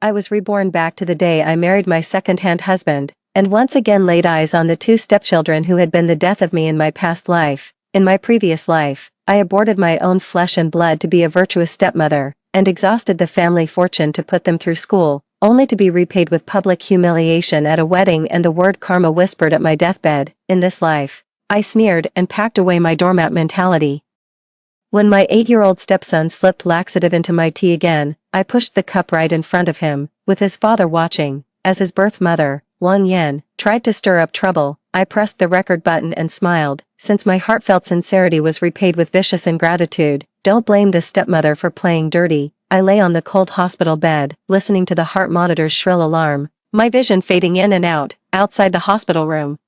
I was reborn back to the day I married my second-hand husband, and once again laid eyes on the two stepchildren who had been the death of me in my past life. In my previous life, I aborted my own flesh and blood to be a virtuous stepmother, and exhausted the family fortune to put them through school, only to be repaid with public humiliation at a wedding and the word karma whispered at my deathbed. In this life, I sneered and packed away my doormat mentality. When my 8-year-old stepson slipped laxative into my tea again, I pushed the cup right in front of him, with his father watching. As his birth mother, Wang Yan, tried to stir up trouble, I pressed the record button and smiled, since my heartfelt sincerity was repaid with vicious ingratitude. Don't blame this stepmother for playing dirty. I lay on the cold hospital bed, listening to the heart monitor's shrill alarm, my vision fading in and out, outside the hospital room.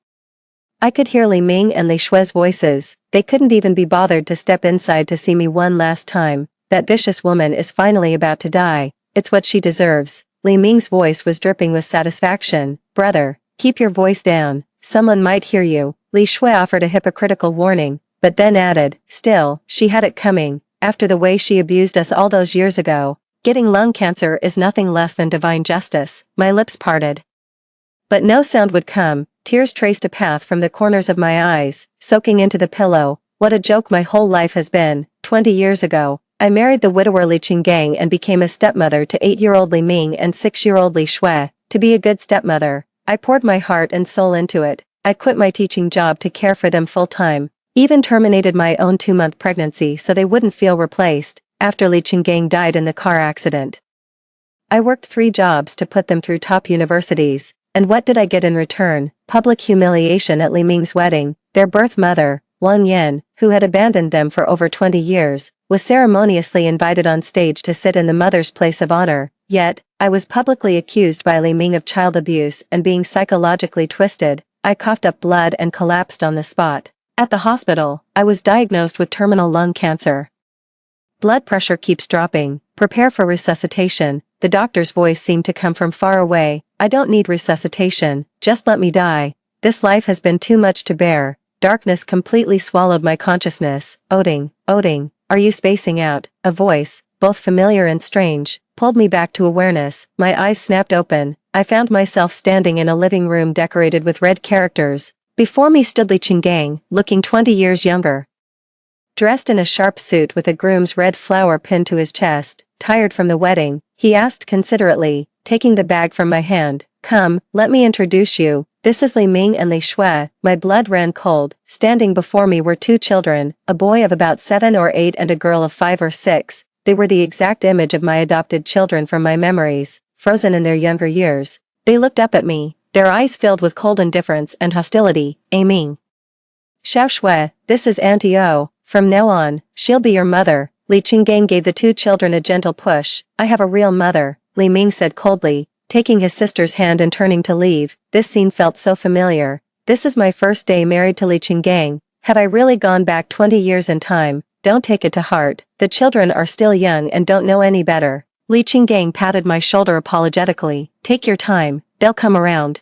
I could hear Li Ming and Li Shui's voices. They couldn't even be bothered to step inside to see me one last time. That vicious woman is finally about to die. It's what she deserves. Li Ming's voice was dripping with satisfaction. Brother, keep your voice down. Someone might hear you. Li Shui offered a hypocritical warning, but then added, still, she had it coming. After the way she abused us all those years ago, getting lung cancer is nothing less than divine justice. My lips parted. But no sound would come. Tears traced a path from the corners of my eyes, soaking into the pillow. What a joke my whole life has been. 20 years ago, I married the widower Li Qinggang and became a stepmother to 8-year-old Li Ming and 6-year-old Li Shui. To be a good stepmother, I poured my heart and soul into it. I quit my teaching job to care for them full-time, even terminated my own 2-month pregnancy so they wouldn't feel replaced, after Li Qinggang died in the car accident. I worked 3 jobs to put them through top universities, and what did I get in return? Public humiliation at Li Ming's wedding. Their birth mother, Wang Yan, who had abandoned them for over 20 years, was ceremoniously invited on stage to sit in the mother's place of honor. Yet, I was publicly accused by Li Ming of child abuse and being psychologically twisted. I coughed up blood and collapsed on the spot. At the hospital, I was diagnosed with terminal lung cancer. Blood pressure keeps dropping. Prepare for resuscitation. The doctor's voice seemed to come from far away. I don't need resuscitation, just let me die. This life has been too much to bear. Darkness completely swallowed my consciousness. Oding, are you spacing out? A voice, both familiar and strange, pulled me back to awareness. My eyes snapped open. I found myself standing in a living room decorated with red characters. Before me stood Li Qinggang, looking 20 years younger. Dressed in a sharp suit with a groom's red flower pinned to his chest, tired from the wedding, he asked considerately, taking the bag from my hand, "Come, let me introduce you. This is Li Ming and Li Shui." My blood ran cold. Standing before me were 2 children, a boy of about 7 or 8 and a girl of 5 or 6. They were the exact image of my adopted children from my memories, frozen in their younger years. They looked up at me, their eyes filled with cold indifference and hostility. Ming. Xiao Shui, this is Auntie O. From now on, she'll be your mother. Li Qinggang gave the 2 children a gentle push. I have a real mother, Li Ming said coldly, taking his sister's hand and turning to leave. This scene felt so familiar. This is my first day married to Li Qinggang. Have I really gone back 20 years in time? Don't take it to heart. The children are still young and don't know any better. Li Qinggang patted my shoulder apologetically. Take your time, they'll come around.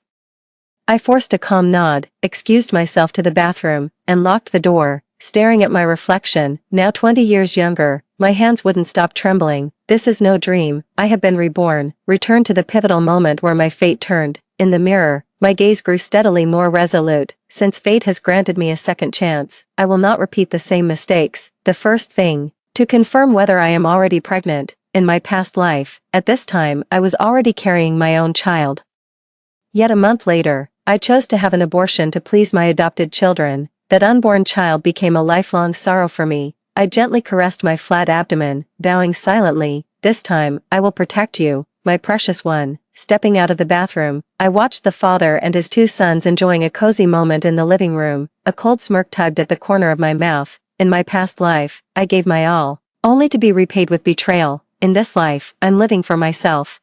I forced a calm nod, excused myself to the bathroom, and locked the door. Staring at my reflection, now 20 years younger, my hands wouldn't stop trembling. This is no dream. I have been reborn, returned to the pivotal moment where my fate turned. In the mirror, my gaze grew steadily more resolute. Since fate has granted me a second chance, I will not repeat the same mistakes. The first thing, to confirm whether I am already pregnant. In my past life, at this time, I was already carrying my own child. Yet a month later, I chose to have an abortion to please my adopted children. That unborn child became a lifelong sorrow for me. I gently caressed my flat abdomen, bowing silently. This time, I will protect you, my precious one. Stepping out of the bathroom, I watched the father and his 2 sons enjoying a cozy moment in the living room. A cold smirk tugged at the corner of my mouth. In my past life, I gave my all, only to be repaid with betrayal. In this life, I'm living for myself.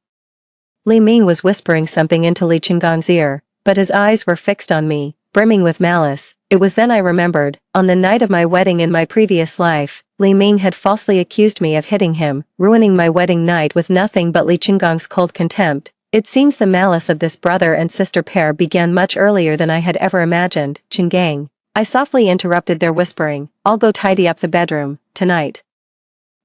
Li Ming was whispering something into Li Qinggang's ear, but his eyes were fixed on me, brimming with malice. It was then I remembered, on the night of my wedding in my previous life, Li Ming had falsely accused me of hitting him, ruining my wedding night with nothing but Li Qinggang's cold contempt. It seems the malice of this brother and sister pair began much earlier than I had ever imagined. Qinggang. I softly interrupted their whispering. I'll go tidy up the bedroom, tonight.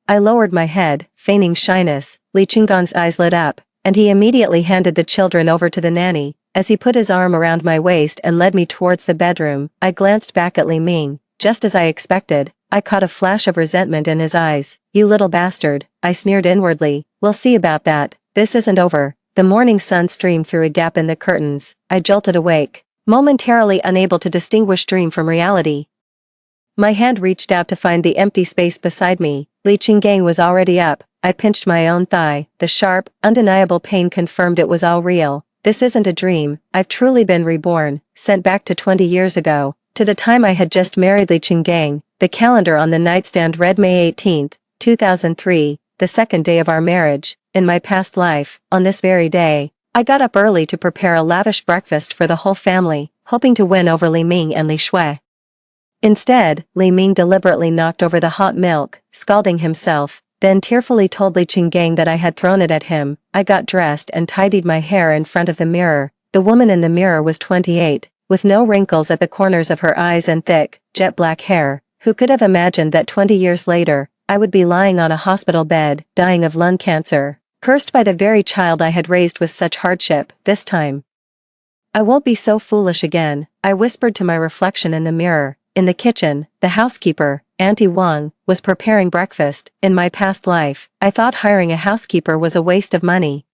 I lowered my head, feigning shyness. Li Qinggang's eyes lit up, and he immediately handed the children over to the nanny. As he put his arm around my waist and led me towards the bedroom, I glanced back at Li Ming. Just as I expected, I caught a flash of resentment in his eyes. "You little bastard," I sneered inwardly. "We'll see about that. This isn't over." The morning sun streamed through a gap in the curtains. I jolted awake, momentarily unable to distinguish dream from reality. My hand reached out to find the empty space beside me. Li Qinggang was already up. I pinched my own thigh. The sharp, undeniable pain confirmed it was all real. This isn't a dream. I've truly been reborn, sent back to 20 years ago, to the time I had just married Li Qinggang. The calendar on the nightstand read May 18, 2003, the second day of our marriage. In my past life, on this very day, I got up early to prepare a lavish breakfast for the whole family, hoping to win over Li Ming and Li Shui. Instead, Li Ming deliberately knocked over the hot milk, scalding himself, then tearfully told Li Qinggang that I had thrown it at him. I got dressed and tidied my hair in front of the mirror. The woman in the mirror was 28, with no wrinkles at the corners of her eyes and thick, jet black hair. Who could have imagined that 20 years later, I would be lying on a hospital bed, dying of lung cancer, cursed by the very child I had raised with such hardship. This time, I won't be so foolish again, I whispered to my reflection in the mirror. In the kitchen, the housekeeper, Auntie Wang, was preparing breakfast. In my past life, I thought hiring a housekeeper was a waste of money.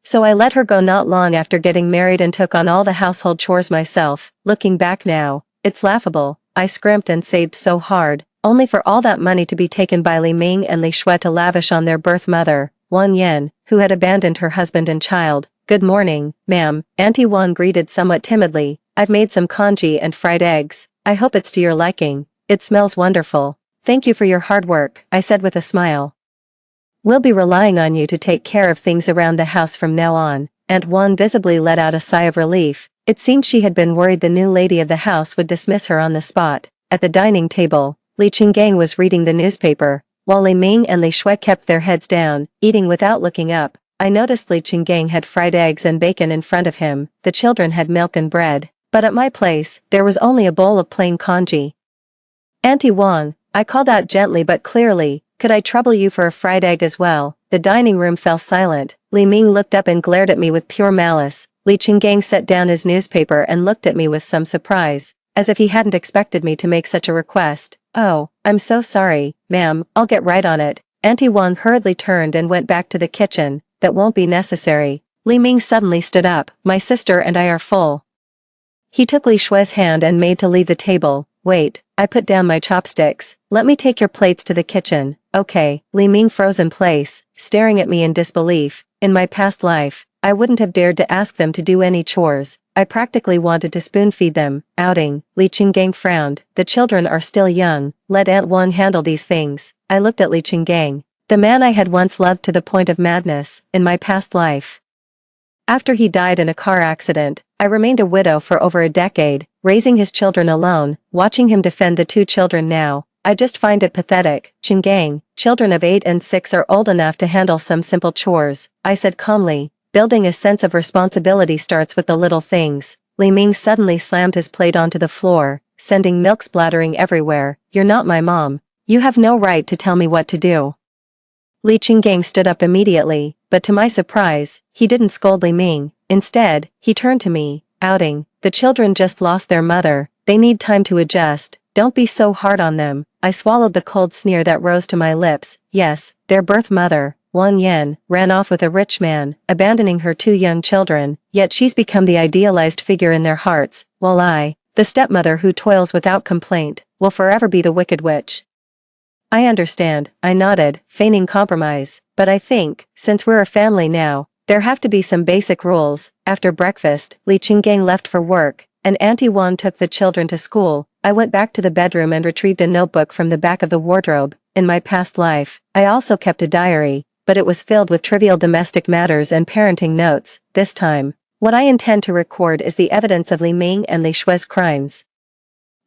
So I let her go not long after getting married and took on all the household chores myself. Looking back now, it's laughable. I scrimped and saved so hard, only for all that money to be taken by Li Ming and Li Shui to lavish on their birth mother, Wang Yan, who had abandoned her husband and child. "Good morning, ma'am," Auntie Wang greeted somewhat timidly. "I've made some congee and fried eggs. I hope it's to your liking. It smells wonderful." "Thank you for your hard work," I said with a smile. "We'll be relying on you to take care of things around the house from now on." Aunt Wang visibly let out a sigh of relief. It seemed she had been worried the new lady of the house would dismiss her on the spot. At the dining table, Li Qinggang was reading the newspaper, while Li Ming and Li Shui kept their heads down, eating without looking up. I noticed Li Qinggang had fried eggs and bacon in front of him. The children had milk and bread. But at my place, there was only a bowl of plain congee. "Auntie Wang," I called out gently but clearly, "could I trouble you for a fried egg as well?" The dining room fell silent. Li Ming looked up and glared at me with pure malice. Li Qinggang set down his newspaper and looked at me with some surprise, as if he hadn't expected me to make such a request. "Oh, I'm so sorry, ma'am, I'll get right on it." Auntie Wang hurriedly turned and went back to the kitchen. "That won't be necessary." Li Ming suddenly stood up. "My sister and I are full." He took Li Shui's hand and made to leave the table. "Wait," I put down my chopsticks. "Let me take your plates to the kitchen." "Okay." Li Ming froze in place, staring at me in disbelief. In my past life, I wouldn't have dared to ask them to do any chores. I practically wanted to spoon-feed them. Outing. Li Qinggang frowned. "The children are still young. Let Aunt Wang handle these things." I looked at Li Qinggang, the man I had once loved to the point of madness, in my past life. After he died in a car accident, I remained a widow for over a decade, raising his children alone. Watching him defend the two children now, I just find it pathetic. "Qinggang, children of 8 and 6 are old enough to handle some simple chores," I said calmly. "Building a sense of responsibility starts with the little things." Li Ming suddenly slammed his plate onto the floor, sending milk splattering everywhere. "You're not my mom. You have no right to tell me what to do." Li Qinggang stood up immediately, but to my surprise, he didn't scold Li Ming. Instead, he turned to me. "Outing, the children just lost their mother. They need time to adjust. Don't be so hard on them." I swallowed the cold sneer that rose to my lips. Yes, their birth mother, Wang Yan, ran off with a rich man, abandoning her 2 young children, yet she's become the idealized figure in their hearts, while I, the stepmother who toils without complaint, will forever be the wicked witch. "I understand," I nodded, feigning compromise. "But I think, since we're a family now, there have to be some basic rules." After breakfast, Li Qinggang left for work, and Auntie Wang took the children to school. I went back to the bedroom and retrieved a notebook from the back of the wardrobe. In my past life, I also kept a diary, but it was filled with trivial domestic matters and parenting notes. This time, what I intend to record is the evidence of Li Ming and Li Shui's crimes.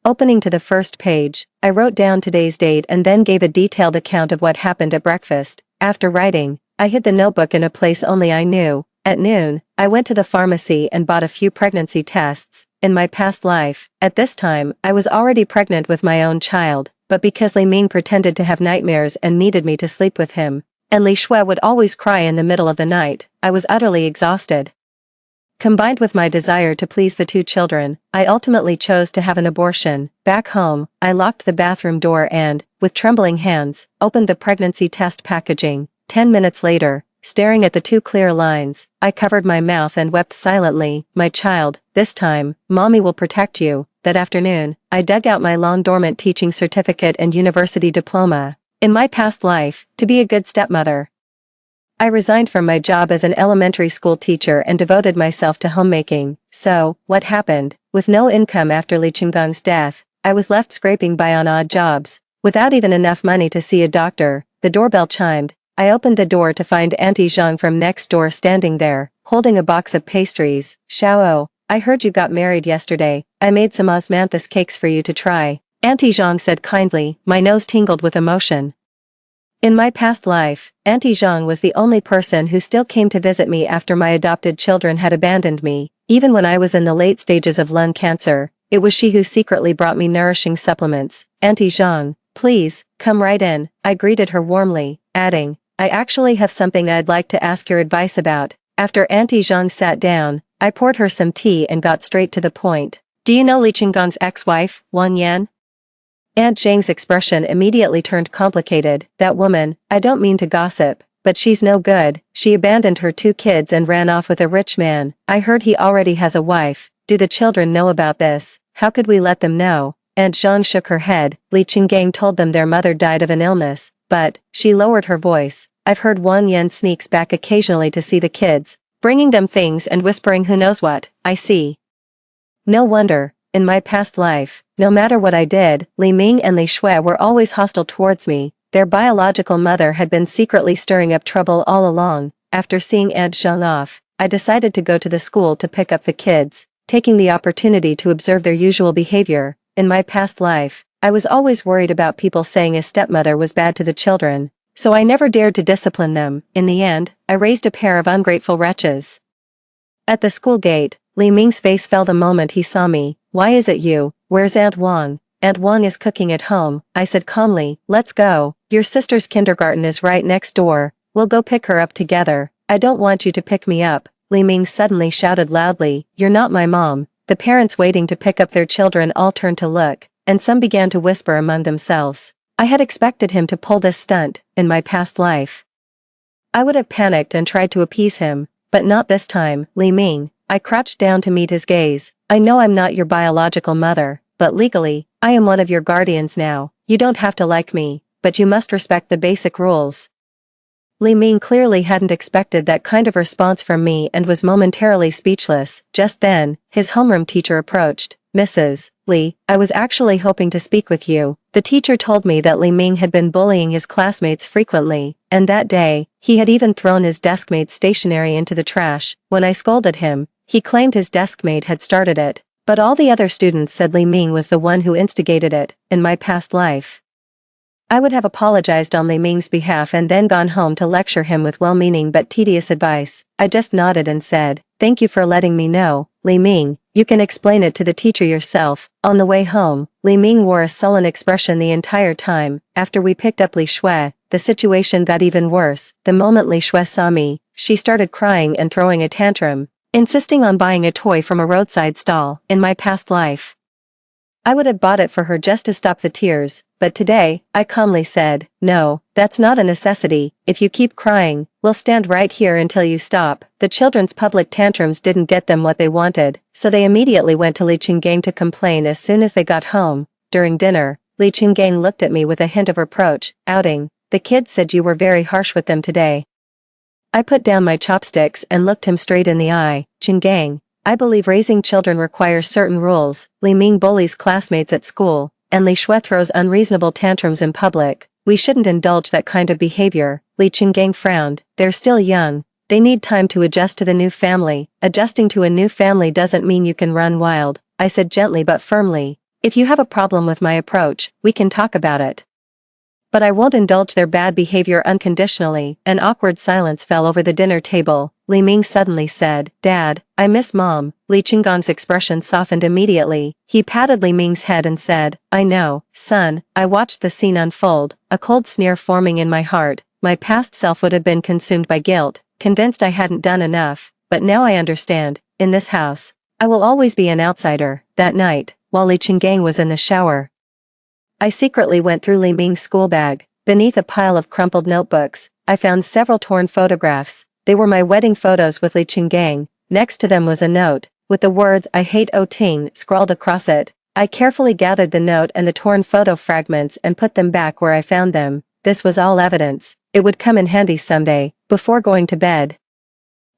Opening to the first page, I wrote down today's date and then gave a detailed account of what happened at breakfast. After writing, I hid the notebook in a place only I knew. At noon, I went to the pharmacy and bought a few pregnancy tests. In my past life, at this time, I was already pregnant with my own child, but because Li Ming pretended to have nightmares and needed me to sleep with him, And Li Shui would always cry in the middle of the night. I was utterly exhausted. Combined with my desire to please the two children, I ultimately chose to have an abortion. Back home, I locked the bathroom door and, with trembling hands, opened the pregnancy test packaging. 10 minutes later, staring at the two clear lines, I covered my mouth and wept silently. My child, this time, Mommy will protect you. That afternoon, I dug out my long-dormant teaching certificate and university diploma. In my past life, to be a good stepmother. I resigned from my job as an elementary school teacher and devoted myself to homemaking. So, what happened? With no income after Li Qinggong's death, I was left scraping by on odd jobs. Without even enough money to see a doctor, the doorbell chimed. I opened the door to find Auntie Zhang from next door standing there, holding a box of pastries. Xiao, I heard you got married yesterday. I made some osmanthus cakes for you to try. Auntie Zhang said kindly. My nose tingled with emotion. In my past life, Auntie Zhang was the only person who still came to visit me after my adopted children had abandoned me. Even when I was in the late stages of lung cancer, it was she who secretly brought me nourishing supplements. Auntie Zhang, please, come right in. I greeted her warmly, adding, I actually have something I'd like to ask your advice about. After Auntie Zhang sat down, I poured her some tea and got straight to the point. Do you know Li Qinggong's ex-wife, Wang Yan? Aunt Zhang's expression immediately turned complicated. That woman, I don't mean to gossip, but she's no good. She abandoned her two kids and ran off with a rich man. I heard he already has a wife. Do the children know about this? How could we let them know? Aunt Zhang shook her head. Li Qinggang told them their mother died of an illness, but, she lowered her voice, I've heard Wang Yan sneaks back occasionally to see the kids, bringing them things and whispering who knows what. I see. No wonder. In my past life, no matter what I did, Li Ming and Li Shui were always hostile towards me. Their biological mother had been secretly stirring up trouble all along. After seeing Aunt Zhang off, I decided to go to the school to pick up the kids, taking the opportunity to observe their usual behavior. In my past life, I was always worried about people saying a stepmother was bad to the children, so I never dared to discipline them. In the end, I raised a pair of ungrateful wretches. At the school gate, Li Ming's face fell the moment he saw me. Why is it you? Where's Aunt Wang? Aunt Wang is cooking at home, I said calmly. Let's go. Your sister's kindergarten is right next door. We'll go pick her up together. I don't want you to pick me up. Li Ming suddenly shouted loudly. You're not my mom. The parents waiting to pick up their children all turned to look, and some began to whisper among themselves. I had expected him to pull this stunt. In my past life, I would have panicked and tried to appease him, but not this time. Li Ming. I crouched down to meet his gaze. I know I'm not your biological mother, but legally, I am one of your guardians now. You don't have to like me, but you must respect the basic rules. Li Ming clearly hadn't expected that kind of response from me and was momentarily speechless. Just then, his homeroom teacher approached. Mrs. Li, I was actually hoping to speak with you. The teacher told me that Li Ming had been bullying his classmates frequently, and that day, he had even thrown his deskmate's stationery into the trash. When I scolded him, he claimed his deskmate had started it, but all the other students said Li Ming was the one who instigated it. In my past life, I would have apologized on Li Ming's behalf and then gone home to lecture him with well-meaning but tedious advice. I just nodded and said, thank you for letting me know, Li Ming. You can explain it to the teacher yourself. On the way home, Li Ming wore a sullen expression the entire time. After we picked up Li Shui, the situation got even worse. The moment Li Shui saw me, she started crying and throwing a tantrum, insisting on buying a toy from a roadside stall. In my past life, I would have bought it for her just to stop the tears, but today, I calmly said, no, that's not a necessity. If you keep crying, we'll stand right here until you stop. The children's public tantrums didn't get them what they wanted, so they immediately went to Li Qinggang to complain as soon as they got home. During dinner, Li Qinggang looked at me with a hint of reproach, outing, the kids said you were very harsh with them today. I put down my chopsticks and looked him straight in the eye. Qinggang, I believe raising children requires certain rules. Li Ming bullies classmates at school, and Li Shui throws unreasonable tantrums in public. We shouldn't indulge that kind of behavior. Li Qinggang frowned. They're still young. They need time to adjust to the new family. Adjusting to a new family doesn't mean you can run wild, I said gently but firmly. If you have a problem with my approach, we can talk about it. But I won't indulge their bad behavior unconditionally. An awkward silence fell over the dinner table. Li Ming suddenly said, Dad, I miss Mom. Li Qinggang's expression softened immediately. He patted Li Ming's head and said, I know, son. I watched the scene unfold, a cold sneer forming in my heart. my past self would have been consumed by guilt, convinced I hadn't done enough, but now I understand, in this house, I will always be an outsider. That night, while Li Qinggang was in the shower, I secretly went through Li Ming's school bag. Beneath a pile of crumpled notebooks, I found several torn photographs. They were my wedding photos with Li Qinggang. Next to them was a note, with the words "I hate O Ting" scrawled across it. I carefully gathered the note and the torn photo fragments and put them back where I found them. This was all evidence. It would come in handy someday. Before going to bed,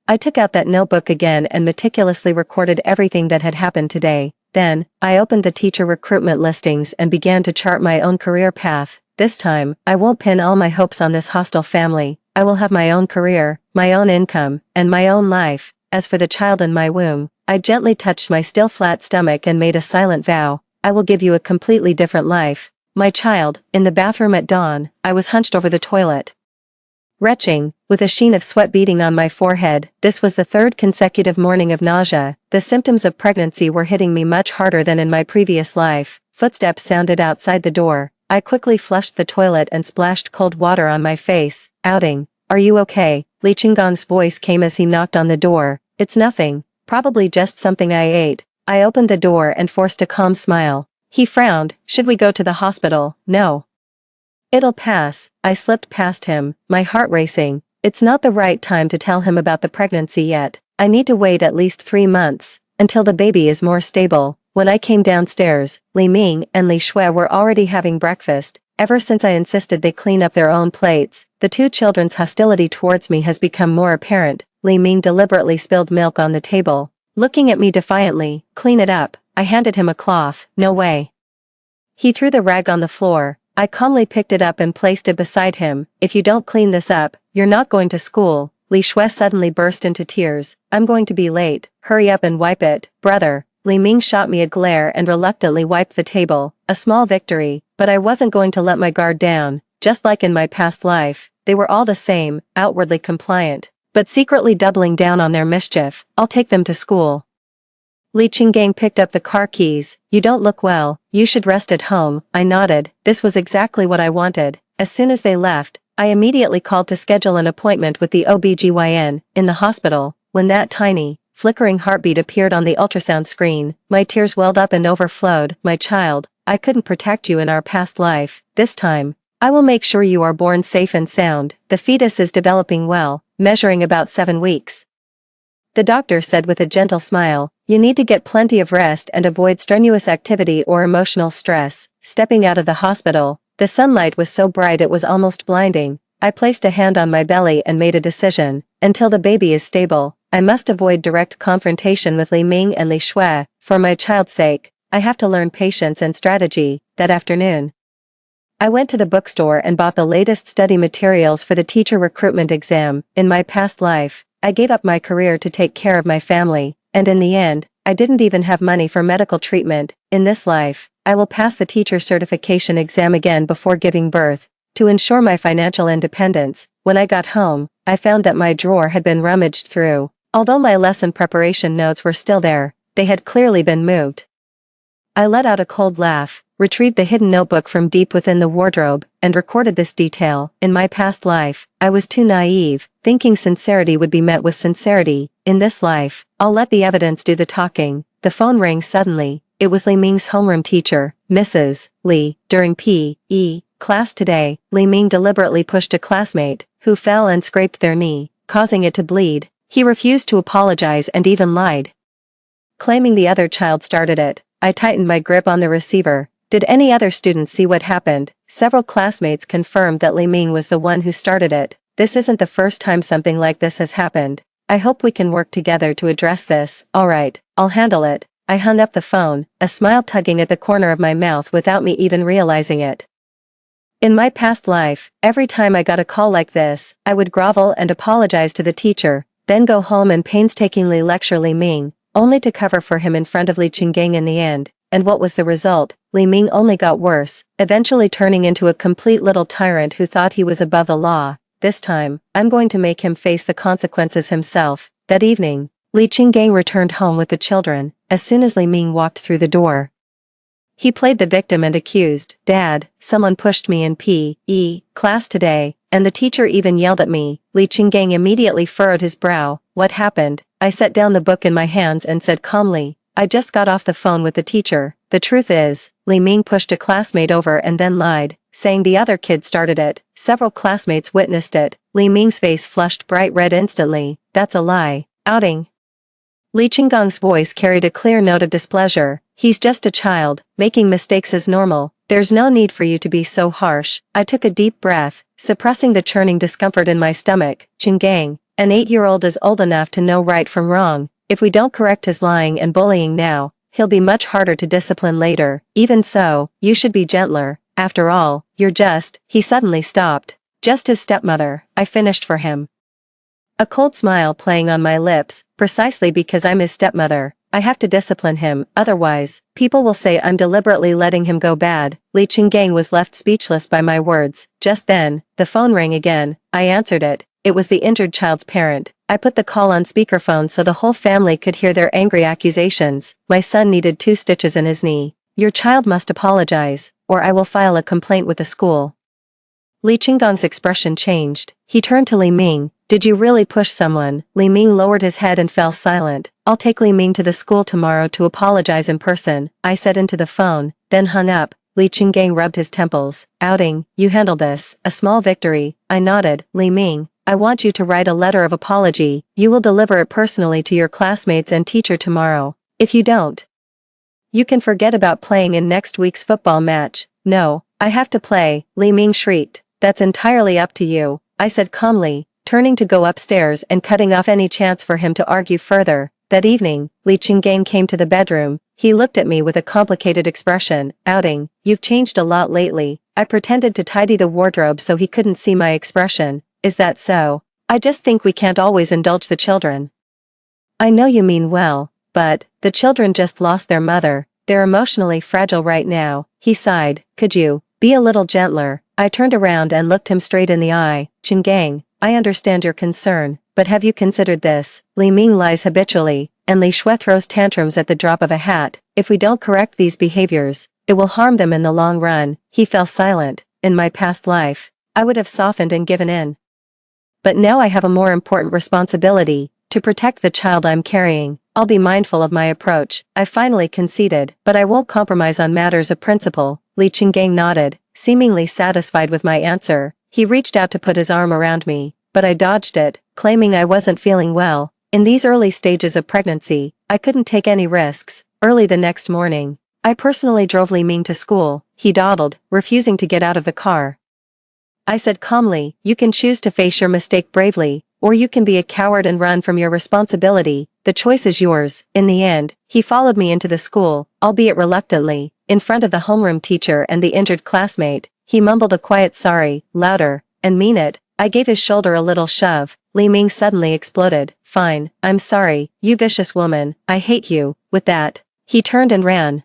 I took out that notebook again and meticulously recorded everything that had happened today. Then, I opened the teacher recruitment listings and began to chart my own career path. This time, I won't pin all my hopes on this hostile family. I will have my own career, my own income, and my own life. As for the child in my womb, I gently touched my still flat stomach and made a silent vow. I will give you a completely different life. My child. In the bathroom at dawn, I was hunched over the toilet, retching, with a sheen of sweat beading on my forehead. This was the third consecutive morning of nausea. The symptoms of pregnancy were hitting me much harder than in my previous life. Footsteps sounded outside the door. I quickly flushed the toilet and splashed cold water on my face, outing. "Are you okay?" Li Qinggang's voice came as he knocked on the door. "It's nothing. Probably just something I ate." I opened the door and forced a calm smile. He frowned. "Should we go to the hospital?" "No. It'll pass." I slipped past him, my heart racing. It's not the right time to tell him about the pregnancy yet. I need to wait at least 3 months, until the baby is more stable. When I came downstairs, Li Ming and Li Shui were already having breakfast. Ever since I insisted they clean up their own plates, the two children's hostility towards me has become more apparent. Li Ming deliberately spilled milk on the table, looking at me defiantly. "Clean it up." I handed him a cloth. "No way." He threw the rag on the floor. I calmly picked it up and placed it beside him. "If you don't clean this up, you're not going to school." Li Shui suddenly burst into tears. "I'm going to be late. Hurry up and wipe it, brother." Li Ming shot me a glare and reluctantly wiped the table. A small victory, but I wasn't going to let my guard down. Just like in my past life, they were all the same, outwardly compliant, but secretly doubling down on their mischief. "I'll take them to school." Li Qinggang picked up the car keys. "You don't look well. You should rest at home." I nodded. This was exactly what I wanted. As soon as they left, I immediately called to schedule an appointment with the OBGYN in the hospital. When that tiny, flickering heartbeat appeared on the ultrasound screen, my tears welled up and overflowed. "My child, I couldn't protect you in our past life. This time, I will make sure you are born safe and sound. The fetus is developing well, measuring about 7 weeks." The doctor said with a gentle smile, "You need to get plenty of rest and avoid strenuous activity or emotional stress." Stepping out of the hospital, the sunlight was so bright it was almost blinding. I placed a hand on my belly and made a decision. Until the baby is stable, I must avoid direct confrontation with Li Ming and Li Shui. For my child's sake, I have to learn patience and strategy. That afternoon, I went to the bookstore and bought the latest study materials for the teacher recruitment exam. In my past life, I gave up my career to take care of my family, and in the end, I didn't even have money for medical treatment. In this life, I will pass the teacher certification exam again before giving birth, to ensure my financial independence. When I got home, I found that my drawer had been rummaged through. Although my lesson preparation notes were still there, they had clearly been moved. I let out a cold laugh, retrieved the hidden notebook from deep within the wardrobe, and recorded this detail. In my past life, I was too naive, thinking sincerity would be met with sincerity. In this life, I'll let the evidence do the talking. The phone rang suddenly. It was Li Ming's homeroom teacher, Mrs. Li. During P.E. class today, Li Ming deliberately pushed a classmate, who fell and scraped their knee, causing it to bleed. He refused to apologize and even lied, claiming the other child started it. I tightened my grip on the receiver. Did any other students see what happened? Several classmates confirmed that Li Ming was the one who started it. This isn't the first time something like this has happened. I hope we can work together to address this. Alright, I'll handle it. I hung up the phone, a smile tugging at the corner of my mouth without me even realizing it. In my past life, every time I got a call like this, I would grovel and apologize to the teacher, then go home and painstakingly lecture Li Ming, only to cover for him in front of Li Qinggang in the end. And what was the result? Li Ming only got worse, eventually turning into a complete little tyrant who thought he was above the law. This time, I'm going to make him face the consequences himself. That evening, Li Qinggang returned home with the children. As soon as Li Ming walked through the door, he played the victim and accused. "Dad, someone pushed me in P.E. class today." and the teacher even yelled at me. Li Qinggang immediately furrowed his brow. What happened? I set down the book in my hands and said calmly, I just got off the phone with the teacher. The truth is, Li Ming pushed a classmate over and then lied, saying the other kid started it. Several classmates witnessed it. Li Ming's face flushed bright red instantly. That's a lie. Outing. Li Qinggang's voice carried a clear note of displeasure. He's just a child, making mistakes is normal. There's no need for you to be so harsh. I took a deep breath, suppressing the churning discomfort in my stomach. Qinggang, an 8-year-old is old enough to know right from wrong. If we don't correct his lying and bullying now, he'll be much harder to discipline later. Even so, you should be gentler. After all, you're just, he suddenly stopped. Just his stepmother, I finished for him. A cold smile playing on my lips, precisely because I'm his stepmother. I have to discipline him, otherwise, people will say I'm deliberately letting him go bad. Li Qinggang was left speechless by my words. Just then, the phone rang again. I answered it. It was the injured child's parent. I put the call on speakerphone so the whole family could hear their angry accusations. My son needed 2 stitches in his knee. Your child must apologize, or I will file a complaint with the school. Li Qinggang's expression changed. He turned to Li Ming. Did you really push someone? Li Ming lowered his head and fell silent. I'll take Li Ming to the school tomorrow to apologize in person, I said into the phone, then hung up. Li Qinggang rubbed his temples. Outing, you handle this, a small victory. I nodded. Li Ming, I want you to write a letter of apology. You will deliver it personally to your classmates and teacher tomorrow. If you don't, you can forget about playing in next week's football match. No, I have to play, Li Ming shrieked. That's entirely up to you, I said calmly, turning to go upstairs and cutting off any chance for him to argue further. That evening, Li Qinggang came to the bedroom. He looked at me with a complicated expression. Outing, you've changed a lot lately. I pretended to tidy the wardrobe so he couldn't see my expression. Is that so? I just think we can't always indulge the children. I know you mean well, but the children just lost their mother. They're emotionally fragile right now. He sighed. Could you be a little gentler? I turned around and looked him straight in the eye. Qinggang, I understand your concern, but have you considered this? Li Ming lies habitually, and Li Shui throws tantrums at the drop of a hat. If we don't correct these behaviors, it will harm them in the long run. He fell silent. In my past life, I would have softened and given in. But now I have a more important responsibility, to protect the child I'm carrying. I'll be mindful of my approach. I finally conceded, but I won't compromise on matters of principle. Li Qinggang nodded, seemingly satisfied with my answer. He reached out to put his arm around me, but I dodged it, claiming I wasn't feeling well. In these early stages of pregnancy, I couldn't take any risks. Early the next morning, I personally drove Li Ming to school. He dawdled, refusing to get out of the car. I said calmly, you can choose to face your mistake bravely, or you can be a coward and run from your responsibility. The choice is yours. In the end, he followed me into the school, albeit reluctantly, in front of the homeroom teacher and the injured classmate. He mumbled a quiet sorry, louder, and mean it. I gave his shoulder a little shove. Li Ming suddenly exploded. Fine, I'm sorry, you vicious woman, I hate you. With that, he turned and ran.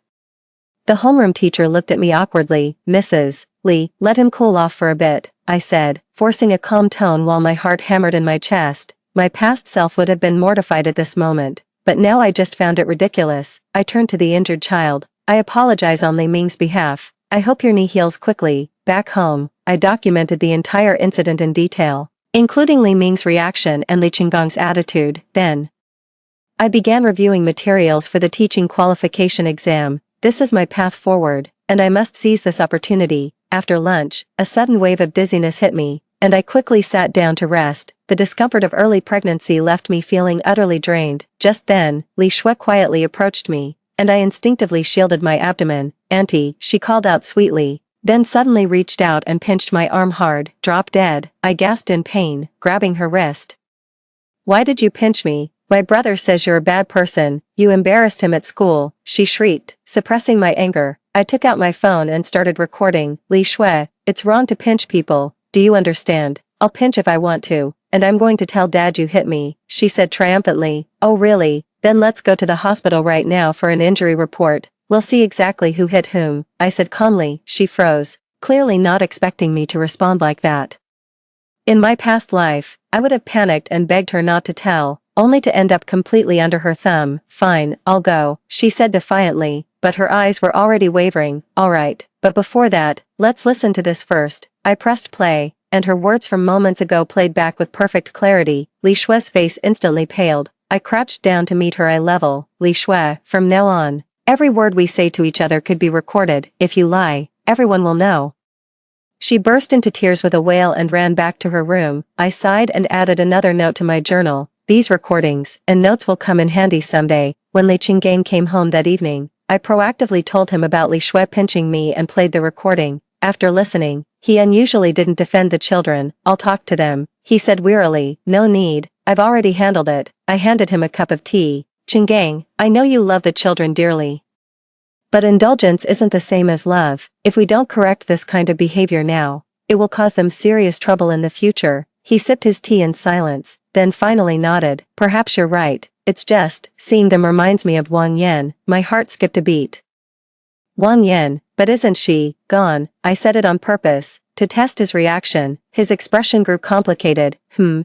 The homeroom teacher looked at me awkwardly. Mrs. Li, let him cool off for a bit, I said, forcing a calm tone while my heart hammered in my chest. My past self would have been mortified at this moment, but now I just found it ridiculous. I turned to the injured child. I apologize on Li Ming's behalf. I hope your knee heals quickly. Back home, I documented the entire incident in detail, including Li Ming's reaction and Li Qinggang's attitude. Then, I began reviewing materials for the teaching qualification exam. This is my path forward, and I must seize this opportunity. After lunch, a sudden wave of dizziness hit me, and I quickly sat down to rest. The discomfort of early pregnancy left me feeling utterly drained. Just then, Li Shui quietly approached me, and I instinctively shielded my abdomen. Auntie, she called out sweetly, then suddenly reached out and pinched my arm hard. Drop dead, I gasped in pain, grabbing her wrist. Why did you pinch me? My brother says you're a bad person, you embarrassed him at school, she shrieked, suppressing my anger. I took out my phone and started recording. Li Shui, it's wrong to pinch people, do you understand? I'll pinch if I want to, and I'm going to tell Dad you hit me, she said triumphantly. Oh really? Then let's go to the hospital right now for an injury report. We'll see exactly who hit whom, I said calmly. She froze, clearly not expecting me to respond like that. In my past life, I would have panicked and begged her not to tell, only to end up completely under her thumb. Fine, I'll go, she said defiantly, but her eyes were already wavering. Alright, but before that, let's listen to this first. I pressed play, and her words from moments ago played back with perfect clarity. Li Shue's face instantly paled. I crouched down to meet her eye level. Li Shue, from now on, every word we say to each other could be recorded. If you lie, everyone will know. She burst into tears with a wail and ran back to her room. I sighed and added another note to my journal. These recordings and notes will come in handy someday. When Li Qinggang came home that evening, I proactively told him about Li Shue pinching me and played the recording. After listening, he unusually didn't defend the children. I'll talk to them, he said wearily. No need, I've already handled it. I handed him a cup of tea. Qinggang, I know you love the children dearly. But indulgence isn't the same as love. If we don't correct this kind of behavior now, it will cause them serious trouble in the future. He sipped his tea in silence, then finally nodded. Perhaps you're right. It's just, seeing them reminds me of Wang Yan. My heart skipped a beat. Wang Yan, but isn't she gone? I said it on purpose, to test his reaction. His expression grew complicated.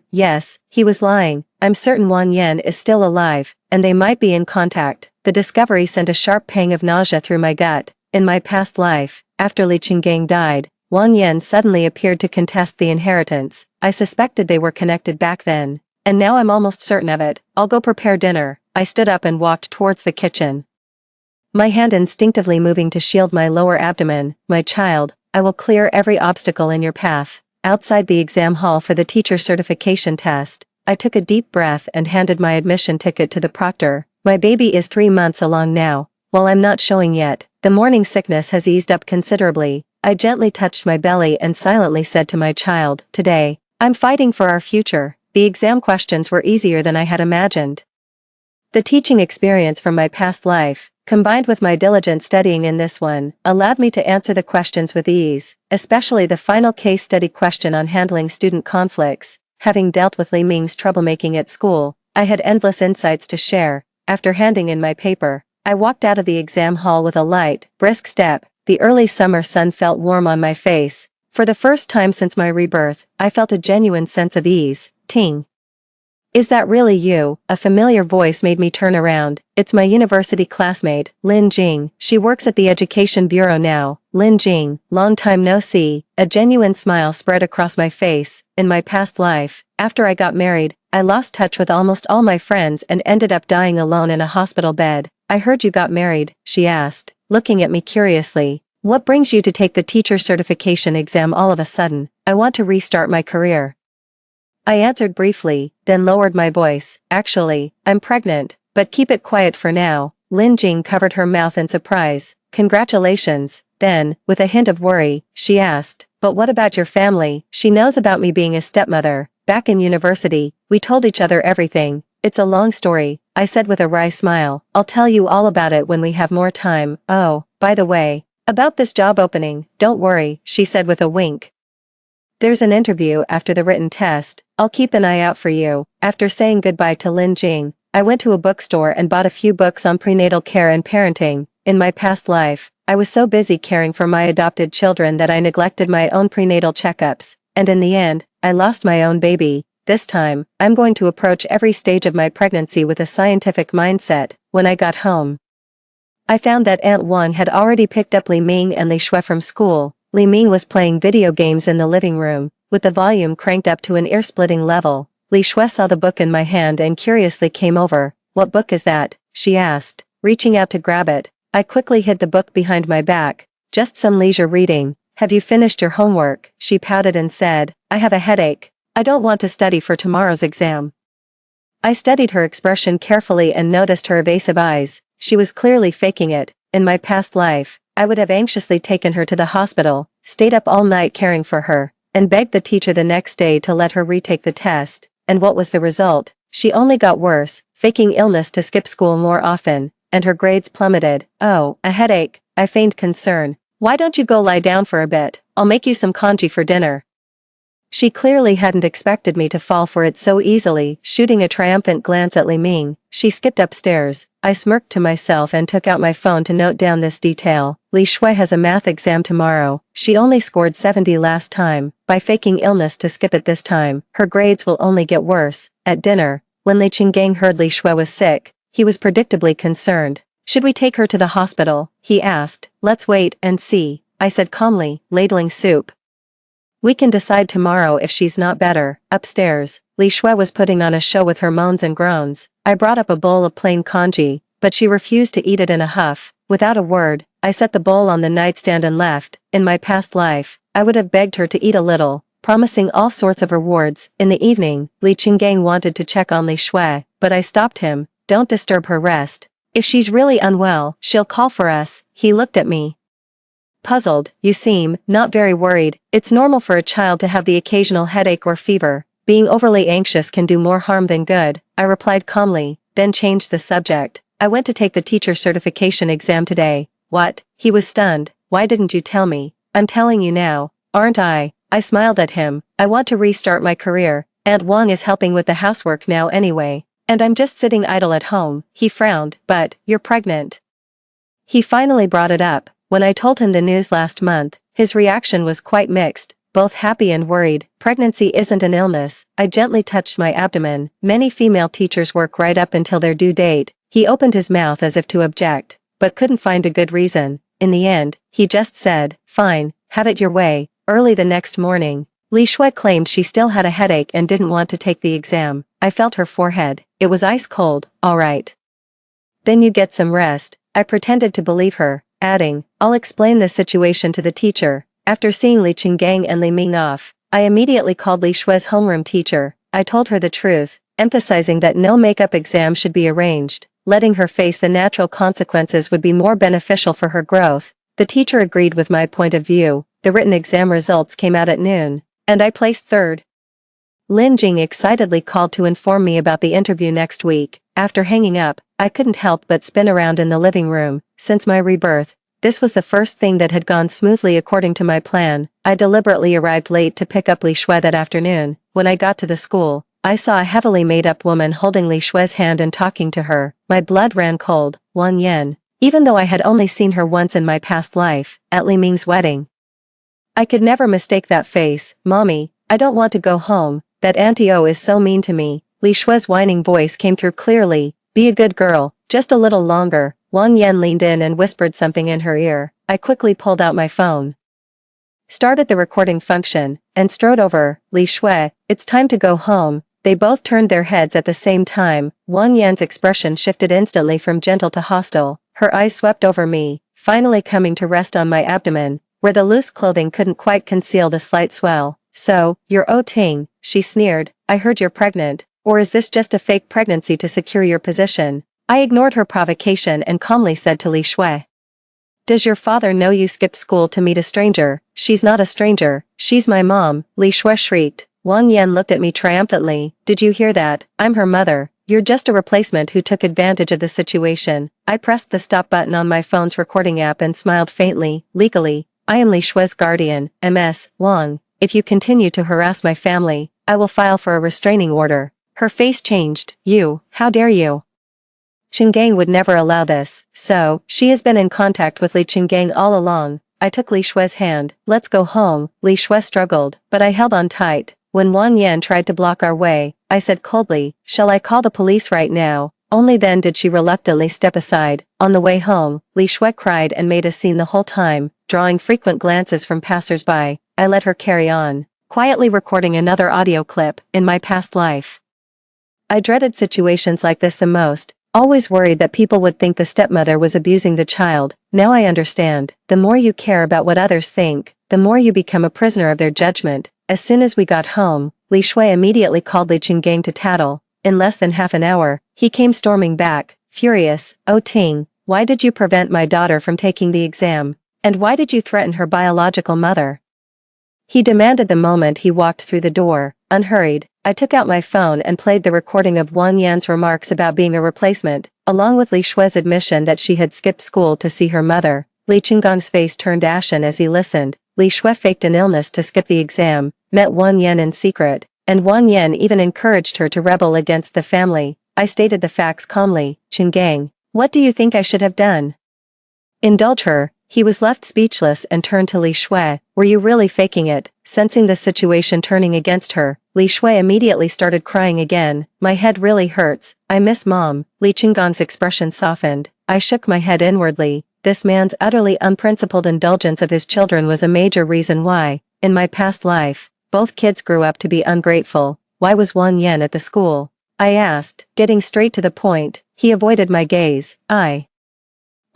Yes, he was lying. I'm certain Wang Yan is still alive, and they might be in contact. The discovery sent a sharp pang of nausea through my gut. In my past life, after Li Qinggang died, Wang Yan suddenly appeared to contest the inheritance. I suspected they were connected back then, and now I'm almost certain of it. I'll go prepare dinner. I stood up and walked towards the kitchen, my hand instinctively moving to shield my lower abdomen. My child, I will clear every obstacle in your path. Outside the exam hall for the teacher certification test, I took a deep breath and handed my admission ticket to the proctor. My baby is 3 months along now. While I'm not showing yet, the morning sickness has eased up considerably. I gently touched my belly and silently said to my child, today, I'm fighting for our future. The exam questions were easier than I had imagined. The teaching experience from my past life, combined with my diligent studying in this one, allowed me to answer the questions with ease, especially the final case study question on handling student conflicts. Having dealt with Li Ming's troublemaking at school, I had endless insights to share. After handing in my paper, I walked out of the exam hall with a light, brisk step. The early summer sun felt warm on my face. For the first time since my rebirth, I felt a genuine sense of ease. Ting. Is that really you? A familiar voice made me turn around. It's my university classmate, Lin Jing. She works at the Education Bureau now. Lin Jing, long time no see. A genuine smile spread across my face. In my past life, after I got married, I lost touch with almost all my friends and ended up dying alone in a hospital bed. I heard you got married, she asked, looking at me curiously. What brings you to take the teacher certification exam all of a sudden? I want to restart my career. I answered briefly, then lowered my voice. Actually, I'm pregnant, but keep it quiet for now. Lin Jing covered her mouth in surprise. Congratulations. Then, with a hint of worry, she asked, but what about your family? She knows about me being a stepmother. Back in university, we told each other everything. It's a long story, I said with a wry smile. I'll tell you all about it when we have more time. Oh, by the way, about this job opening, don't worry, she said with a wink. There's an interview after the written test. I'll keep an eye out for you. After saying goodbye to Lin Jing, I went to a bookstore and bought a few books on prenatal care and parenting. In my past life, I was so busy caring for my adopted children that I neglected my own prenatal checkups, and in the end, I lost my own baby. This time, I'm going to approach every stage of my pregnancy with a scientific mindset. When I got home, I found that Aunt Wan had already picked up Li Ming and Li Shue from school. Li Ming was playing video games in the living room, with the volume cranked up to an ear-splitting level. Li Shue saw the book in my hand and curiously came over. What book is that? She asked, reaching out to grab it. I quickly hid the book behind my back. Just some leisure reading. Have you finished your homework? She pouted and said, I have a headache. I don't want to study for tomorrow's exam. I studied her expression carefully and noticed her evasive eyes. She was clearly faking it. In my past life, I would have anxiously taken her to the hospital, stayed up all night caring for her, and begged the teacher the next day to let her retake the test. And what was the result? She only got worse, faking illness to skip school more often, and her grades plummeted. Oh, a headache, I feigned concern. Why don't you go lie down for a bit? I'll make you some congee for dinner. She clearly hadn't expected me to fall for it so easily. Shooting a triumphant glance at Li Ming, she skipped upstairs. I smirked to myself and took out my phone to note down this detail. Li Shue has a math exam tomorrow. She only scored 70 last time. By faking illness to skip it this time, her grades will only get worse. At dinner, when Li Qinggang heard Li Shue was sick, he was predictably concerned. Should we take her to the hospital? He asked. Let's wait and see, I said calmly, ladling soup. We can decide tomorrow if she's not better. Upstairs, Li Shui was putting on a show with her moans and groans. I brought up a bowl of plain congee, but she refused to eat it in a huff. Without a word, I set the bowl on the nightstand and left. In my past life, I would have begged her to eat a little, promising all sorts of rewards. In the evening, Li Qinggang wanted to check on Li Shui, but I stopped him. Don't disturb her rest. If she's really unwell, she'll call for us. He looked at me. Puzzled. You seem not very worried. It's normal for a child to have the occasional headache or fever. Being overly anxious can do more harm than good, I replied calmly, then changed the subject. I went to take the teacher certification exam today. What? He was stunned. Why didn't you tell me? I'm telling you now, aren't I? I smiled at him. I want to restart my career. Aunt Wang is helping with the housework now anyway. And I'm just sitting idle at home. He frowned. But, you're pregnant. He finally brought it up. When I told him the news last month, his reaction was quite mixed, both happy and worried. Pregnancy isn't an illness. I gently touched my abdomen. Many female teachers work right up until their due date. He opened his mouth as if to object, but couldn't find a good reason. In the end, he just said, fine, have it your way. Early the next morning, Li Shui claimed she still had a headache and didn't want to take the exam. I felt her forehead. It was ice cold. All right. Then you get some rest. I pretended to believe her, adding, I'll explain this situation to the teacher. After seeing Li Qinggang and Li Ming off, I immediately called Li Shui's homeroom teacher. I told her the truth, emphasizing that no makeup exam should be arranged. Letting her face the natural consequences would be more beneficial for her growth. The teacher agreed with my point of view. The written exam results came out at noon, and I placed third. Lin Jing excitedly called to inform me about the interview next week. After hanging up, I couldn't help but spin around in the living room. Since my rebirth, this was the first thing that had gone smoothly according to my plan. I deliberately arrived late to pick up Li Shui that afternoon. When I got to the school, I saw a heavily made-up woman holding Li Shui's hand and talking to her. My blood ran cold. Wang Yan. Even though I had only seen her once in my past life, at Li Ming's wedding. I could never mistake that face. Mommy, I don't want to go home. That Auntie O is so mean to me. Li Shui's whining voice came through clearly. Be a good girl, just a little longer. Wang Yan leaned in and whispered something in her ear. I quickly pulled out my phone, started the recording function, and strode over. Li Shui, it's time to go home. They both turned their heads at the same time. Wang Yan's expression shifted instantly from gentle to hostile. Her eyes swept over me, finally coming to rest on my abdomen, where the loose clothing couldn't quite conceal the slight swell. So, you're O Ting, she sneered. I heard you're pregnant. Or is this just a fake pregnancy to secure your position? I ignored her provocation and calmly said to Li Shui. Does your father know you skipped school to meet a stranger? She's not a stranger, she's my mom, Li Shui shrieked. Wang Yan looked at me triumphantly. Did you hear that? I'm her mother. You're just a replacement who took advantage of the situation. I pressed the stop button on my phone's recording app and smiled faintly. Legally, I am Li Shui's guardian, Ms. Wang. If you continue to harass my family, I will file for a restraining order. Her face changed. You, how dare you? Qinggang would never allow this, so, she has been in contact with Li Qinggang all along. I took Li Shui's hand. Let's go home. Li Shui struggled, but I held on tight. When Wang Yan tried to block our way, I said coldly, shall I call the police right now? Only then did she reluctantly step aside. On the way home, Li Shui cried and made a scene the whole time, drawing frequent glances from passers-by. I let her carry on, quietly recording another audio clip. In my past life, I dreaded situations like this the most, always worried that people would think the stepmother was abusing the child. Now I understand. The more you care about what others think, the more you become a prisoner of their judgment. As soon as we got home, Li Shui immediately called Li Qinggang to tattle. In less than half an hour, he came storming back, furious. Oh Ting, why did you prevent my daughter from taking the exam? And why did you threaten her biological mother? He demanded the moment he walked through the door. Unhurried, I took out my phone and played the recording of Wang Yan's remarks about being a replacement, along with Li Shui's admission that she had skipped school to see her mother. Li Qinggang's face turned ashen as he listened. Li Shui faked an illness to skip the exam, met Wang Yan in secret, and Wang Yan even encouraged her to rebel against the family. I stated the facts calmly. Qinggang, what do you think I should have done? Indulge her. He was left speechless and turned to Li Shui. Were you really faking it? Sensing the situation turning against her, Li Shui immediately started crying again. My head really hurts. I miss Mom. Li Qinggang's expression softened. I shook my head inwardly. This man's utterly unprincipled indulgence of his children was a major reason why in my past life, both kids grew up to be ungrateful. Why was Wang Yan at the school? I asked, getting straight to the point. He avoided my gaze. I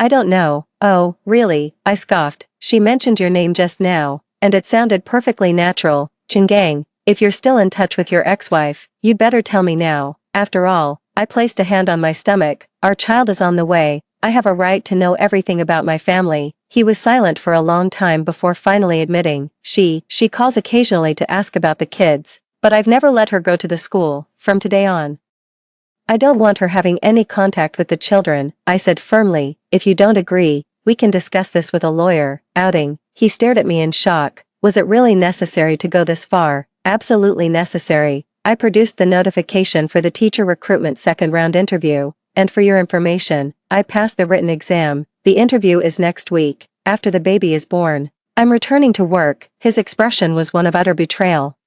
don't know. Oh, really? I scoffed. She mentioned your name just now, and it sounded perfectly natural. Chingang, if you're still in touch with your ex-wife, you'd better tell me now. After all, I placed a hand on my stomach. Our child is on the way. I have a right to know everything about my family. He was silent for a long time before finally admitting, she calls occasionally to ask about the kids, but I've never let her go to the school, from today on. I don't want her having any contact with the children, I said firmly. If you don't agree, we can discuss this with a lawyer. Outing. He stared at me in shock. Was it really necessary to go this far? Absolutely necessary. I produced the notification for the teacher recruitment second round interview, and for your information, I passed the written exam. The interview is next week, after the baby is born. I'm returning to work. His expression was one of utter betrayal.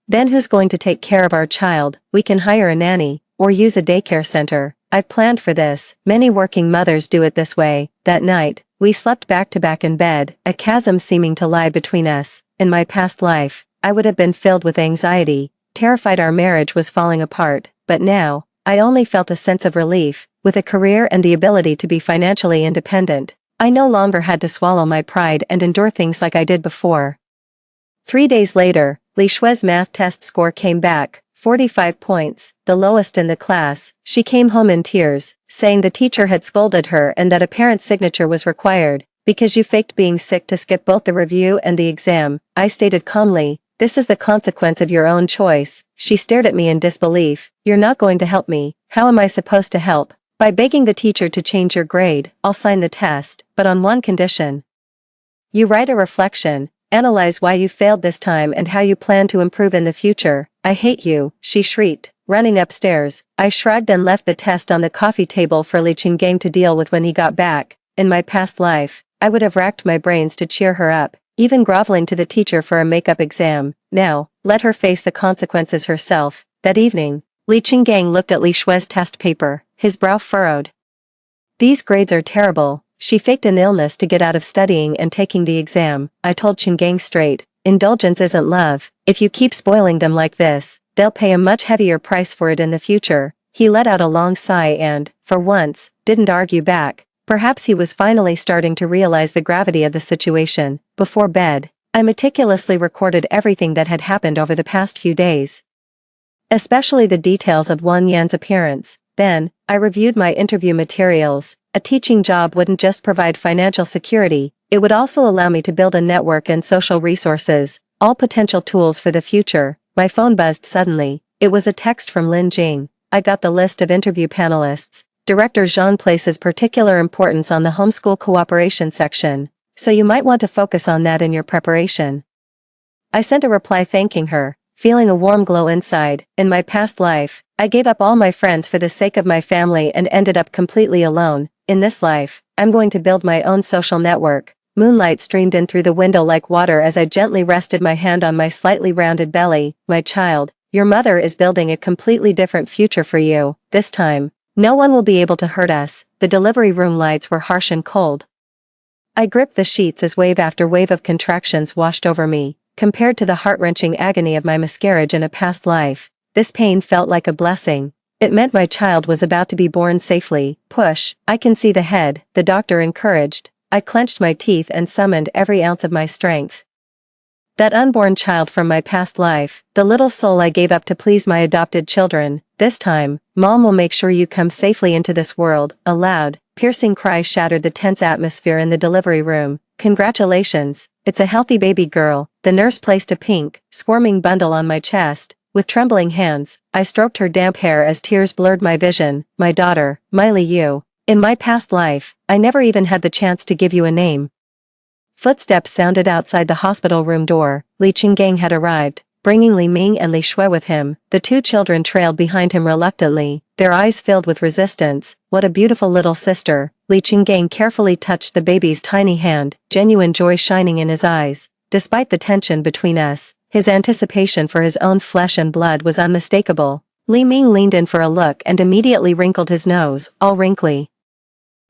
Then who's going to take care of our child? We can hire a nanny, or use a daycare center. I've planned for this. Many working mothers do it this way. That night, we slept back to back in bed, a chasm seeming to lie between us. In my past life, I would have been filled with anxiety, terrified our marriage was falling apart, but now, I only felt a sense of relief. With a career and the ability to be financially independent, I no longer had to swallow my pride and endure things like I did before. 3 days later, Li Shui's math test score came back, 45 points, the lowest in the class. She came home in tears, saying the teacher had scolded her and that a parent's signature was required, because you faked being sick to skip both the review and the exam. I stated calmly, this is the consequence of your own choice. She stared at me in disbelief. You're not going to help me. How am I supposed to help? By begging the teacher to change your grade. I'll sign the test, but on one condition. You write a reflection, analyze why you failed this time and how you plan to improve in the future. I hate you, she shrieked, running upstairs. I shrugged and left the test on the coffee table for Li Qinggang to deal with when he got back. In my past life, I would have racked my brains to cheer her up, even groveling to the teacher for a makeup exam. Now, let her face the consequences herself. That evening, Li Qinggang looked at Li Shui's test paper, his brow furrowed. These grades are terrible. She faked an illness to get out of studying and taking the exam. I told Qinggang straight, indulgence isn't love. If you keep spoiling them like this, they'll pay a much heavier price for it in the future. He let out a long sigh and, for once, didn't argue back. Perhaps he was finally starting to realize the gravity of the situation. Before bed, I meticulously recorded everything that had happened over the past few days, especially the details of Wang Yan's appearance. Then, I reviewed my interview materials. A teaching job wouldn't just provide financial security, it would also allow me to build a network and social resources, all potential tools for the future. My phone buzzed suddenly. It was a text from Lin Jing. I got the list of interview panelists. Director Zhang places particular importance on the homeschool cooperation section, so you might want to focus on that in your preparation. I sent a reply thanking her, feeling a warm glow inside. In my past life, I gave up all my friends for the sake of my family and ended up completely alone. In this life, I'm going to build my own social network. Moonlight streamed in through the window like water as I gently rested my hand on my slightly rounded belly. My child, your mother is building a completely different future for you. This time, no one will be able to hurt us. The delivery room lights were harsh and cold. I gripped the sheets as wave after wave of contractions washed over me. Compared to the heart-wrenching agony of my miscarriage in a past life, this pain felt like a blessing. It meant my child was about to be born safely. Push, I can see the head, the doctor encouraged. I clenched my teeth and summoned every ounce of my strength. That unborn child from my past life, the little soul I gave up to please my adopted children. This time, Mom will make sure you come safely into this world. A loud, piercing cry shattered the tense atmosphere in the delivery room. Congratulations, it's a healthy baby girl. The nurse placed a pink, squirming bundle on my chest. With trembling hands, I stroked her damp hair as tears blurred my vision. My daughter, Miley Yu. In my past life, I never even had the chance to give you a name. Footsteps sounded outside the hospital room door. Li Qinggang had arrived, bringing Li Ming and Li Shui with him. The two children trailed behind him reluctantly, their eyes filled with resistance. What a beautiful little sister. Li Qinggang carefully touched the baby's tiny hand, genuine joy shining in his eyes. Despite the tension between us, his anticipation for his own flesh and blood was unmistakable. Li Ming leaned in for a look and immediately wrinkled his nose, all wrinkly.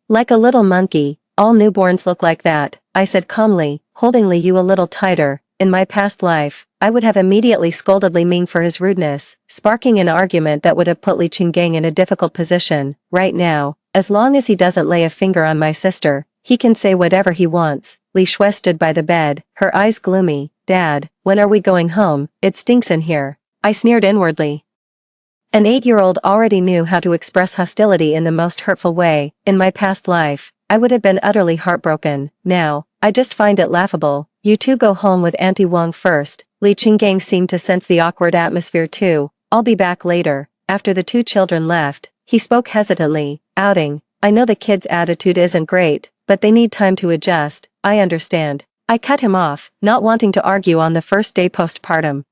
Like a little monkey. All newborns look like that, I said calmly, holding Li Yu a little tighter. in my past life, I would have immediately scolded Li Ming for his rudeness, sparking an argument that would have put Li Qinggang in a difficult position. Right now, as long as he doesn't lay a finger on my sister, he can say whatever he wants. Li Shui stood by the bed, her eyes gloomy. Dad, when are we going home? It stinks in here. I sneered inwardly. An 8-year-old already knew how to express hostility in the most hurtful way. In my past life, I would have been utterly heartbroken. Now, I just find it laughable. You two go home with Auntie Wang first. Li Qinggang seemed to sense the awkward atmosphere too. I'll be back later. After the two children left, he spoke hesitantly. Outing. I know the kids' attitude isn't great, but they need time to adjust. I understand. I cut him off, not wanting to argue on the first day postpartum.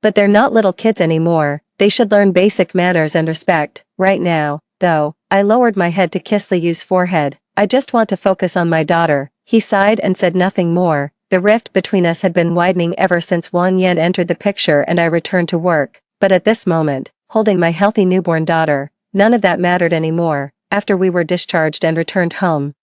But they're not little kids anymore. They should learn basic manners and respect. Right now, though, I lowered my head to kiss Li Yu's forehead. I just want to focus on my daughter. He sighed and said nothing more. The rift between us had been widening ever since Wang Yan entered the picture and I returned to work. But at this moment, holding my healthy newborn daughter, none of that mattered anymore. After we were discharged and returned home,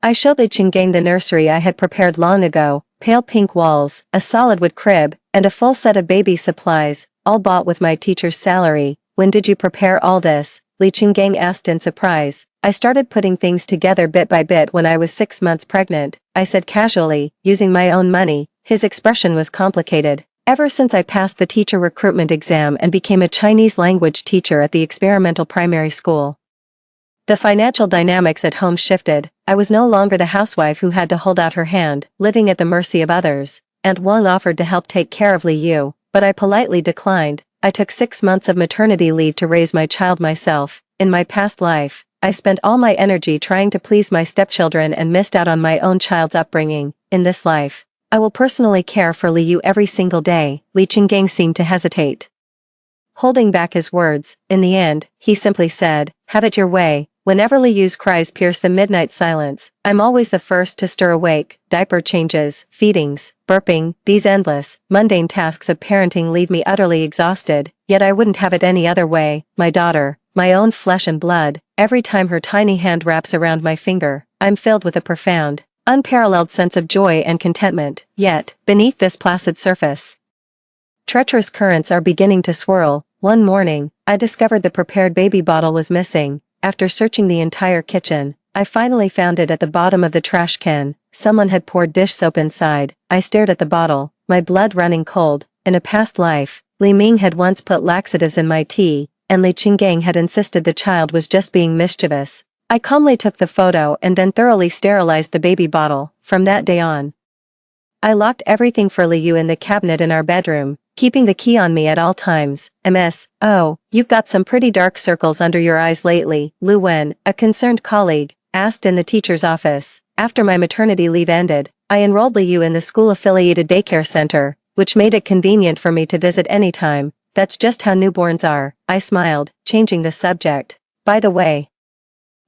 I showed Li Qinggang the nursery I had prepared long ago, pale pink walls, a solid wood crib, and a full set of baby supplies, all bought with my teacher's salary. When did you prepare all this? Li Qinggang asked in surprise. I started putting things together bit by bit when I was 6 months pregnant, I said casually, using my own money. His expression was complicated. Ever since I passed the teacher recruitment exam and became a Chinese language teacher at the experimental primary school, the financial dynamics at home shifted. I was no longer the housewife who had to hold out her hand, living at the mercy of others. Aunt Wang offered to help take care of Li Yu, but I politely declined. I took 6 months of maternity leave to raise my child myself. In my past life, I spent all my energy trying to please my stepchildren and missed out on my own child's upbringing. In this life, I will personally care for Li Yu every single day. Li Qinggang seemed to hesitate, holding back his words. In the end, he simply said, have it your way. Whenever Li Yu's cries pierce the midnight silence, I'm always the first to stir awake. Diaper changes, feedings, burping, these endless, mundane tasks of parenting leave me utterly exhausted, yet I wouldn't have it any other way. My daughter, my own flesh and blood, every time her tiny hand wraps around my finger, I'm filled with a profound, unparalleled sense of joy and contentment. Yet, beneath this placid surface, treacherous currents are beginning to swirl. One morning, I discovered the prepared baby bottle was missing. After searching the entire kitchen, I finally found it at the bottom of the trash can. Someone had poured dish soap inside. I stared at the bottle, my blood running cold. In a past life, Li Ming had once put laxatives in my tea, and Li Qinggang had insisted the child was just being mischievous. I calmly took the photo and then thoroughly sterilized the baby bottle. From that day on, I locked everything for Li Yu in the cabinet in our bedroom, keeping the key on me at all times. MS. Oh, you've got some pretty dark circles under your eyes lately, Lu Wen, a concerned colleague, asked in the teacher's office. After my maternity leave ended, I enrolled Li Yu in the school-affiliated daycare center, which made it convenient for me to visit anytime. That's just how newborns are. I smiled, changing the subject. By the way,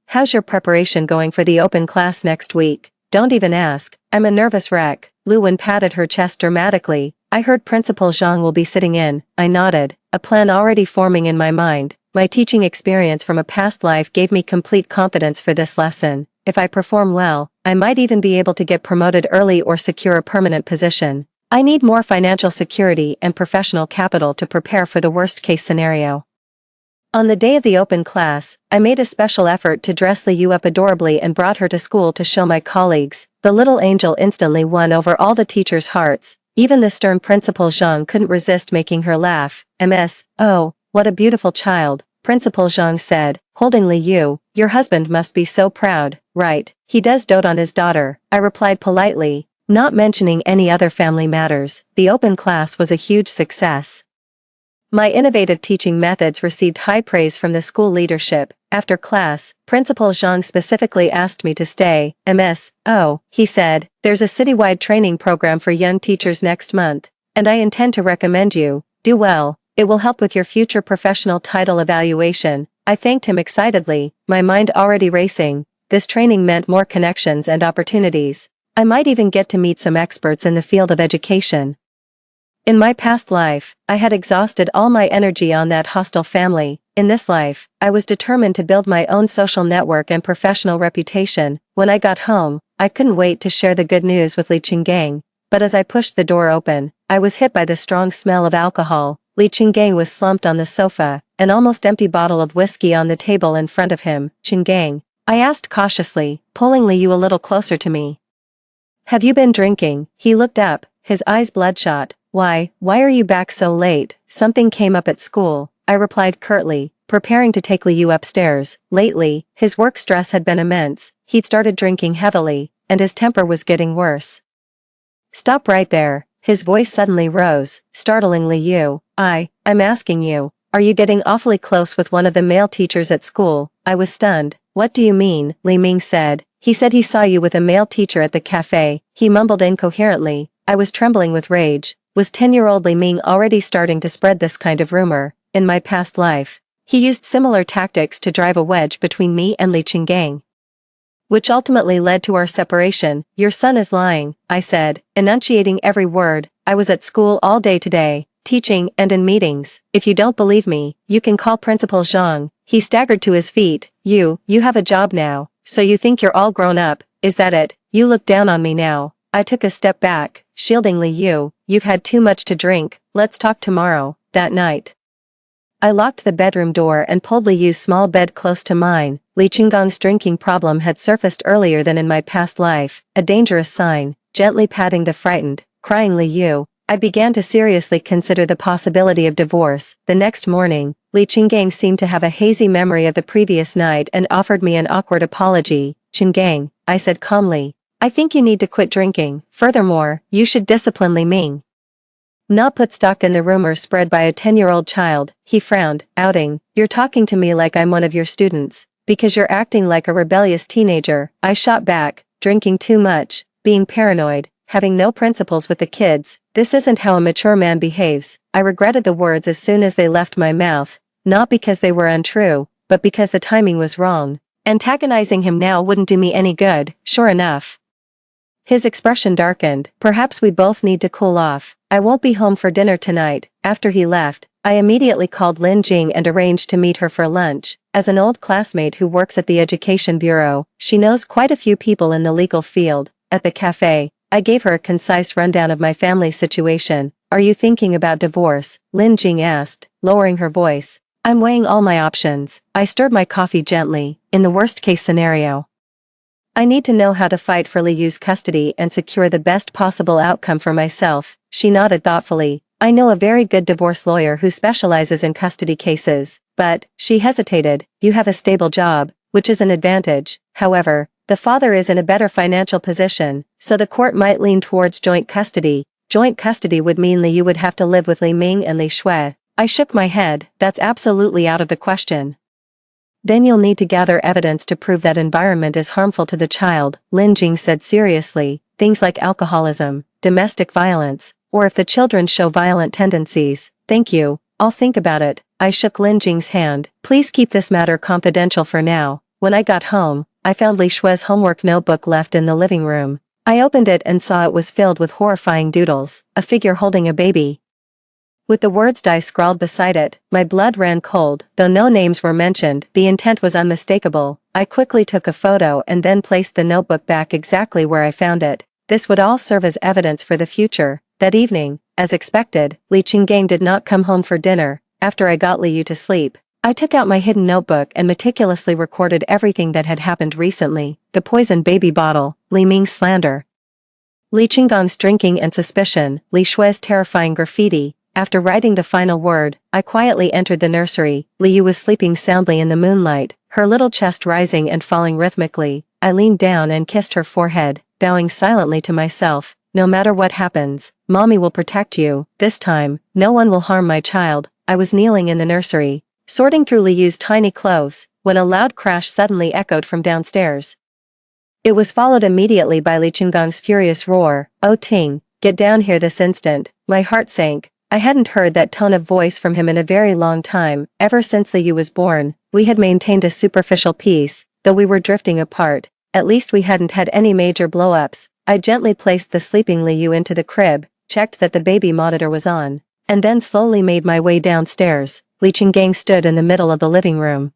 how's your preparation going for the open class next week? Don't even ask. I'm a nervous wreck. Lu Wen patted her chest dramatically. I heard Principal Zhang will be sitting in. I nodded, a plan already forming in my mind. My teaching experience from a past life gave me complete confidence for this lesson. If I perform well, I might even be able to get promoted early or secure a permanent position. I need more financial security and professional capital to prepare for the worst-case scenario. On the day of the open class, I made a special effort to dress Li Yu up adorably and brought her to school to show my colleagues. The little angel instantly won over all the teachers' hearts. Even the stern Principal Zhang couldn't resist making her laugh. MS. Oh, what a beautiful child, Principal Zhang said, holding Li Yu. Your husband must be so proud, right? He does dote on his daughter, I replied politely, not mentioning any other family matters. The open class was a huge success. My innovative teaching methods received high praise from the school leadership. After class, Principal Zhang specifically asked me to stay. MS. Oh, he said, there's a citywide training program for young teachers next month, and I intend to recommend you. Do well. It will help with your future professional title evaluation. I thanked him excitedly, my mind already racing. This training meant more connections and opportunities. I might even get to meet some experts in the field of education. In my past life, I had exhausted all my energy on that hostile family. In this life, I was determined to build my own social network and professional reputation. When I got home, I couldn't wait to share the good news with Li Qinggang. but as I pushed the door open, I was hit by the strong smell of alcohol. Li Qinggang was slumped on the sofa, an almost empty bottle of whiskey on the table in front of him. "Qinggang," I asked cautiously, pulling Liu a little closer to me. "Have you been drinking?" He looked up, his eyes bloodshot. Why are you back so late? Something came up at school," I replied curtly, preparing to take Liu upstairs. Lately, his work stress had been immense, he'd started drinking heavily, and his temper was getting worse. "Stop right there." His voice suddenly rose, startling Liu. I'm asking you, are you getting awfully close with one of the male teachers at school?" I was stunned. "What do you mean?" Li Ming said. "He said he saw you with a male teacher at the cafe," he mumbled incoherently. I was trembling with rage. Was 10-year-old Li Ming already starting to spread this kind of rumor? In my past life, he used similar tactics to drive a wedge between me and Li Qinggang, which ultimately led to our separation. "Your son is lying," I said, enunciating every word. "I was at school all day today, teaching and in meetings. If you don't believe me, you can call Principal Zhang." He staggered to his feet. You have a job now, so you think you're all grown up, is that it? You look down on me now." I took a step back, shielding Liu. "You've had too much to drink, let's talk tomorrow." That night, I locked the bedroom door and pulled Liu's small bed close to mine. Li Qinggang's drinking problem had surfaced earlier than in my past life, a dangerous sign. Gently patting the frightened, crying Liu, I began to seriously consider the possibility of divorce. The next morning, Li Qinggang seemed to have a hazy memory of the previous night and offered me an awkward apology. "Qinggang," I said calmly, "I think you need to quit drinking. Furthermore, you should discipline Li Ming. Not put stock in the rumors spread by a 10-year-old child." He frowned, outing, "You're talking to me like I'm one of your students, because you're acting like a rebellious teenager." I shot back, "Drinking too much, being paranoid, having no principles with the kids, this isn't how a mature man behaves." I regretted the words as soon as they left my mouth, not because they were untrue, but because the timing was wrong. Antagonizing him now wouldn't do me any good. Sure enough, his expression darkened. "Perhaps we both need to cool off. I won't be home for dinner tonight." After he left, I immediately called Lin Jing and arranged to meet her for lunch. As an old classmate who works at the Education Bureau, she knows quite a few people in the legal field. At the cafe, I gave her a concise rundown of my family situation. "Are you thinking about divorce?" Lin Jing asked, lowering her voice. "I'm weighing all my options." I stirred my coffee gently. "In the worst-case scenario, I need to know how to fight for Liu's custody and secure the best possible outcome for myself." She nodded thoughtfully. "I know a very good divorce lawyer who specializes in custody cases." But, she hesitated, "You have a stable job, which is an advantage. However, the father is in a better financial position, so the court might lean towards joint custody." Joint custody would mean Liu would have to live with Li Ming and Li Shui. I shook my head. "That's absolutely out of the question. Then you'll need to gather evidence to prove that environment is harmful to the child," Lin Jing said seriously. "Things like alcoholism, domestic violence, or if the children show violent tendencies." "Thank you, I'll think about it." I shook Lin Jing's hand. "Please keep this matter confidential for now." When I got home, I found Li Shui's homework notebook left in the living room. I opened it and saw it was filled with horrifying doodles, a figure holding a baby, with the words "die" scrawled beside it. My blood ran cold. Though no names were mentioned, the intent was unmistakable. I quickly took a photo and then placed the notebook back exactly where I found it. This would all serve as evidence for the future. That evening, as expected, Li Qinggang did not come home for dinner. After I got Liu to sleep, I took out my hidden notebook and meticulously recorded everything that had happened recently: the poisoned baby bottle, Li Ming's slander, Li Qinggang's drinking and suspicion, Li Shui's terrifying graffiti. After writing the final word, I quietly entered the nursery. Liu was sleeping soundly in the moonlight, her little chest rising and falling rhythmically. I leaned down and kissed her forehead, bowing silently to myself. "No matter what happens, Mommy will protect you. This time, no one will harm my child." I was kneeling in the nursery, sorting through Liu's tiny clothes, when a loud crash suddenly echoed from downstairs. It was followed immediately by Li Qinggang's furious roar. "Oh Ting, get down here this instant." My heart sank. I hadn't heard that tone of voice from him in a very long time. Ever since Liu was born, we had maintained a superficial peace, though we were drifting apart. At least we hadn't had any major blow-ups. I gently placed the sleeping Liu into the crib, checked that the baby monitor was on, and then slowly made my way downstairs. Li Qinggang stood in the middle of the living room,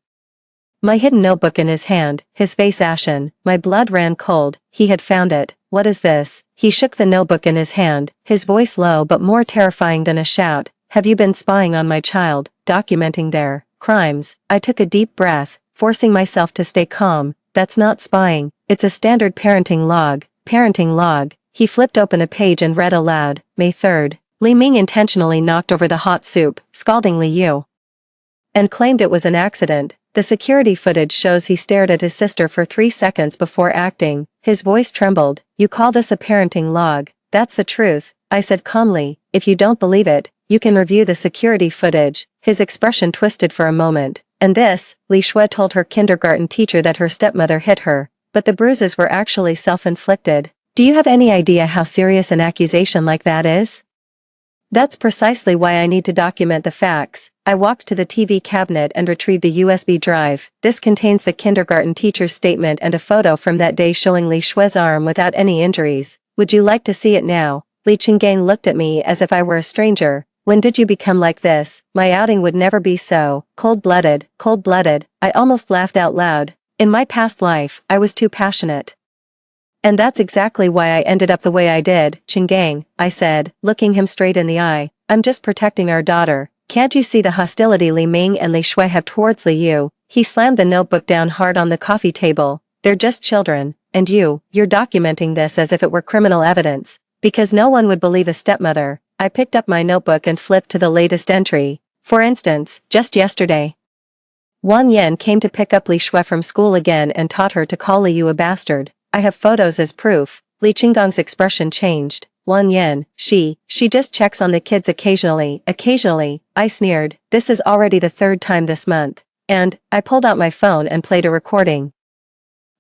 My hidden notebook in his hand, his face ashen, my blood ran cold. He had found it. What is this? He shook the notebook in his hand, his voice low but more terrifying than a shout. Have you been spying on my child, documenting their crimes? I took a deep breath, forcing myself to stay calm. That's not spying, it's a standard parenting log. Parenting log. He flipped open a page and read aloud. May 3rd. Li Ming intentionally knocked over the hot soup, scalding Li Yu, and claimed it was an accident. The security footage shows he stared at his sister for 3 seconds before acting. His voice trembled. You call this a parenting log? That's the truth, I said calmly. If you don't believe it, you can review the security footage. His expression twisted for a moment. And this, Li Shui told her kindergarten teacher that her stepmother hit her, but the bruises were actually self-inflicted. Do you have any idea how serious an accusation like that is? That's precisely why I need to document the facts. I walked to the TV cabinet and retrieved a USB drive. This contains the kindergarten teacher's statement and a photo from that day showing Li Shui's arm without any injuries. Would you like to see it now? Li Qinggang looked at me as if I were a stranger. When did you become like this? My outing would never be so cold-blooded, cold-blooded. I almost laughed out loud. In my past life, I was too passionate. And that's exactly why I ended up the way I did, Qinggang, I said, looking him straight in the eye. I'm just protecting our daughter. Can't you see the hostility Li Ming and Li Shui have towards Li Yu? He slammed the notebook down hard on the coffee table. They're just children, and you're documenting this as if it were criminal evidence. Because no one would believe a stepmother. I picked up my notebook and flipped to the latest entry. For instance, just yesterday, Wang Yan came to pick up Li Shui from school again and taught her to call Li Yu a bastard. I have photos as proof. Li Qinggang's expression changed. Wang Yan, she just checks on the kids occasionally, I sneered. This is already the 3rd time this month. And, I pulled out my phone and played a recording,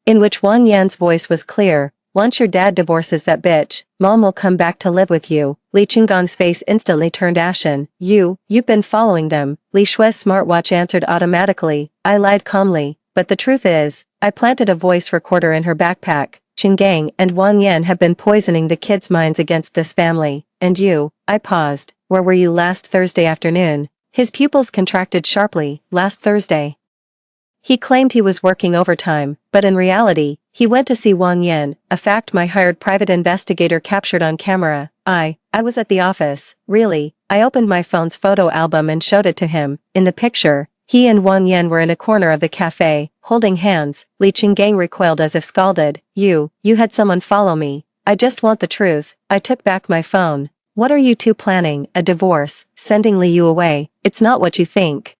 in which Wang Yan's voice was clear. Once your dad divorces that bitch, Mom will come back to live with you. Li Qinggang's face instantly turned ashen. You've been following them. Li Shui's smartwatch answered automatically. I lied calmly. But the truth is, I planted a voice recorder in her backpack. Qinggang and Wang Yan have been poisoning the kids' minds against this family. And you, I paused. Where were you last Thursday afternoon? His pupils contracted sharply. Last Thursday. He claimed he was working overtime, but in reality, he went to see Wang Yan, a fact my hired private investigator captured on camera. I was at the office. Really. I opened my phone's photo album and showed it to him. In the picture, he and Wang Yan were in a corner of the cafe, holding hands. Li Qinggang recoiled as if scalded. You had someone follow me. I just want the truth. I took back my phone. What are you two planning? A divorce? Sending Li Yu away? It's not what you think.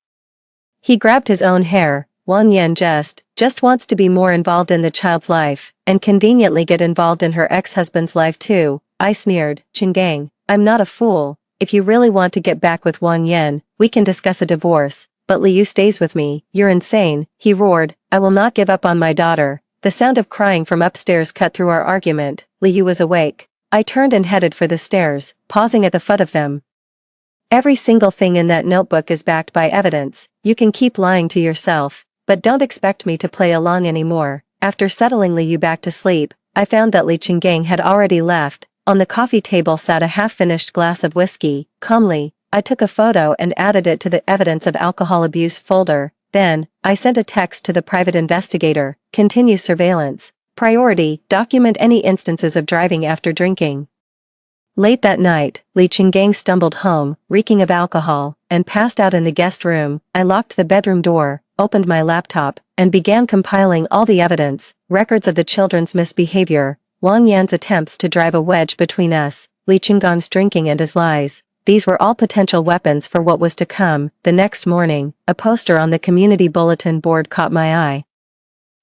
He grabbed his own hair. Wang Yan just wants to be more involved in the child's life, and conveniently get involved in her ex-husband's life too. I sneered. Qinggang, I'm not a fool. If you really want to get back with Wang Yan, we can discuss a divorce. But Li Yu stays with me. You're insane, he roared. I will not give up on my daughter. The sound of crying from upstairs cut through our argument. Li Yu was awake. I turned and headed for the stairs, pausing at the foot of them. Every single thing in that notebook is backed by evidence. You can keep lying to yourself, but don't expect me to play along anymore. After settling Li Yu back to sleep, I found that Li Qinggang had already left. On the coffee table sat a half-finished glass of whiskey. Calmly, I took a photo and added it to the evidence of alcohol abuse folder. Then, I sent a text to the private investigator. Continue surveillance. Priority, document any instances of driving after drinking. Late that night, Li Qinggang stumbled home, reeking of alcohol, and passed out in the guest room. I locked the bedroom door, opened my laptop, and began compiling all the evidence, records of the children's misbehavior, Wang Yan's attempts to drive a wedge between us, Li Qinggang's drinking and his lies. These were all potential weapons for what was to come. The next morning, a poster on the community bulletin board caught my eye.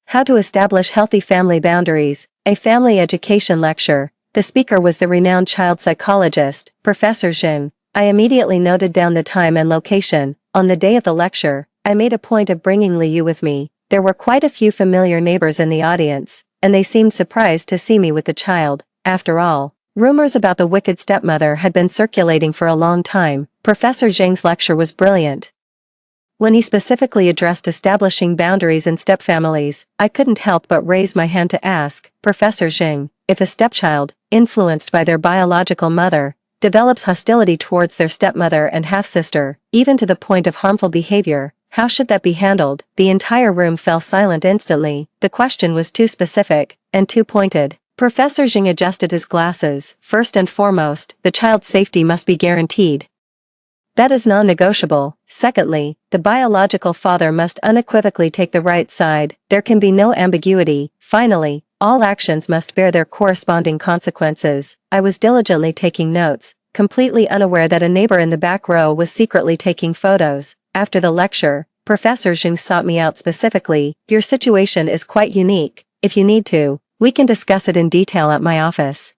How to establish healthy family boundaries, a family education lecture. The speaker was the renowned child psychologist, Professor Zheng. I immediately noted down the time and location. On the day of the lecture, I made a point of bringing Li Yu with me. There were quite a few familiar neighbors in the audience, and they seemed surprised to see me with the child. After all, rumors about the wicked stepmother had been circulating for a long time. Professor Zheng's lecture was brilliant. When he specifically addressed establishing boundaries in stepfamilies, I couldn't help but raise my hand to ask, Professor Zheng, if a stepchild, influenced by their biological mother, develops hostility towards their stepmother and half-sister, even to the point of harmful behavior, How should that be handled? The entire room fell silent instantly. The question was too specific, and too pointed. Professor Jing adjusted his glasses. First and foremost, the child's safety must be guaranteed. That is non-negotiable. Secondly, the biological father must unequivocally take the right side. There can be no ambiguity. Finally, all actions must bear their corresponding consequences. I was diligently taking notes, completely unaware that a neighbor in the back row was secretly taking photos. After the lecture, Professor Jing sought me out specifically. Your situation is quite unique. If you need to, we can discuss it in detail at my office.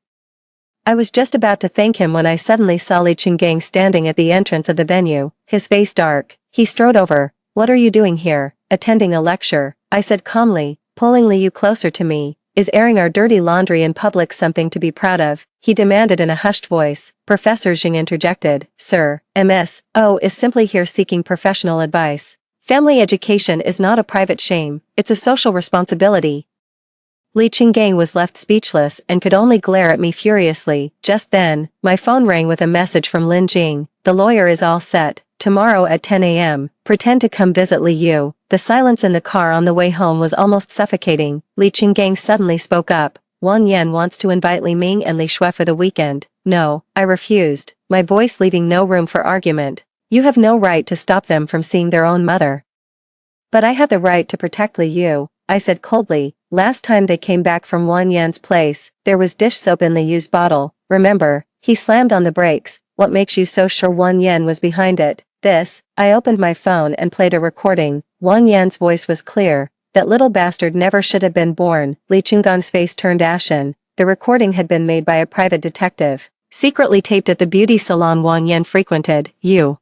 I was just about to thank him when I suddenly saw Li Qinggang standing at the entrance of the venue, his face dark. He strode over. What are you doing here? Attending a lecture, I said calmly, pulling Liu closer to me. Is airing our dirty laundry in public something to be proud of? He demanded in a hushed voice. Professor Jing interjected. Sir, MS.O. is simply here seeking professional advice. Family education is not a private shame, it's a social responsibility. Li Qinggang was left speechless and could only glare at me furiously. Just then, my phone rang with a message from Lin Jing. The lawyer is all set. Tomorrow at 10 a.m., pretend to come visit Li Yu. The silence in the car on the way home was almost suffocating. Li Qinggang suddenly spoke up. Wang Yan wants to invite Li Ming and Li Shui for the weekend. No, I refused, my voice leaving no room for argument. You have no right to stop them from seeing their own mother. But I have the right to protect Li Yu, I said coldly. Last time they came back from Wang Yan's place, there was dish soap in Li Yu's bottle. Remember? He slammed on the brakes. What makes you so sure Wang Yan was behind it? I opened my phone and played a recording. Wang Yan's voice was clear. That little bastard never should have been born. Li Qinggang's face turned ashen. The recording had been made by a private detective, secretly taped at the beauty salon Wang Yan frequented. You.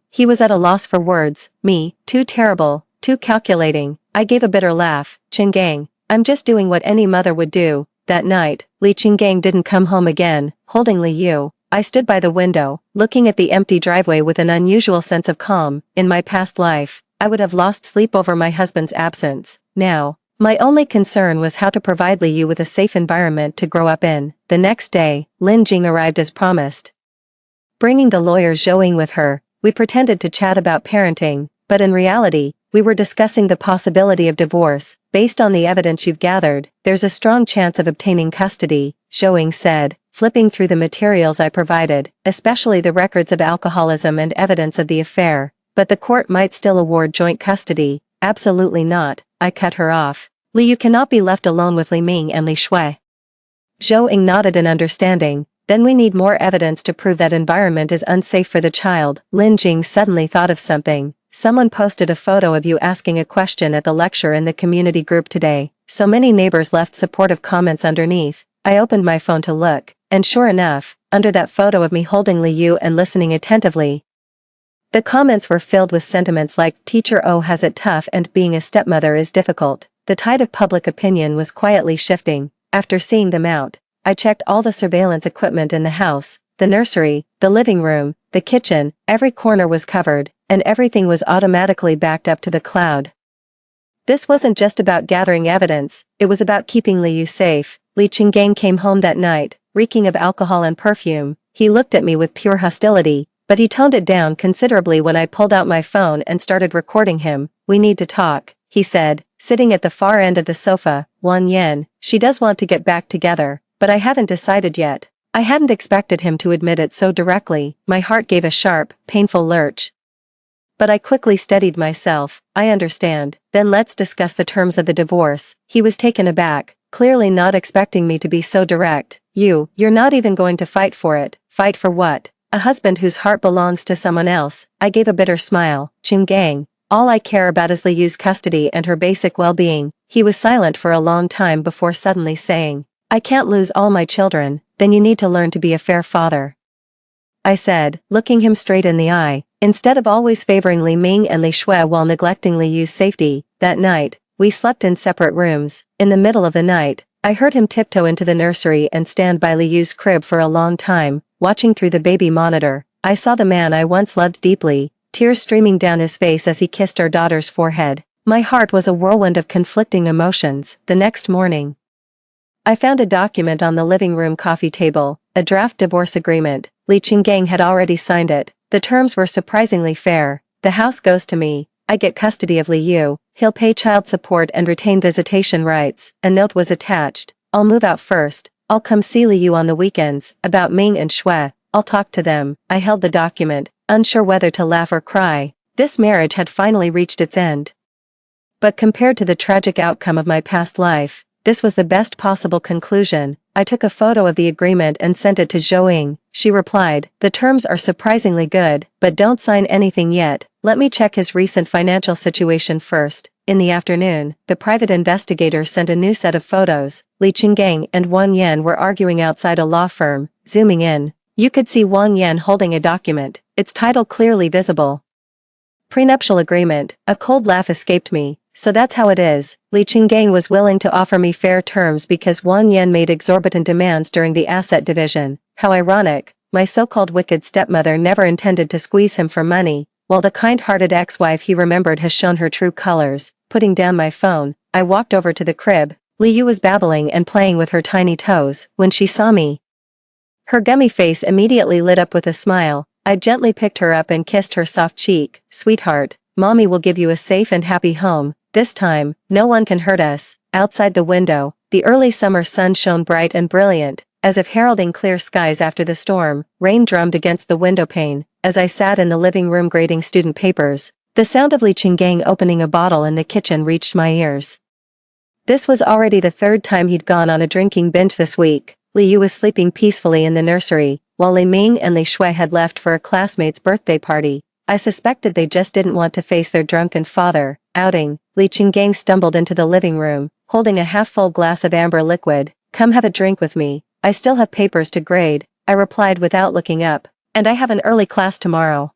He was at a loss for words. Me, too terrible, too calculating. I gave a bitter laugh. Qinggang, I'm just doing what any mother would do. That night, Li Qinggang didn't come home again. Holding Li Yu, I stood by the window, looking at the empty driveway with an unusual sense of calm. In my past life, I would have lost sleep over my husband's absence. Now, my only concern was how to provide Li Yu with a safe environment to grow up in. The next day, Lin Jing arrived as promised. Bringing the lawyer Zhou Ying with her, we pretended to chat about parenting, but in reality, we were discussing the possibility of divorce. Based on the evidence you've gathered, there's a strong chance of obtaining custody, Zhou Ying said, flipping through the materials I provided, especially the records of alcoholism and evidence of the affair. But the court might still award joint custody. Absolutely not, I cut her off. Li Yu cannot be left alone with Li Ming and Li Shui. Zhou Ying nodded in understanding. Then we need more evidence to prove that environment is unsafe for the child. Lin Jing suddenly thought of something. Someone posted a photo of you asking a question at the lecture in the community group today. So many neighbors left supportive comments underneath. I opened my phone to look, and sure enough, under that photo of me holding Li Yu and listening attentively, the comments were filled with sentiments like, Teacher O has it tough and being a stepmother is difficult. The tide of public opinion was quietly shifting. After seeing them out, I checked all the surveillance equipment in the house, the nursery, the living room, the kitchen. Every corner was covered, and everything was automatically backed up to the cloud. This wasn't just about gathering evidence, it was about keeping Li Yu safe. Li Qinggang came home that night, reeking of alcohol and perfume. He looked at me with pure hostility, but he toned it down considerably when I pulled out my phone and started recording him. We need to talk, he said, sitting at the far end of the sofa. Wang Yan, she does want to get back together, but I haven't decided yet. I hadn't expected him to admit it so directly. My heart gave a sharp, painful lurch. But I quickly steadied myself. I understand. Then let's discuss the terms of the divorce. He was taken aback, clearly not expecting me to be so direct. You're not even going to fight for it. Fight for what? A husband whose heart belongs to someone else. I gave a bitter smile. Qinggang, all I care about is Li Yu's custody and her basic well-being. He was silent for a long time before suddenly saying, I can't lose all my children. Then you need to learn to be a fair father, I said, looking him straight in the eye. Instead of always favoring Li Ming and Li Shui while neglecting Li Yu's safety, that night, we slept in separate rooms. In the middle of the night, I heard him tiptoe into the nursery and stand by Li Yu's crib for a long time, watching through the baby monitor. I saw the man I once loved deeply, tears streaming down his face as he kissed our daughter's forehead. My heart was a whirlwind of conflicting emotions. The next morning, I found a document on the living room coffee table, a draft divorce agreement. Li Qinggang had already signed it. The terms were surprisingly fair. The house goes to me. I get custody of Li Yu. He'll pay child support and retain visitation rights. A note was attached. I'll move out first. I'll come see Li Yu on the weekends. About Ming and Shui. I'll talk to them. I held the document, unsure whether to laugh or cry. This marriage had finally reached its end. But compared to the tragic outcome of my past life, this was the best possible conclusion. I took a photo of the agreement and sent it to Zhou. She replied, "The terms are surprisingly good, but don't sign anything yet. Let me check his recent financial situation first." In the afternoon, the private investigator sent a new set of photos. Li Qinggang and Wang Yan were arguing outside a law firm. Zooming in, you could see Wang Yan holding a document, its title clearly visible. Prenuptial agreement. A cold laugh escaped me. So that's how it is. Li Qinggang was willing to offer me fair terms because Wang Yan made exorbitant demands during the asset division. How ironic. My so-called wicked stepmother never intended to squeeze him for money, while the kind-hearted ex-wife he remembered has shown her true colors. Putting down my phone, I walked over to the crib. Li Yu was babbling and playing with her tiny toes when she saw me. Her gummy face immediately lit up with a smile. I gently picked her up and kissed her soft cheek. "Sweetheart, Mommy will give you a safe and happy home. This time, no one can hurt us." Outside the window, the early summer sun shone bright and brilliant, as if heralding clear skies after the storm. Rain drummed against the window pane. As I sat in the living room grading student papers, the sound of Li Qinggang opening a bottle in the kitchen reached my ears. This was already the third time he'd gone on a drinking binge this week. Li Yu was sleeping peacefully in the nursery, while Li Ming and Li Shui had left for a classmate's birthday party. I suspected they just didn't want to face their drunken father. Outing. Li Qinggang stumbled into the living room, holding a half-full glass of amber liquid. "Come have a drink with me. I still have papers to grade," I replied without looking up. "And I have an early class tomorrow."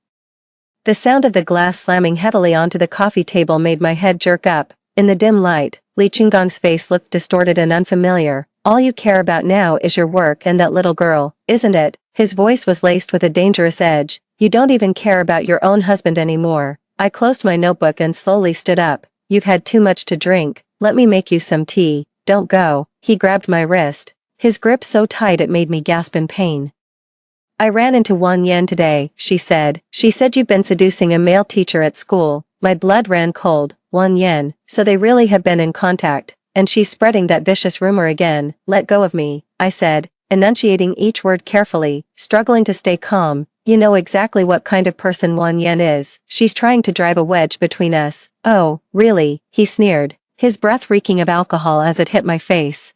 The sound of the glass slamming heavily onto the coffee table made my head jerk up. In the dim light, Li Qinggang's face looked distorted and unfamiliar. "All you care about now is your work and that little girl, isn't it?" His voice was laced with a dangerous edge. "You don't even care about your own husband anymore." I closed my notebook and slowly stood up. "You've had too much to drink. Let me make you some tea. Don't go." He grabbed my wrist, his grip so tight it made me gasp in pain. "I ran into Wang Yan today," she said. "She said you've been seducing a male teacher at school." My blood ran cold. Wang Yan, so they really have been in contact, and she's spreading that vicious rumor again. "Let go of me," I said, enunciating each word carefully, struggling to stay calm. "You know exactly what kind of person Wang Yan is. She's trying to drive a wedge between us." "Oh, really?" he sneered, his breath reeking of alcohol as it hit my face.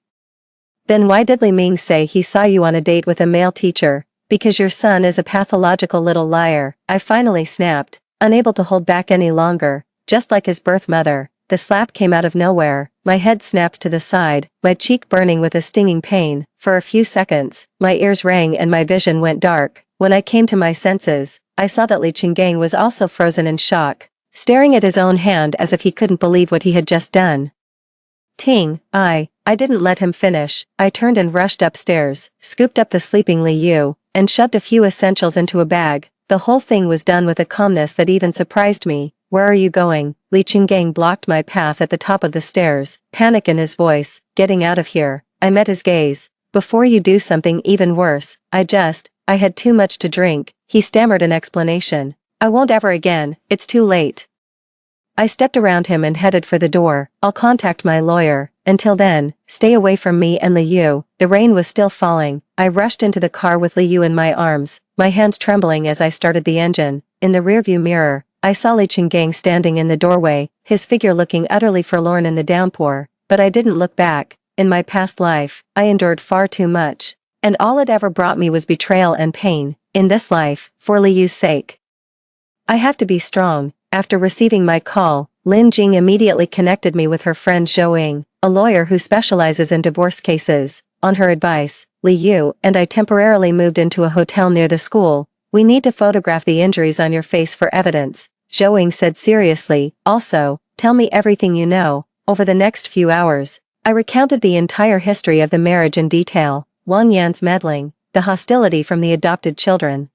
"Then why did Li Ming say he saw you on a date with a male teacher?" "Because your son is a pathological little liar," I finally snapped, unable to hold back any longer. "Just like his birth mother." The slap came out of nowhere. My head snapped to the side, my cheek burning with a stinging pain. For a few seconds, my ears rang and my vision went dark. When I came to my senses, I saw that Li Qinggang was also frozen in shock, staring at his own hand as if he couldn't believe what he had just done. Ting, I didn't let him finish. I turned and rushed upstairs, scooped up the sleeping Li Yu, and shoved a few essentials into a bag. The whole thing was done with a calmness that even surprised me. "Where are you going?" Li Qinggang blocked my path at the top of the stairs, panic in his voice. "Getting out of here." I met his gaze. "Before you do something even worse, I had too much to drink." He stammered an explanation. "I won't ever again, it's too late." I stepped around him and headed for the door. "I'll contact my lawyer. Until then, stay away from me and Li Yu." The rain was still falling. I rushed into the car with Li Yu in my arms, my hands trembling as I started the engine. In the rearview mirror, I saw Li Qinggang standing in the doorway, his figure looking utterly forlorn in the downpour, but I didn't look back. In my past life, I endured far too much, and all it ever brought me was betrayal and pain. In this life, for Li Yu's sake, I have to be strong. After receiving my call, Lin Jing immediately connected me with her friend Zhou, a lawyer who specializes in divorce cases. On her advice, Li Yu and I temporarily moved into a hotel near the school. "We need to photograph the injuries on your face for evidence," Zhou said seriously. "Also, tell me everything you know." Over the next few hours, I recounted the entire history of the marriage in detail. Wang Yan's meddling, the hostility from the adopted children,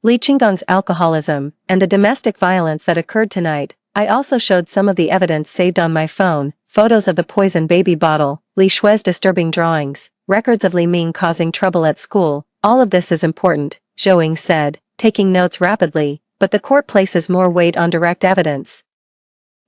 Li Qinggang's alcoholism, and the domestic violence that occurred tonight. I also showed some of the evidence saved on my phone, photos of the poison baby bottle, Li Shui's disturbing drawings, records of Li Ming causing trouble at school. "All of this is important," Zhou said, taking notes rapidly. but the court places more weight on direct evidence,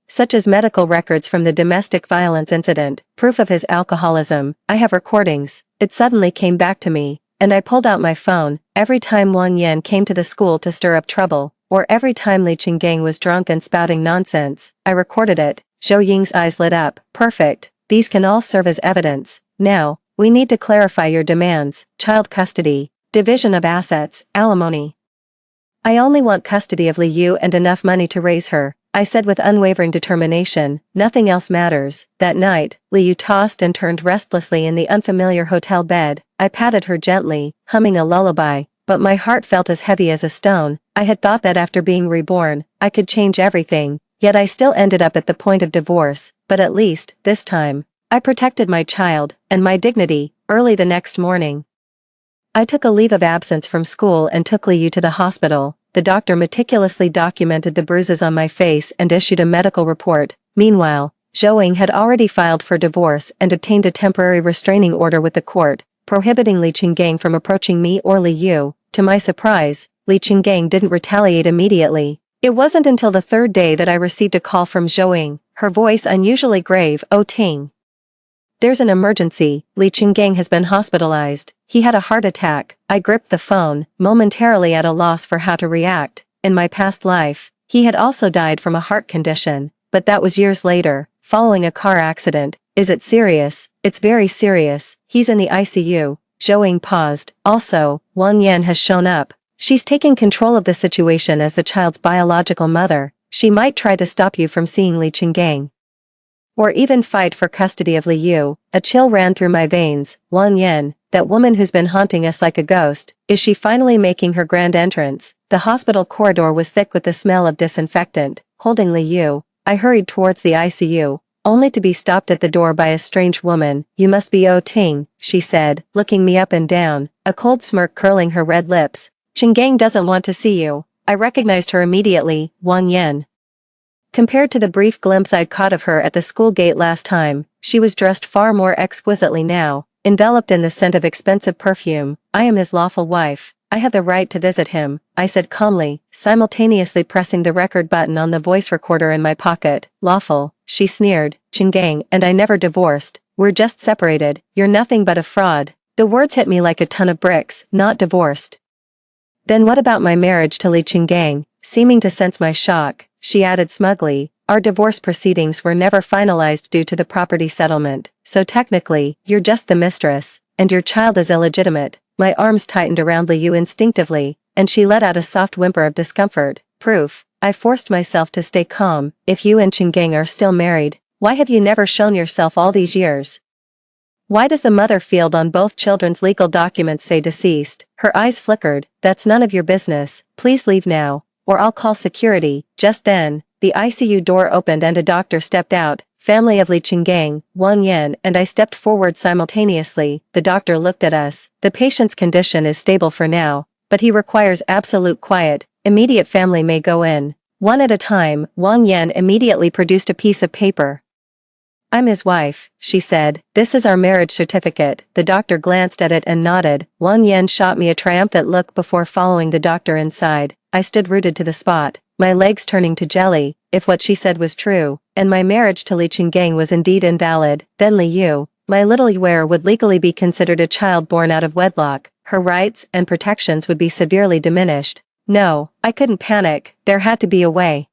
such as medical records from the domestic violence incident, proof of his alcoholism. I have recordings. It suddenly came back to me, and I pulled out my phone. Every time Wang Yan came to the school to stir up trouble, or every time Li Qinggang was drunk and spouting nonsense, I recorded it. Zhou Ying's eyes lit up. Perfect. These can all serve as evidence. Now, we need to clarify your demands: child custody, division of assets, alimony. I only want custody of Li Yu and enough money to raise her, I said with unwavering determination. Nothing else matters. That night, Li Yu tossed and turned restlessly in the unfamiliar hotel bed. I patted her gently, humming a lullaby, but my heart felt as heavy as a stone. I had thought that after being reborn, I could change everything, yet I still ended up at the point of divorce. But at least, this time, I protected my child, and my dignity. Early the next morning, I took a leave of absence from school and took Li Yu to the hospital. The doctor meticulously documented the bruises on my face and issued a medical report. Meanwhile, Zhou Ying had already filed for divorce and obtained a temporary restraining order with the court, prohibiting Li Qinggang from approaching me or Li Yu. To my surprise, Li Qinggang didn't retaliate immediately. It wasn't until the third day that I received a call from Zhou Ying, her voice unusually grave. "Oh Ting. There's an emergency. Li Qinggang has been hospitalized. He had a heart attack." I gripped the phone, momentarily at a loss for how to react. In my past life, he had also died from a heart condition, but that was years later, following a car accident. "Is it serious?" "It's very serious. He's in the ICU." Zhou Ying paused. "Also, Wang Yan has shown up. She's taking control of the situation as the child's biological mother. She might try to stop you from seeing Li Qinggang, or even fight for custody of Li Yu." A chill ran through my veins. Wang Yan, that woman who's been haunting us like a ghost, is she finally making her grand entrance? The hospital corridor was thick with the smell of disinfectant. Holding Li Yu, I hurried towards the ICU, only to be stopped at the door by a strange woman. "You must be Oh Ting," she said, looking me up and down, a cold smirk curling her red lips. "Qinggang doesn't want to see you." I recognized her immediately. Wang Yan. Compared to the brief glimpse I'd caught of her at the school gate last time, she was dressed far more exquisitely now, enveloped in the scent of expensive perfume. "I am his lawful wife. I have the right to visit him," I said calmly, simultaneously pressing the record button on the voice recorder in my pocket. "Lawful," she sneered. "Qinggang and I never divorced. We're just separated. You're nothing but a fraud." The words hit me like a ton of bricks. "Not divorced? Then what about my marriage to Li Qinggang?" Seeming to sense my shock, she added smugly, "Our divorce proceedings were never finalized due to the property settlement, so technically, you're just the mistress, and your child is illegitimate." My arms tightened around Li Yu instinctively, and she let out a soft whimper of discomfort. "Proof." I forced myself to stay calm. "If you and Qinggang are still married, why have you never shown yourself all these years? Why does the mother field on both children's legal documents say deceased?" Her eyes flickered. "That's none of your business. Please leave now, or I'll call security." Just then, the ICU door opened and a doctor stepped out. "Family of Li Qinggang, Wang Yan and I" stepped forward simultaneously. The doctor looked at us. "The patient's condition is stable for now, but he requires absolute quiet. Immediate family may go in." One at a time, Wang Yan immediately produced a piece of paper. "I'm his wife," she said. "This is our marriage certificate." The doctor glanced at it and nodded. Wang Yan shot me a triumphant look before following the doctor inside. I stood rooted to the spot, my legs turning to jelly. If what she said was true, and my marriage to Li Qinggang was indeed invalid, then Li Yu, my little Yuer, would legally be considered a child born out of wedlock. Her rights and protections would be severely diminished. No, I couldn't panic. There had to be a way.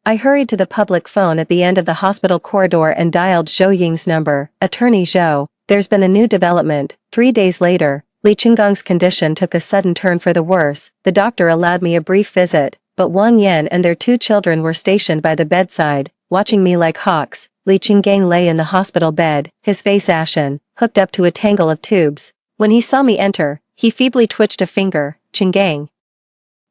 I hurried to the public phone at the end of the hospital corridor and dialed Zhou Ying's number. "Attorney Zhou, there's been a new development." 3 days later, Li Qinggang's condition took a sudden turn for the worse. The doctor allowed me a brief visit, but Wang Yan and their 2 children were stationed by the bedside, watching me like hawks. Li Qinggang lay in the hospital bed, his face ashen, hooked up to a tangle of tubes. When he saw me enter, he feebly twitched a finger. "Qinggang."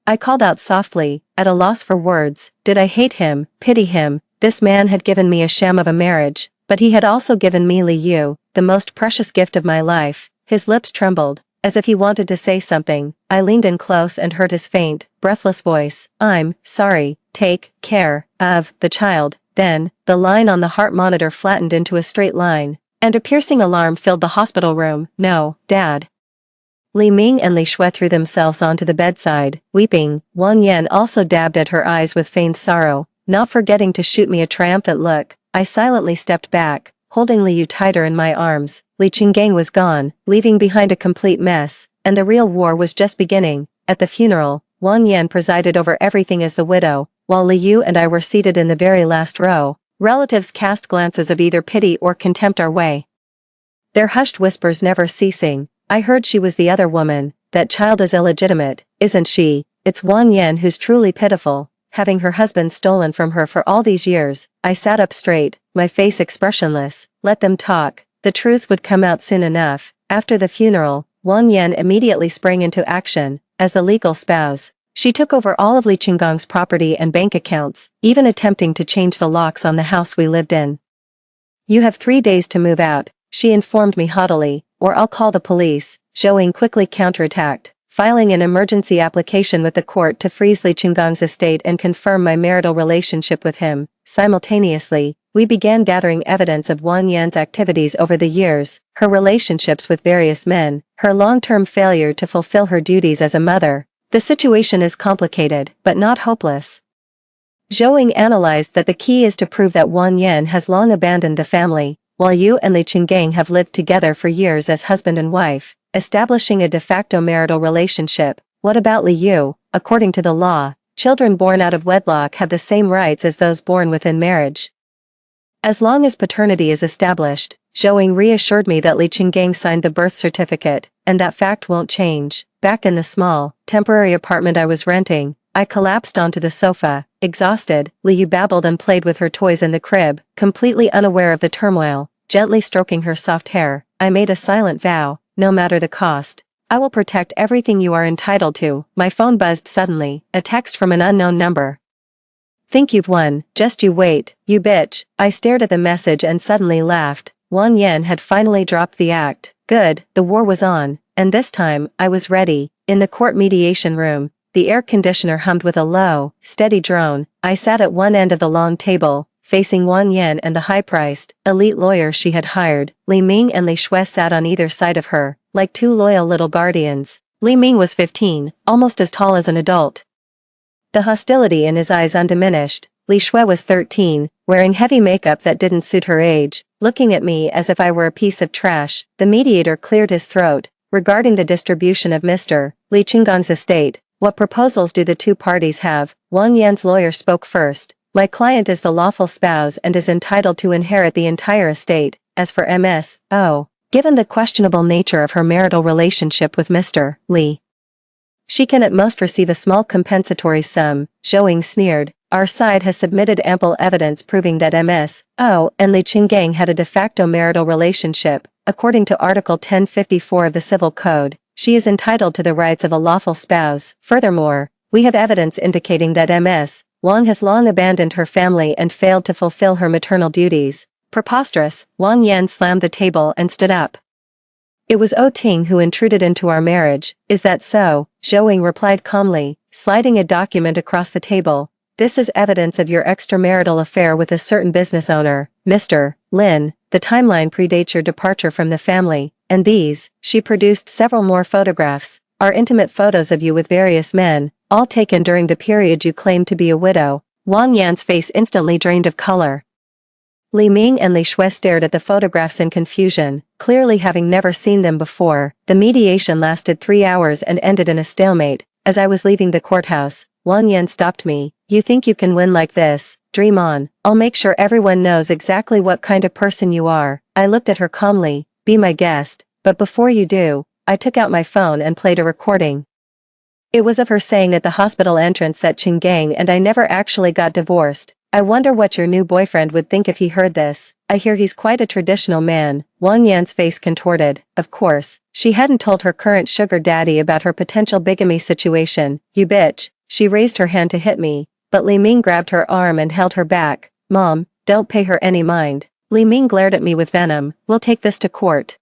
I called out softly, at a loss for words. Did I hate him, pity him? This man had given me a sham of a marriage, but he had also given me Li Yu, the most precious gift of my life. His lips trembled, as if he wanted to say something. I leaned in close and heard his faint, breathless voice. "I'm sorry, take care of the child." Then, the line on the heart monitor flattened into a straight line, and a piercing alarm filled the hospital room. "No, Dad." Li Ming and Li Shui threw themselves onto the bedside, weeping. Wang Yan also dabbed at her eyes with feigned sorrow, not forgetting to shoot me a triumphant look. I silently stepped back, holding Li Yu tighter in my arms. Li Qinggang was gone, leaving behind a complete mess, and the real war was just beginning. At the funeral, Wang Yan presided over everything as the widow, while Li Yu and I were seated in the very last row. Relatives cast glances of either pity or contempt our way, their hushed whispers never ceasing. I heard she was the other woman. That child is illegitimate, isn't she? It's Wang Yan who's truly pitiful, having her husband stolen from her for all these years. I sat up straight, my face expressionless. Let them talk, the truth would come out soon enough. After the funeral, Wang Yan immediately sprang into action. As the legal spouse, she took over all of Li Qinggang's property and bank accounts, even attempting to change the locks on the house we lived in. You have 3 days to move out, she informed me haughtily, or I'll call the police. Zhou quickly counterattacked, filing an emergency application with the court to freeze Li Qinggang's estate and confirm my marital relationship with him. Simultaneously, we began gathering evidence of Wang Yan's activities over the years, her relationships with various men, her long-term failure to fulfill her duties as a mother. The situation is complicated, but not hopeless. Zhou analyzed that the key is to prove that Wang Yan has long abandoned the family, while you and Li Qinggang have lived together for years as husband and wife, establishing a de facto marital relationship. What about Li Yu? According to the law, children born out of wedlock have the same rights as those born within marriage, as long as paternity is established. Zhou reassured me that Li Qinggang signed the birth certificate, and that fact won't change. Back in the small, temporary apartment I was renting, I collapsed onto the sofa, exhausted. Li Yu babbled and played with her toys in the crib, completely unaware of the turmoil, gently stroking her soft hair. I made a silent vow, no matter the cost, I will protect everything you are entitled to. My phone buzzed suddenly, a text from an unknown number. Think you've won, just you wait, you bitch. I stared at the message and suddenly laughed. Wang Yan had finally dropped the act. Good, the war was on, and this time, I was ready. In the court mediation room, the air conditioner hummed with a low, steady drone. I sat at one end of the long table, facing Wang Yan and the high-priced, elite lawyer she had hired. Li Ming and Li Shui sat on either side of her, like two loyal little guardians. Li Ming was 15, almost as tall as an adult, the hostility in his eyes undiminished. Li Shui was 13, wearing heavy makeup that didn't suit her age, looking at me as if I were a piece of trash. The mediator cleared his throat. Regarding the distribution of Mr. Li Qinggang's estate, what proposals do the two parties have? Wang Yan's lawyer spoke first. My client is the lawful spouse and is entitled to inherit the entire estate. As for Ms. O, given the questionable nature of her marital relationship with Mr. Li, she can at most receive a small compensatory sum. Zhou sneered. Our side has submitted ample evidence proving that Ms. O and Li Qinggang had a de facto marital relationship. According to Article 1054 of the Civil Code, she is entitled to the rights of a lawful spouse. Furthermore, we have evidence indicating that Ms. Wang has long abandoned her family and failed to fulfill her maternal duties. Preposterous. Wang Yan slammed the table and stood up. It was O Ting who intruded into our marriage. Is that so? Zhou replied calmly, sliding a document across the table. This is evidence of your extramarital affair with a certain business owner, Mr. Lin. The timeline predates your departure from the family, and these, she produced several more photographs, are intimate photos of you with various men, all taken during the period you claimed to be a widow. Wang Yan's face instantly drained of color. Li Ming and Li Shui stared at the photographs in confusion, clearly having never seen them before. The mediation lasted 3 hours and ended in a stalemate. As I was leaving the courthouse, Wang Yan stopped me. You think you can win like this? Dream on. I'll make sure everyone knows exactly what kind of person you are. I looked at her calmly. Be my guest, but before you do, I took out my phone and played a recording. It was of her saying at the hospital entrance that Qinggang and I never actually got divorced. I wonder what your new boyfriend would think if he heard this. I hear he's quite a traditional man. Wang Yan's face contorted. Of course, she hadn't told her current sugar daddy about her potential bigamy situation. You bitch. She raised her hand to hit me, but Li Ming grabbed her arm and held her back. Mom, don't pay her any mind. Li Ming glared at me with venom. We'll take this to court.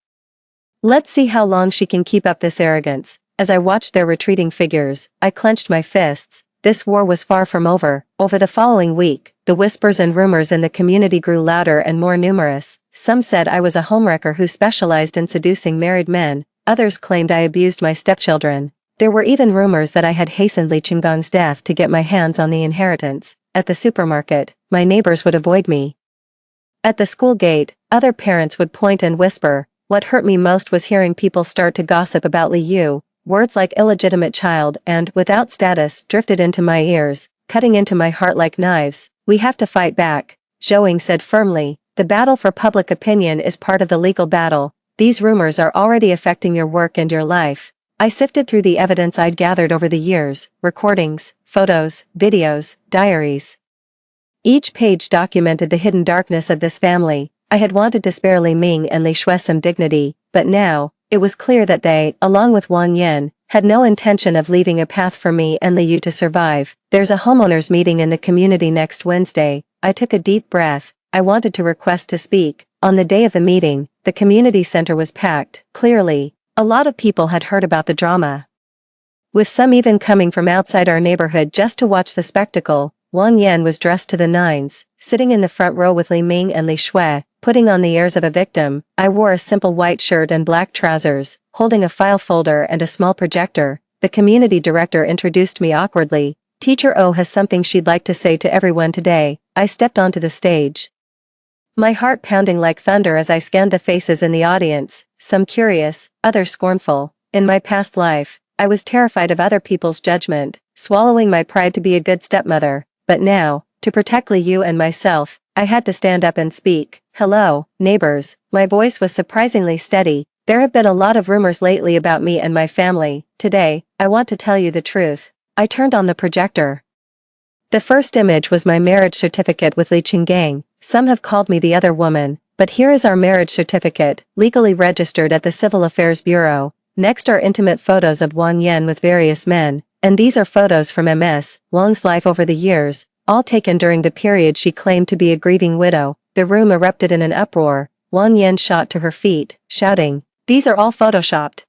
Let's see how long she can keep up this arrogance. As I watched their retreating figures, I clenched my fists. This war was far from over. Over the following week, the whispers and rumors in the community grew louder and more numerous. Some said I was a homewrecker who specialized in seducing married men. Others claimed I abused my stepchildren. There were even rumors that I had hastened Li Qinggong's death to get my hands on the inheritance. At the supermarket, my neighbors would avoid me. At the school gate, other parents would point and whisper. What hurt me most was hearing people start to gossip about Li Yu. Words like illegitimate child and without status drifted into my ears, cutting into my heart like knives. We have to fight back, Zhou said firmly. The battle for public opinion is part of the legal battle. These rumors are already affecting your work and your life. I sifted through the evidence I'd gathered over the years, recordings, photos, videos, diaries. Each page documented the hidden darkness of this family. I had wanted to spare Li Ming and Li Shui some dignity, but now, it was clear that they, along with Wang Yan, had no intention of leaving a path for me and Li Yu to survive. There's a homeowners meeting in the community next Wednesday. I took a deep breath. I wanted to request to speak. On the day of the meeting, the community center was packed. Clearly, a lot of people had heard about the drama, with some even coming from outside our neighborhood just to watch the spectacle. Wang Yan was dressed to the nines, sitting in the front row with Li Ming and Li Shui, putting on the airs of a victim. I wore a simple white shirt and black trousers, holding a file folder and a small projector. The community director introduced me awkwardly. Teacher O has something she'd like to say to everyone today. I stepped onto the stage, my heart pounding like thunder as I scanned the faces in the audience, some curious, others scornful. In my past life, I was terrified of other people's judgment, swallowing my pride to be a good stepmother. But now, to protect Li Yu and myself, I had to stand up and speak. Hello, neighbors. My voice was surprisingly steady. There have been a lot of rumors lately about me and my family. Today, I want to tell you the truth. I turned on the projector. The first image was my marriage certificate with Li Qinggang. Some have called me the other woman, but here is our marriage certificate, legally registered at the Civil Affairs Bureau. Next are intimate photos of Wang Yan with various men, and these are photos from Ms. Wang's life over the years, all taken during the period she claimed to be a grieving widow. The room erupted in an uproar. Wang Yan shot to her feet, shouting, "These are all photoshopped."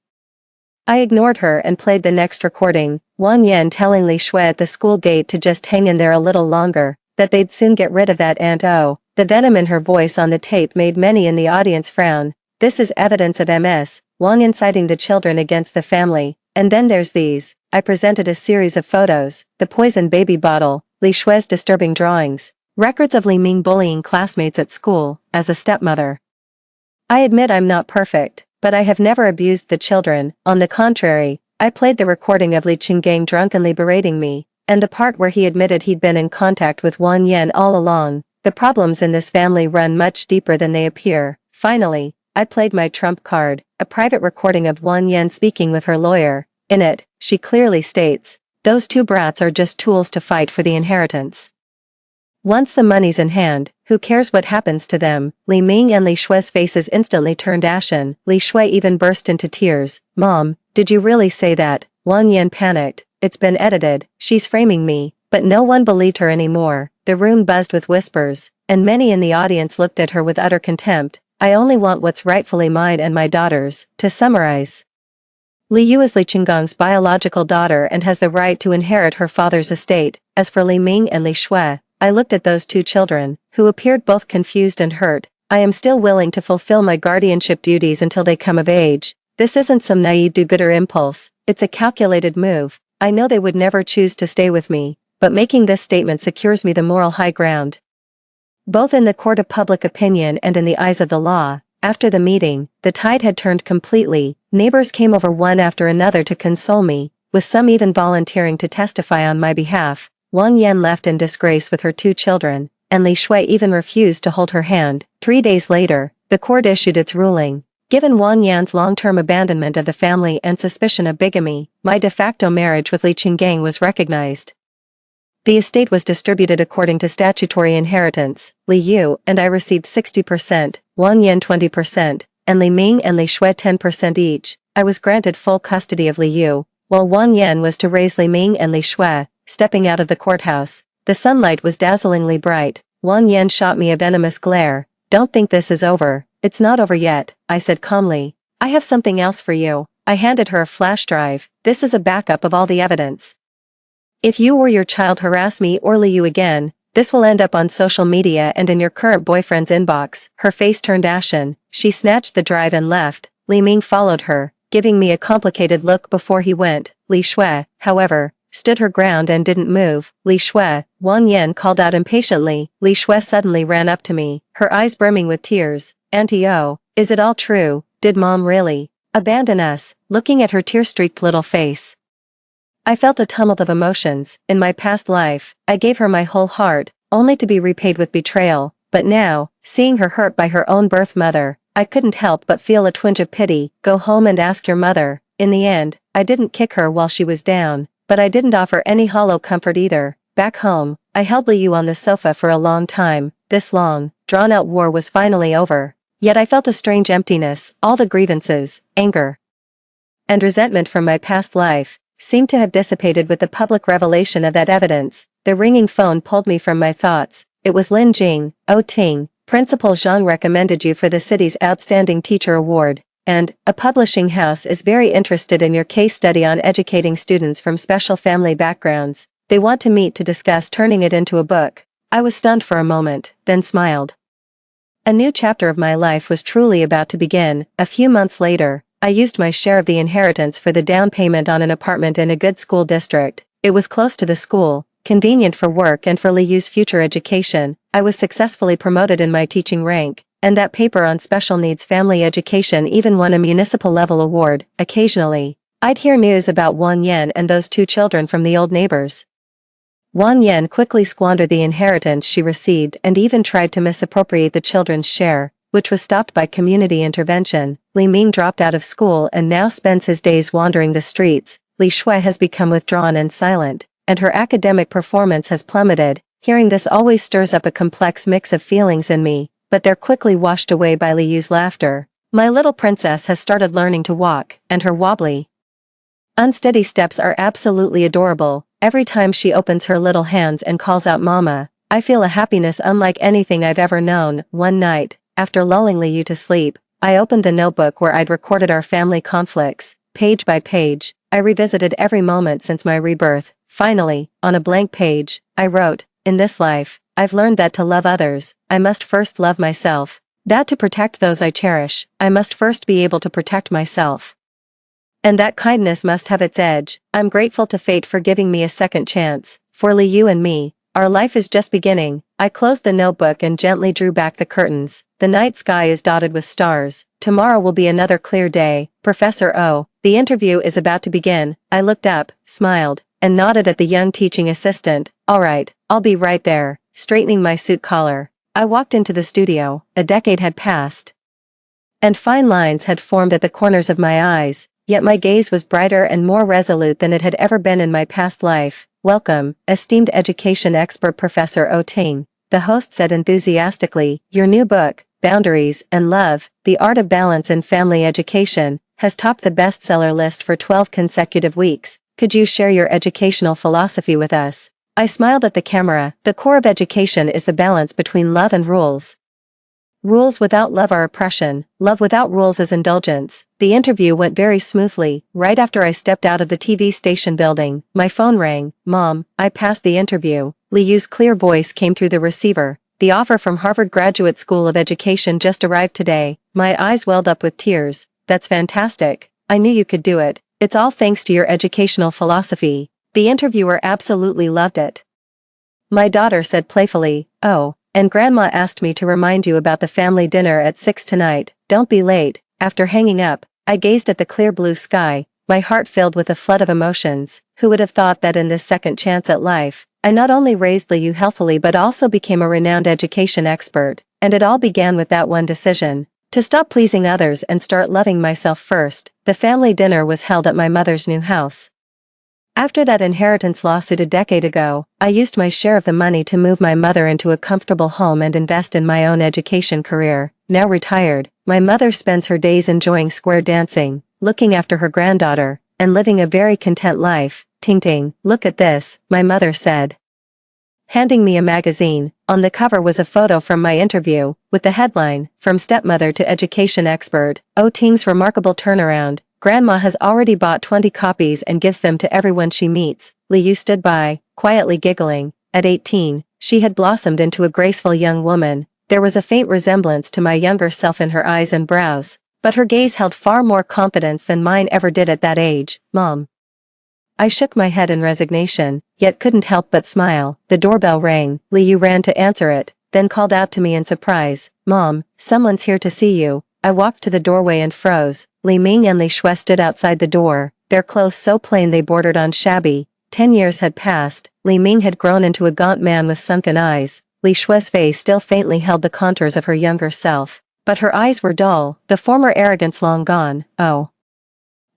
I ignored her and played the next recording. Wang Yan telling Li Shui at the school gate to just hang in there a little longer, that they'd soon get rid of that aunt. Oh, the venom in her voice on the tape made many in the audience frown. This is evidence of Ms. Wang inciting the children against the family. And then there's these. I presented a series of photos, the poison baby bottle, Li Shui's disturbing drawings, records of Li Ming bullying classmates at school. As a stepmother, I admit I'm not perfect, but I have never abused the children. On the contrary, I played the recording of Li Qinggang drunkenly berating me, and the part where he admitted he'd been in contact with Wang Yan all along. The problems in this family run much deeper than they appear. Finally, I played my trump card, a private recording of Wang Yan speaking with her lawyer. In it, she clearly states, those two brats are just tools to fight for the inheritance. Once the money's in hand, who cares what happens to them? Li Ming and Li Shui's faces instantly turned ashen. Li Shui even burst into tears. Mom, did you really say that? Wang Yan panicked. It's been edited. She's framing me. But no one believed her anymore. The room buzzed with whispers, and many in the audience looked at her with utter contempt. I only want what's rightfully mine and my daughter's. To summarize, Li Yu is Li Qinggong's biological daughter and has the right to inherit her father's estate. As for Li Ming and Li Shui, I looked at those two children, who appeared both confused and hurt. I am still willing to fulfill my guardianship duties until they come of age. This isn't some naive do-gooder impulse, it's a calculated move. I know they would never choose to stay with me, but making this statement secures me the moral high ground, both in the court of public opinion and in the eyes of the law. After the meeting, the tide had turned completely. Neighbors came over one after another to console me, with some even volunteering to testify on my behalf. Wang Yan left in disgrace with her two children, and Li Shui even refused to hold her hand. 3 days later, the court issued its ruling. Given Wang Yan's long-term abandonment of the family and suspicion of bigamy, my de facto marriage with Li Qinggang was recognized. The estate was distributed according to statutory inheritance. Li Yu and I received 60%, Wang Yan 20%, and Li Ming and Li Shui 10% each. I was granted full custody of Li Yu, while Wang Yan was to raise Li Ming and Li Shui. Stepping out of the courthouse, the sunlight was dazzlingly bright. Wang Yan shot me a venomous glare. Don't think this is over. It's not over yet, I said calmly. I have something else for you. I handed her a flash drive. This is a backup of all the evidence. If you or your child harass me or Li Yu again, this will end up on social media and in your current boyfriend's inbox. Her face turned ashen. She snatched the drive and left. Li Ming followed her, giving me a complicated look before he went. Li Shui, however, stood her ground and didn't move. Li Shui, Wang Yan called out impatiently. Li Shui suddenly ran up to me, her eyes brimming with tears. Auntie Oh, is it all true? Did Mom really abandon us? Looking at her tear-streaked little face, I felt a tumult of emotions. In my past life, I gave her my whole heart, only to be repaid with betrayal, but now, seeing her hurt by her own birth mother, I couldn't help but feel a twinge of pity. Go home and ask your mother. In the end, I didn't kick her while she was down, but I didn't offer any hollow comfort either. Back home, I held Liu on the sofa for a long time. This long, drawn-out war was finally over. Yet I felt a strange emptiness. All the grievances, anger, and resentment from my past life seemed to have dissipated with the public revelation of that evidence. The ringing phone pulled me from my thoughts. It was Lin Jing. Oh Ting, Principal Zhang recommended you for the city's Outstanding Teacher Award, and a publishing house is very interested in your case study on educating students from special family backgrounds. They want to meet to discuss turning it into a book. I was stunned for a moment, then smiled. A new chapter of my life was truly about to begin. A few months later, I used my share of the inheritance for the down payment on an apartment in a good school district. It was close to the school, convenient for work and for Liu's future education. I was successfully promoted in my teaching rank, and that paper on special needs family education even won a municipal level award. Occasionally, I'd hear news about Wang Yan and those two children from the old neighbors. Wang Yan quickly squandered the inheritance she received and even tried to misappropriate the children's share, which was stopped by community intervention. Li Ming dropped out of school and now spends his days wandering the streets. Li Shui has become withdrawn and silent, and her academic performance has plummeted. Hearing this always stirs up a complex mix of feelings in me, but they're quickly washed away by Liu's laughter. My little princess has started learning to walk, and her wobbly, unsteady steps are absolutely adorable. Every time she opens her little hands and calls out Mama, I feel a happiness unlike anything I've ever known. One night, after lulling Liu to sleep, I opened the notebook where I'd recorded our family conflicts. Page by page, I revisited every moment since my rebirth. Finally, on a blank page, I wrote, in this life, I've learned that to love others, I must first love myself. That to protect those I cherish, I must first be able to protect myself. And that kindness must have its edge. I'm grateful to fate for giving me a second chance. For Liu and me, our life is just beginning. I closed the notebook and gently drew back the curtains. The night sky is dotted with stars. Tomorrow will be another clear day. Professor O, the interview is about to begin. I looked up, smiled, and nodded at the young teaching assistant. All right, I'll be right there. Straightening my suit collar, I walked into the studio. A decade had passed, and fine lines had formed at the corners of my eyes, yet my gaze was brighter and more resolute than it had ever been in my past life. Welcome, esteemed education expert Professor O Ting, the host said enthusiastically. Your new book, Boundaries and Love, The Art of Balance in Family Education, has topped the bestseller list for 12 consecutive weeks. Could you share your educational philosophy with us? I smiled at the camera. The core of education is the balance between love and rules. Rules without love are oppression, love without rules is indulgence. The interview went very smoothly. Right after I stepped out of the TV station building, my phone rang. Mom, I passed the interview. Liu's clear voice came through the receiver. The offer from Harvard Graduate School of Education just arrived today. My eyes welled up with tears. That's fantastic. I knew you could do it. It's all thanks to your educational philosophy. The interviewer absolutely loved it. My daughter said playfully, oh, and Grandma asked me to remind you about the family dinner at 6 tonight. Don't be late. After hanging up, I gazed at the clear blue sky, my heart filled with a flood of emotions. Who would have thought that in this second chance at life, I not only raised Liu healthily but also became a renowned education expert, and it all began with that one decision. To stop pleasing others and start loving myself first. The family dinner was held at my mother's new house. After that inheritance lawsuit a decade ago, I used my share of the money to move my mother into a comfortable home and invest in my own education career. Now retired, my mother spends her days enjoying square dancing, looking after her granddaughter, and living a very content life. Ting ting, look at this, my mother said, handing me a magazine. On the cover was a photo from my interview, with the headline, From Stepmother to Education Expert. Oh Ting's remarkable turnaround. Grandma has already bought 20 copies and gives them to everyone she meets. Liu stood by, quietly giggling. At 18, she had blossomed into a graceful young woman. There was a faint resemblance to my younger self in her eyes and brows, but her gaze held far more confidence than mine ever did at that age. Mom. I shook my head in resignation, yet couldn't help but smile. The doorbell rang. Liu ran to answer it, then called out to me in surprise, Mom, someone's here to see you. I walked to the doorway and froze. Li Ming and Li Shui stood outside the door, their clothes so plain they bordered on shabby. 10 years had passed. Li Ming had grown into a gaunt man with sunken eyes. Li Shui's face still faintly held the contours of her younger self, but her eyes were dull, the former arrogance long gone. Oh.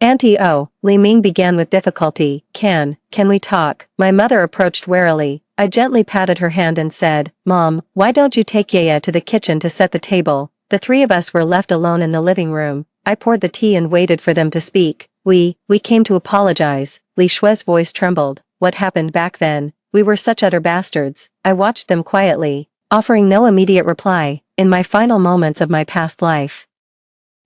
Auntie Li Ming began with difficulty. Can we talk? My mother approached warily. I gently patted her hand and said, Mom, why don't you take Yaya to the kitchen to set the table? The three of us were left alone in the living room. I poured the tea and waited for them to speak. We came to apologize. Li Shui's voice trembled. What happened back then? We were such utter bastards. I watched them quietly, offering no immediate reply, in my final moments of my past life.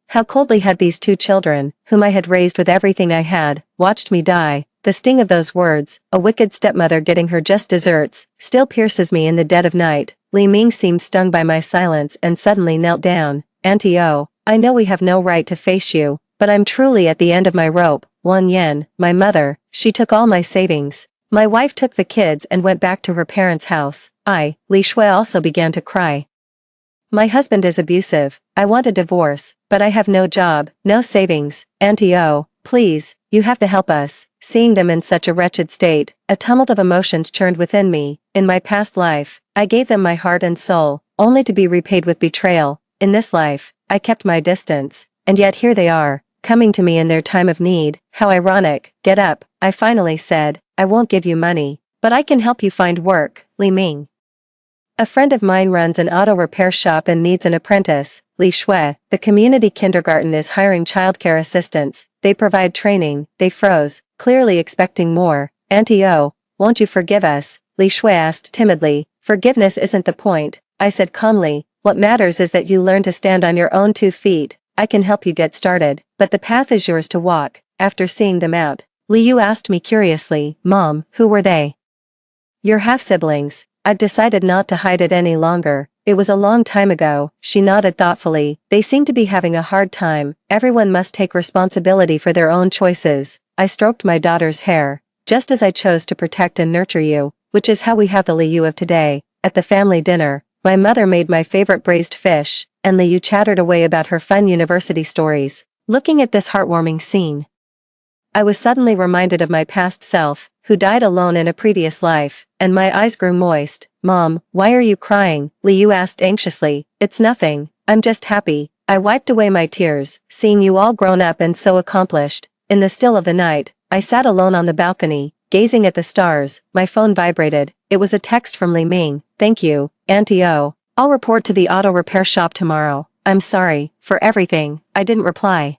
How coldly had these two children, whom I had raised with everything I had, watched me die. The sting of those words, a wicked stepmother getting her just desserts, still pierces me in the dead of night. Li Ming seemed stung by my silence and suddenly knelt down. Auntie I know we have no right to face you, but I'm truly at the end of my rope. 1 yen, my mother, she took all my savings. My wife took the kids and went back to her parents' house. Li Shui also began to cry. My husband is abusive. I want a divorce, but I have no job, no savings. Auntie please, you have to help us. Seeing them in such a wretched state, a tumult of emotions churned within me. In my past life, I gave them my heart and soul, only to be repaid with betrayal. In this life, I kept my distance, and yet here they are, coming to me in their time of need. How ironic. Get up, I finally said. I won't give you money, but I can help you find work. Li Ming. A friend of mine runs an auto repair shop and needs an apprentice. Li Shui, the community kindergarten is hiring childcare assistants. They provide training. They froze, clearly expecting more. Auntie won't you forgive us? Li Shui asked timidly. Forgiveness isn't the point, I said calmly. What matters is that you learn to stand on your own 2 feet. I can help you get started, but the path is yours to walk. After seeing them out, Liu asked me curiously, Mom, who were they? Your half-siblings. I'd decided not to hide it any longer. It was a long time ago. She nodded thoughtfully. They seem to be having a hard time. Everyone must take responsibility for their own choices. I stroked my daughter's hair. Just as I chose to protect and nurture you, which is how we have the Liu of today. At the family dinner, my mother made my favorite braised fish, and Liu chattered away about her fun university stories. Looking at this heartwarming scene, I was suddenly reminded of my past self, who died alone in a previous life, and my eyes grew moist. Mom, why are you crying? Liu asked anxiously. It's nothing, I'm just happy. I wiped away my tears, seeing you all grown up and so accomplished. In the still of the night, I sat alone on the balcony, gazing at the stars. My phone vibrated. It was a text from Li Ming. Thank you, Auntie I'll report to the auto repair shop tomorrow. I'm sorry for everything. I didn't reply.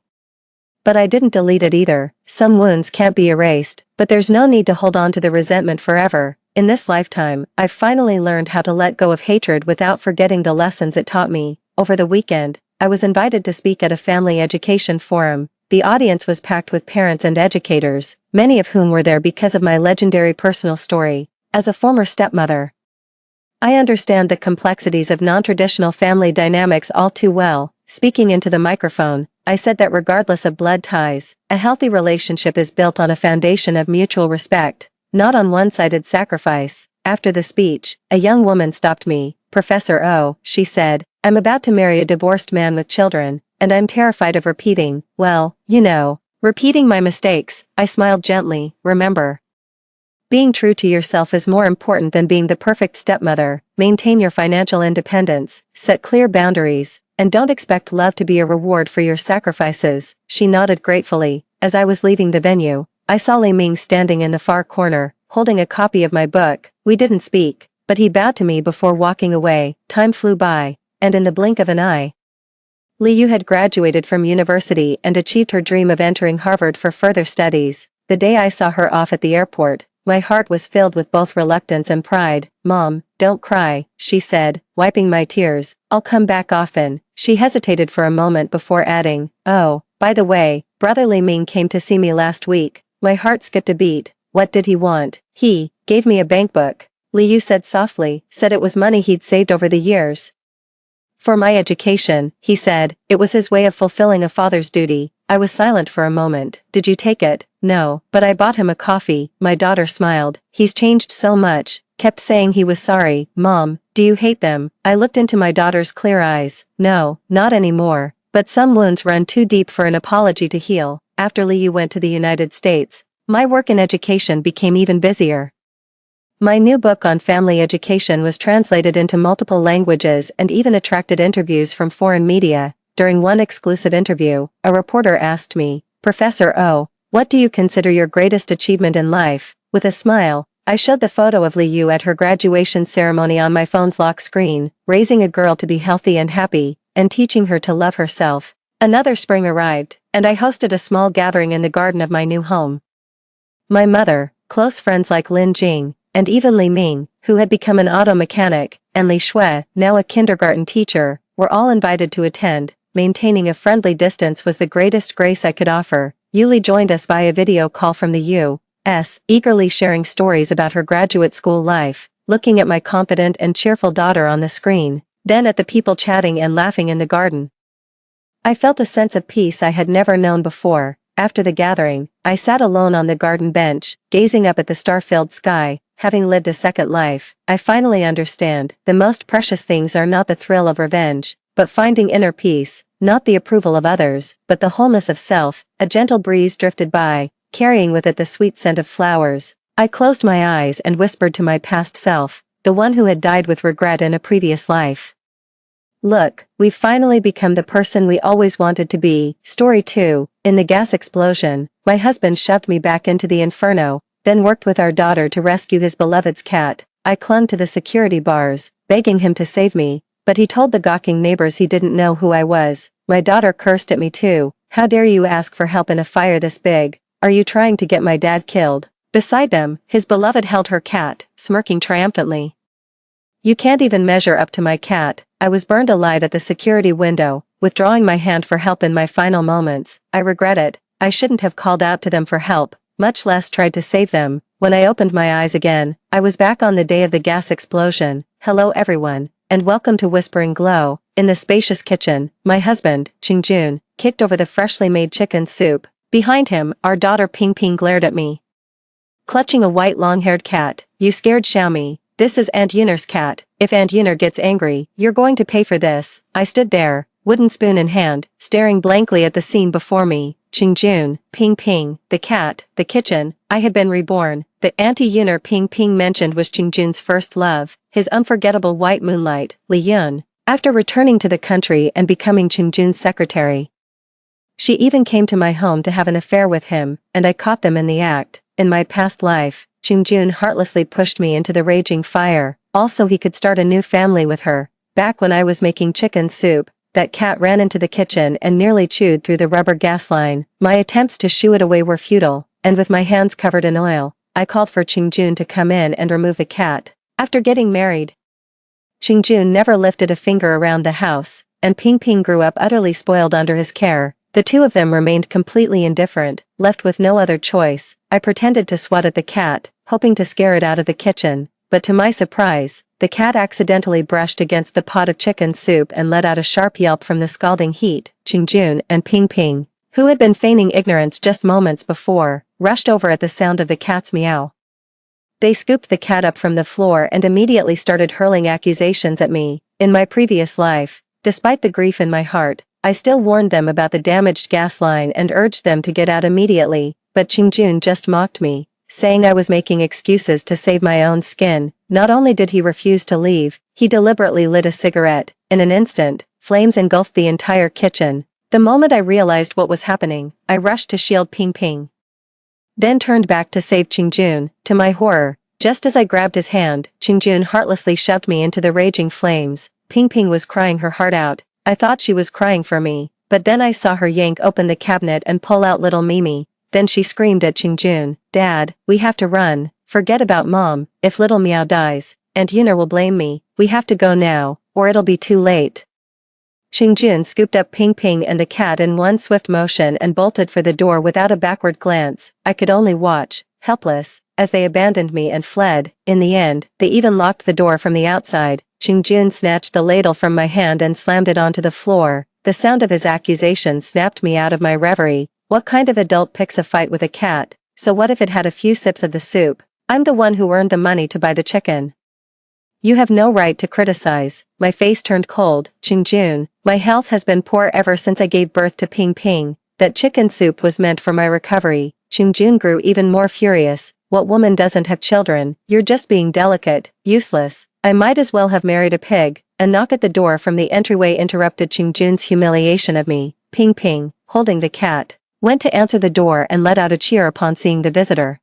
But I didn't delete it either. Some wounds can't be erased, but there's no need to hold on to the resentment forever. In this lifetime, I've finally learned how to let go of hatred without forgetting the lessons it taught me. Over the weekend, I was invited to speak at a family education forum. The audience was packed with parents and educators, many of whom were there because of my legendary personal story. As a former stepmother, I understand the complexities of non-traditional family dynamics all too well. Speaking into the microphone, I said that regardless of blood ties, a healthy relationship is built on a foundation of mutual respect, not on one-sided sacrifice. After the speech, a young woman stopped me. Professor she said, I'm about to marry a divorced man with children, and I'm terrified of repeating my mistakes. I smiled gently. Remember, being true to yourself is more important than being the perfect stepmother. Maintain your financial independence, set clear boundaries, and don't expect love to be a reward for your sacrifices. She nodded gratefully. As I was leaving the venue, I saw Li Ming standing in the far corner, holding a copy of my book. We didn't speak, but he bowed to me before walking away. Time flew by, and in the blink of an eye, Liu had graduated from university and achieved her dream of entering Harvard for further studies. The day I saw her off at the airport, my heart was filled with both reluctance and pride. Mom, don't cry, she said, wiping my tears. I'll come back often. She hesitated for a moment before adding, oh, by the way, Brother Li Ming came to see me last week. My heart skipped a beat. What did he want? He gave me a bankbook. Liu said softly, said it was money he'd saved over the years. For my education, he said. It was his way of fulfilling a father's duty. I was silent for a moment. Did you take it? No, but I bought him a coffee. My daughter smiled. He's changed so much. Kept saying he was sorry. Mom, do you hate them? I looked into my daughter's clear eyes. No, not anymore. But some wounds run too deep for an apology to heal. After Liu went to the United States, my work in education became even busier. My new book on family education was translated into multiple languages and even attracted interviews from foreign media. During one exclusive interview, a reporter asked me, "Professor O, what do you consider your greatest achievement in life?" With a smile, I showed the photo of Liu at her graduation ceremony on my phone's lock screen, raising a girl to be healthy and happy, and teaching her to love herself. Another spring arrived, and I hosted a small gathering in the garden of my new home. My mother, close friends like Lin Jing, and even Li Ming, who had become an auto mechanic, and Li Shui, now a kindergarten teacher, were all invited to attend. Maintaining a friendly distance was the greatest grace I could offer. Yuli joined us via video call from the U.S., eagerly sharing stories about her graduate school life, looking at my confident and cheerful daughter on the screen, then at the people chatting and laughing in the garden. I felt a sense of peace I had never known before. After the gathering, I sat alone on the garden bench, gazing up at the star-filled sky. Having lived a second life, I finally understand, the most precious things are not the thrill of revenge, but finding inner peace, not the approval of others, but the wholeness of self. A gentle breeze drifted by, carrying with it the sweet scent of flowers. I closed my eyes and whispered to my past self, the one who had died with regret in a previous life. Look, we've finally become the person we always wanted to be. Story 2, in the gas explosion, my husband shoved me back into the inferno, then worked with our daughter to rescue his beloved's cat. I clung to the security bars, begging him to save me, but he told the gawking neighbors he didn't know who I was. My daughter cursed at me too. How dare you ask for help in a fire this big? Are you trying to get my dad killed? Beside them, his beloved held her cat, smirking triumphantly. You can't even measure up to my cat. I was burned alive at the security window, withdrawing my hand for help in my final moments. I regret it. I shouldn't have called out to them for help, much less tried to save them. When I opened my eyes again, I was back on the day of the gas explosion. Hello everyone, and welcome to Whispering Glow. In the spacious kitchen, my husband, Qingjun, kicked over the freshly made chicken soup. Behind him, our daughter Ping Ping glared at me, clutching a white long-haired cat. You scared Xiaomi. This is Aunt Yuner's cat. If Aunt Yuner gets angry, you're going to pay for this. I stood there, wooden spoon in hand, staring blankly at the scene before me. Qingjun, Ping Ping, the cat, the kitchen. I had been reborn. The Auntie Yuner Ping Ping mentioned was Qingjun's first love, his unforgettable white moonlight, Li Yun. After returning to the country and becoming Qingjun's secretary, she even came to my home to have an affair with him, and I caught them in the act. In my past life, Qingjun heartlessly pushed me into the raging fire, also he could start a new family with her. Back when I was making chicken soup, that cat ran into the kitchen and nearly chewed through the rubber gas line. My attempts to shoo it away were futile, and with my hands covered in oil, I called for Qingjun to come in and remove the cat. After getting married, Qingjun never lifted a finger around the house, and Ping Ping grew up utterly spoiled under his care. The two of them remained completely indifferent. Left with no other choice, I pretended to swat at the cat, hoping to scare it out of the kitchen, but to my surprise, the cat accidentally brushed against the pot of chicken soup and let out a sharp yelp from the scalding heat. Qingjun and Ping Ping, who had been feigning ignorance just moments before, rushed over at the sound of the cat's meow. They scooped the cat up from the floor and immediately started hurling accusations at me. In my previous life, despite the grief in my heart, I still warned them about the damaged gas line and urged them to get out immediately, but Qingjun just mocked me, saying I was making excuses to save my own skin. Not only did he refuse to leave, he deliberately lit a cigarette. In an instant, flames engulfed the entire kitchen. The moment I realized what was happening, I rushed to shield Ping Ping, then turned back to save Qingjun. To my horror, just as I grabbed his hand, Qingjun heartlessly shoved me into the raging flames. Ping Ping was crying her heart out. I thought she was crying for me, but then I saw her yank open the cabinet and pull out little Mimi. Then she screamed at Qingjun, "Dad, we have to run. Forget about Mom. If little Meow dies, Aunt Yuner will blame me. We have to go now, or it'll be too late." Qingjun scooped up Ping Ping and the cat in one swift motion and bolted for the door without a backward glance. I could only watch, helpless, as they abandoned me and fled. In the end, they even locked the door from the outside. Qingjun snatched the ladle from my hand and slammed it onto the floor. The sound of his accusation snapped me out of my reverie. What kind of adult picks a fight with a cat? So what if it had a few sips of the soup? I'm the one who earned the money to buy the chicken. You have no right to criticize. My face turned cold. Qingjun, my health has been poor ever since I gave birth to Ping Ping. That chicken soup was meant for my recovery. Qingjun grew even more furious. What woman doesn't have children? You're just being delicate, useless. I might as well have married a pig. A knock at the door from the entryway interrupted Qingjun's humiliation of me. Ping Ping, holding the cat, went to answer the door and let out a cheer upon seeing the visitor.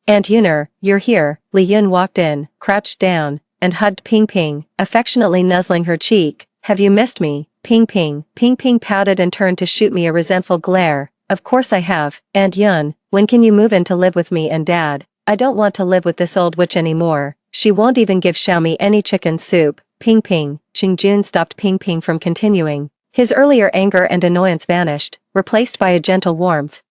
Aunt Yuner, you're here. Li Yun walked in, crouched down, and hugged Ping Ping, affectionately nuzzling her cheek. Have you missed me, Ping Ping? Ping Ping pouted and turned to shoot me a resentful glare. Of course I have, Aunt Yun. When can you move in to live with me and Dad? I don't want to live with this old witch anymore. She won't even give Xiaomi any chicken soup. Ping Ping. Qingjun stopped Ping Ping from continuing. His earlier anger and annoyance vanished, replaced by a gentle warmth.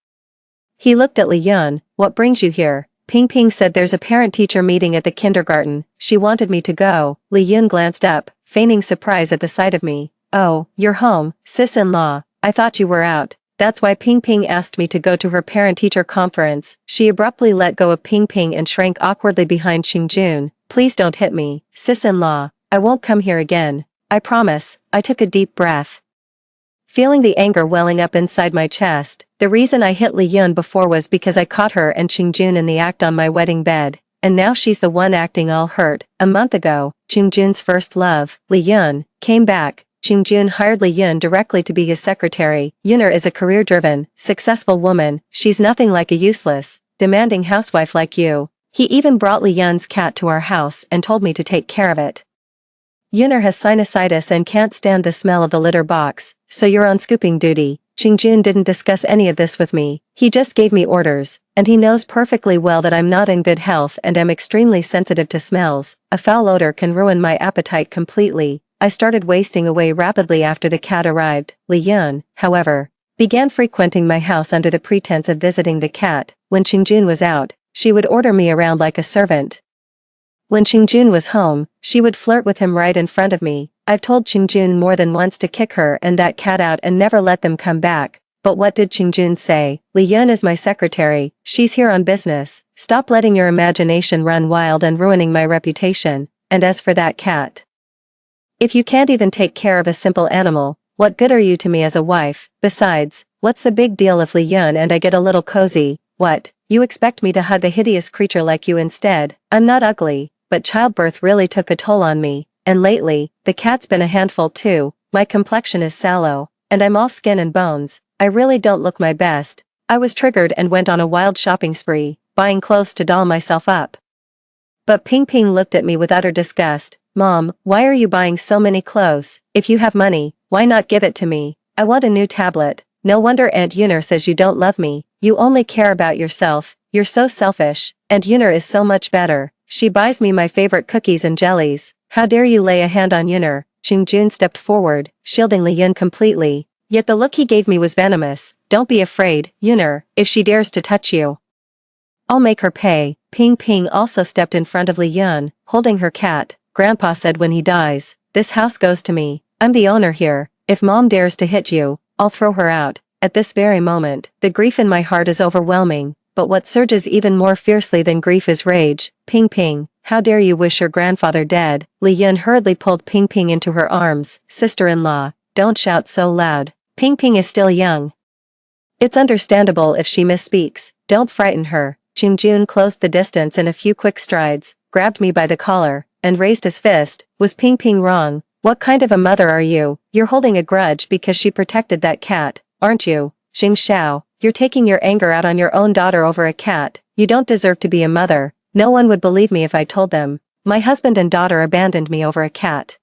He looked at Li Yun. What brings you here? Ping Ping said there's a parent-teacher meeting at the kindergarten. She wanted me to go. Li Yun glanced up, feigning surprise at the sight of me. Oh, you're home, sis-in-law. I thought you were out. That's why Ping Ping asked me to go to her parent-teacher conference. She abruptly let go of Ping Ping and shrank awkwardly behind Qingjun. Please don't hit me, sis-in-law. I won't come here again. I promise. I took a deep breath, feeling the anger welling up inside my chest. The reason I hit Li Yun before was because I caught her and Qingjun in the act on my wedding bed, and now she's the one acting all hurt. A month ago, Qingjun's first love, Li Yun, came back. Qingjun hired Li Yun directly to be his secretary. Yuner is a career-driven, successful woman. She's nothing like a useless, demanding housewife like you. He even brought Li Yun's cat to our house and told me to take care of it. Yuner has sinusitis and can't stand the smell of the litter box, so you're on scooping duty. Qingjun didn't discuss any of this with me. He just gave me orders, and he knows perfectly well that I'm not in good health and am extremely sensitive to smells. A foul odor can ruin my appetite completely. I started wasting away rapidly after the cat arrived. Li Yun, however, began frequenting my house under the pretense of visiting the cat. When Qingjun was out, she would order me around like a servant. When Qingjun was home, she would flirt with him right in front of me. I've told Qingjun more than once to kick her and that cat out and never let them come back. But what did Qingjun say? Li Yun is my secretary. She's here on business. Stop letting your imagination run wild and ruining my reputation. And as for that cat, if you can't even take care of a simple animal, what good are you to me as a wife? Besides, what's the big deal if Li Yun and I get a little cozy? What, you expect me to hug a hideous creature like you instead? I'm not ugly, but childbirth really took a toll on me, and lately, the cat's been a handful too. My complexion is sallow, and I'm all skin and bones. I really don't look my best. I was triggered and went on a wild shopping spree, buying clothes to doll myself up. But Ping Ping looked at me with utter disgust. Mom, why are you buying so many clothes? If you have money, why not give it to me? I want a new tablet. No wonder Aunt Yuner says you don't love me. You only care about yourself. You're so selfish. Aunt Yuner is so much better. She buys me my favorite cookies and jellies. How dare you lay a hand on Yuner? Qingjun stepped forward, shielding Li Yun completely. Yet the look he gave me was venomous. Don't be afraid, Yuner, if she dares to touch you, I'll make her pay. Ping Ping also stepped in front of Li Yun, holding her cat. Grandpa said when he dies, this house goes to me. I'm the owner here. If Mom dares to hit you, I'll throw her out. At this very moment, the grief in my heart is overwhelming, but what surges even more fiercely than grief is rage. Ping Ping, how dare you wish your grandfather dead? Li Yun hurriedly pulled Ping Ping into her arms. Sister-in-law, don't shout so loud. Ping Ping is still young. It's understandable if she misspeaks. Don't frighten her. Qingjun closed the distance in a few quick strides, grabbed me by the collar, and raised his fist. Was Ping Ping wrong? What kind of a mother are you? You're holding a grudge because she protected that cat, aren't you? Xing Xiao, you're taking your anger out on your own daughter over a cat. You don't deserve to be a mother. No one would believe me if I told them. My husband and daughter abandoned me over a cat,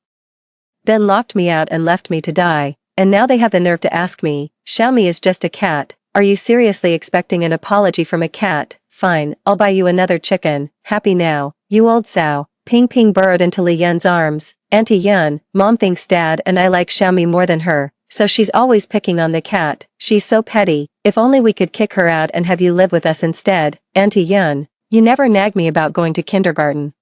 then locked me out and left me to die. And now they have the nerve to ask me, Xiaomi is just a cat. Are you seriously expecting an apology from a cat? Fine, I'll buy you another chicken. Happy now, you old sow. Ping Ping burrowed into Li Yun's arms. Auntie Yun, Mom thinks Dad and I like Xiaomi more than her, so she's always picking on the cat. She's so petty. If only we could kick her out and have you live with us instead. Auntie Yun, You never nagged me about going to kindergarten.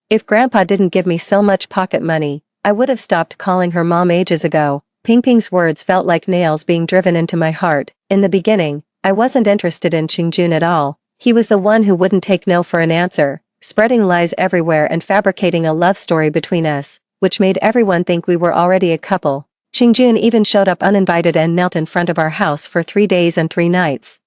If Grandpa didn't give me so much pocket money, I would have stopped calling her mom ages ago. Pingping's words felt like nails being driven into my heart. In the beginning, I wasn't interested in Qingjun at all. He was the one who wouldn't take no for an answer, spreading lies everywhere and fabricating a love story between us, which made everyone think we were already a couple. Qingjun even showed up uninvited and knelt in front of our house for 3 days and 3 nights,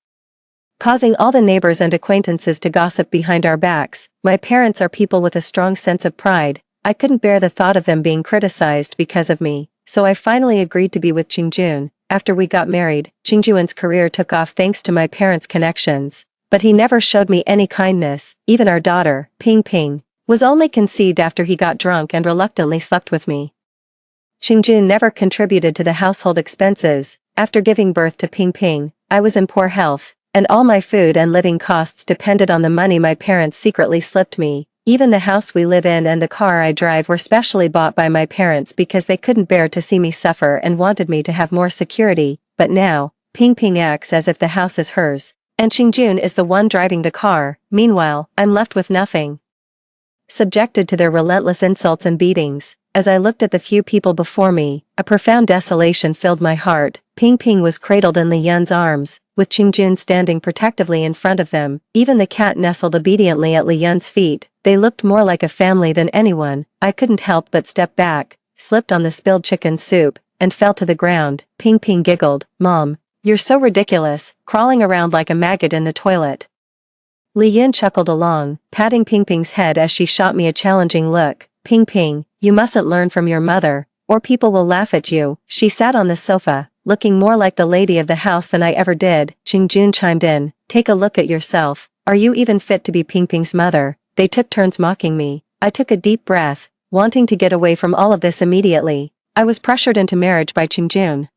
causing all the neighbors and acquaintances to gossip behind our backs. My parents are people with a strong sense of pride. I couldn't bear the thought of them being criticized because of me, so I finally agreed to be with Qingjun. After we got married, Qingjun's career took off thanks to my parents' connections, but he never showed me any kindness. Even our daughter, Ping Ping, was only conceived after he got drunk and reluctantly slept with me. Qingjun never contributed to the household expenses. After giving birth to Ping Ping, I was in poor health, and all my food and living costs depended on the money my parents secretly slipped me. Even the house we live in and the car I drive were specially bought by my parents because they couldn't bear to see me suffer and wanted me to have more security. But now, Ping Ping acts as if the house is hers, and Qingjun is the one driving the car. Meanwhile, I'm left with nothing, subjected to their relentless insults and beatings. As I looked at the few people before me, a profound desolation filled my heart. Ping Ping was cradled in Li Yun's arms, with Qingjun standing protectively in front of them. Even the cat nestled obediently at Li Yun's feet. They looked more like a family than anyone. I couldn't help but step back, slipped on the spilled chicken soup, and fell to the ground. Ping Ping giggled. "Mom, you're so ridiculous, crawling around like a maggot in the toilet." Li Yun chuckled along, patting Ping Ping's head as she shot me a challenging look. "Ping Ping, you mustn't learn from your mother, or people will laugh at you." She sat on the sofa, looking more like the lady of the house than I ever did. Qingjun chimed in. "Take a look at yourself. Are you even fit to be Ping Ping's mother?" They took turns mocking me. I took a deep breath, wanting to get away from all of this immediately. I was pressured into marriage by Qingjun,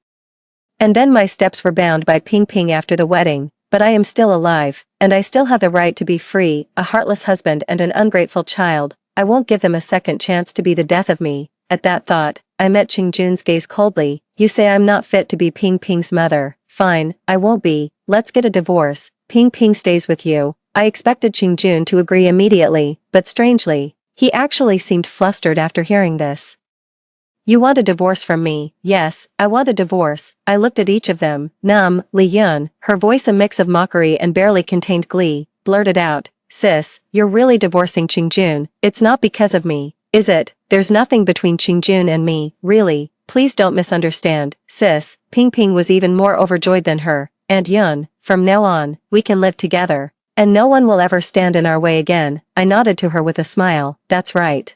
and then my steps were bound by Ping Ping after the wedding. But I am still alive, and I still have the right to be free. A heartless husband and an ungrateful child, I won't give them a second chance to be the death of me. At that thought, I met Qingjun's gaze coldly. "You say I'm not fit to be Ping Ping's mother. Fine, I won't be. Let's get a divorce. Ping Ping stays with you." I expected Qingjun to agree immediately, but strangely, he actually seemed flustered after hearing this. "You want a divorce from me?" "Yes, I want a divorce." I looked at each of them. Li Yun, her voice a mix of mockery and barely contained glee, blurted out, "Sis, you're really divorcing Qingjun. It's not because of me, is it? There's nothing between Qingjun and me, really. Please don't misunderstand, sis." Ping Ping was even more overjoyed than her. "And Yun, from now on, we can live together, and no one will ever stand in our way again." I nodded to her with a smile. "That's right.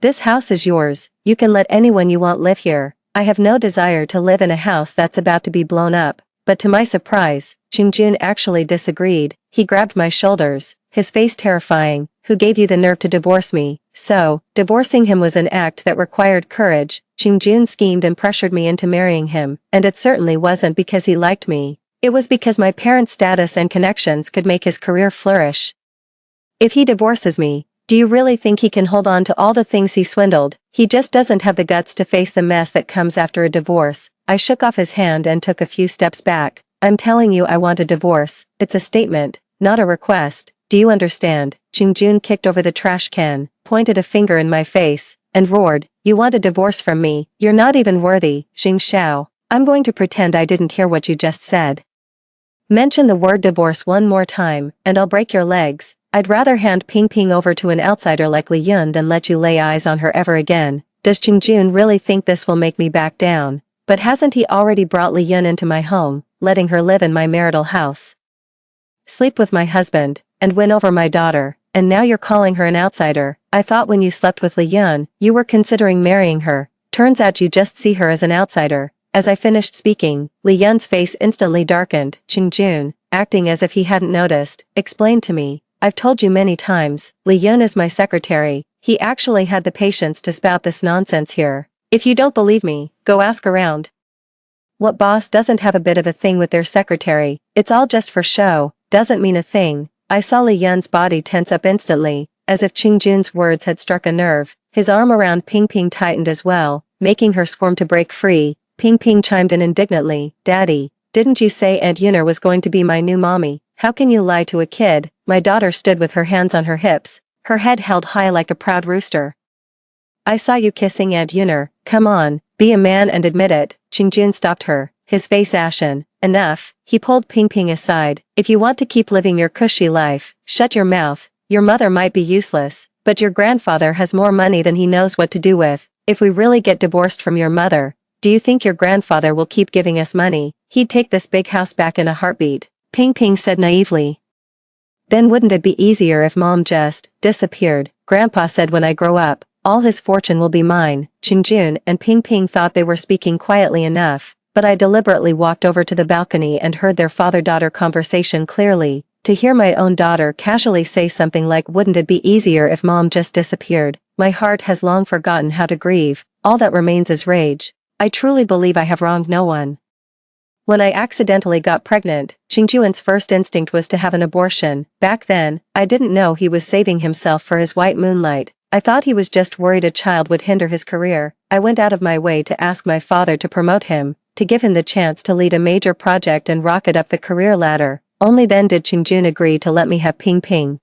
This house is yours. You can let anyone you want live here. I have no desire to live in a house that's about to be blown up." But to my surprise, Qingjun actually disagreed. He grabbed my shoulders, his face terrifying. "Who gave you the nerve to divorce me?" So, divorcing him was an act that required courage. Qingjun schemed and pressured me into marrying him, and it certainly wasn't because he liked me. It was because my parents' status and connections could make his career flourish. If he divorces me, do you really think he can hold on to all the things he swindled? He just doesn't have the guts to face the mess that comes after a divorce. I shook off his hand and took a few steps back. "I'm telling you I want a divorce. It's a statement, not a request. Do you understand?" Qingjun kicked over the trash can, pointed a finger in my face, and roared, "You want a divorce from me? You're not even worthy." "Xing Xiao, I'm going to pretend I didn't hear what you just said. Mention the word divorce one more time, and I'll break your legs." I'd rather hand Ping Ping over to an outsider like Li Yun than let you lay eyes on her ever again. Does Qingjun really think this will make me back down? But hasn't he already brought Li Yun into my home, letting her live in my marital house, sleep with my husband, and win over my daughter, and now you're calling her an outsider? I thought when you slept with Li Yun, you were considering marrying her. Turns out you just see her as an outsider. As I finished speaking, Li Yun's face instantly darkened. Qingjun, acting as if he hadn't noticed, explained to me, "I've told you many times, Li Yun is my secretary." He actually had the patience to spout this nonsense here. If you don't believe me, go ask around. What boss doesn't have a bit of a thing with their secretary? It's all just for show, doesn't mean a thing. I saw Li Yun's body tense up instantly, as if Qingjun's words had struck a nerve. His arm around Ping Ping tightened as well, making her squirm to break free. Ping Ping chimed in indignantly, "Daddy, didn't you say Aunt Yuner was going to be my new mommy? How can you lie to a kid? My daughter stood with her hands on her hips, her head held high like a proud rooster. I saw you kissing Aunt Yuner. Come on, be a man and admit it. Qingjun stopped her, his face ashen. Enough, he pulled Ping Ping aside. If you want to keep living your cushy life, shut your mouth. Your mother might be useless, but your grandfather has more money than he knows what to do with. If we really get divorced from your mother, do you think your grandfather will keep giving us money? He'd take this big house back in a heartbeat, Ping Ping said naively. Then wouldn't it be easier if Mom just disappeared? Grandpa said when I grow up, all his fortune will be mine. Qingjun and Ping Ping thought they were speaking quietly enough, but I deliberately walked over to the balcony and heard their father-daughter conversation clearly. To hear my own daughter casually say something like wouldn't it be easier if Mom just disappeared, my heart has long forgotten how to grieve. All that remains is rage. I truly believe I have wronged no one. When I accidentally got pregnant, Qingjun's first instinct was to have an abortion. Back then, I didn't know he was saving himself for his white moonlight. I thought he was just worried a child would hinder his career. I went out of my way to ask my father to promote him, to give him the chance to lead a major project and rocket up the career ladder. Only then did Qingjun agree to let me have Ping Ping.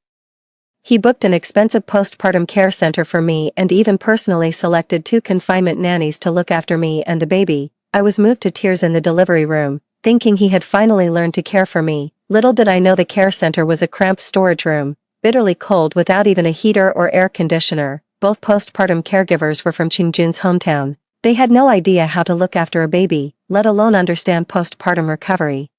He booked an expensive postpartum care center for me and even personally selected 2 confinement nannies to look after me and the baby. I was moved to tears in the delivery room, thinking he had finally learned to care for me. Little did I know the care center was a cramped storage room, bitterly cold without even a heater or air conditioner. Both postpartum caregivers were from Qingjun's hometown. They had no idea how to look after a baby, let alone understand postpartum recovery.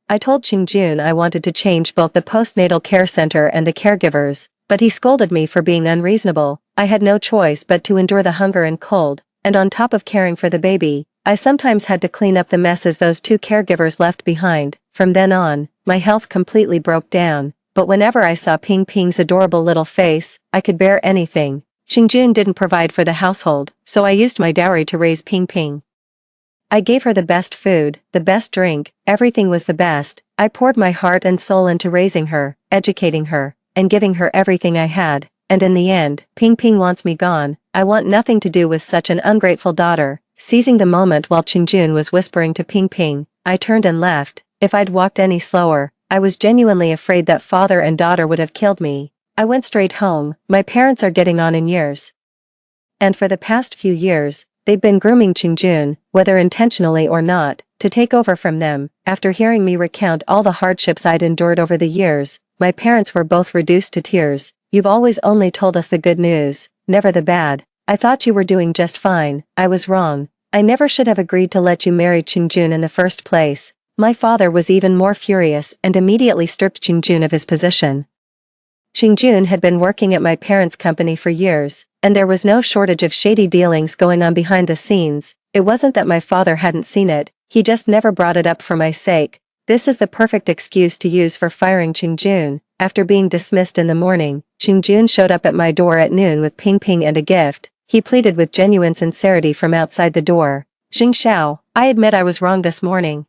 I told Qingjun I wanted to change both the postnatal care center and the caregivers, but he scolded me for being unreasonable. I had no choice but to endure the hunger and cold, and on top of caring for the baby, I sometimes had to clean up the messes those 2 caregivers left behind. From then on, my health completely broke down, but whenever I saw Ping Ping's adorable little face, I could bear anything. Qingjun didn't provide for the household, so I used my dowry to raise Ping Ping. I gave her the best food, the best drink, everything was the best. I poured my heart and soul into raising her, educating her, and giving her everything I had, and in the end, Ping Ping wants me gone. I want nothing to do with such an ungrateful daughter. Seizing the moment while Qingjun was whispering to Ping Ping, I turned and left. If I'd walked any slower, I was genuinely afraid that father and daughter would have killed me. I went straight home. My parents are getting on in years. And for the past few years, they've been grooming Qingjun, whether intentionally or not, to take over from them. After hearing me recount all the hardships I'd endured over the years, my parents were both reduced to tears. You've always only told us the good news, never the bad. I thought you were doing just fine. I was wrong. I never should have agreed to let you marry Qingjun in the first place. My father was even more furious and immediately stripped Qingjun of his position. Qingjun had been working at my parents' company for years, and there was no shortage of shady dealings going on behind the scenes. It wasn't that my father hadn't seen it, he just never brought it up for my sake. This is the perfect excuse to use for firing Qingjun. After being dismissed in the morning, Qingjun showed up at my door at noon with Ping Ping and a gift. He pleaded with genuine sincerity from outside the door. Xing Xiao, I admit I was wrong this morning.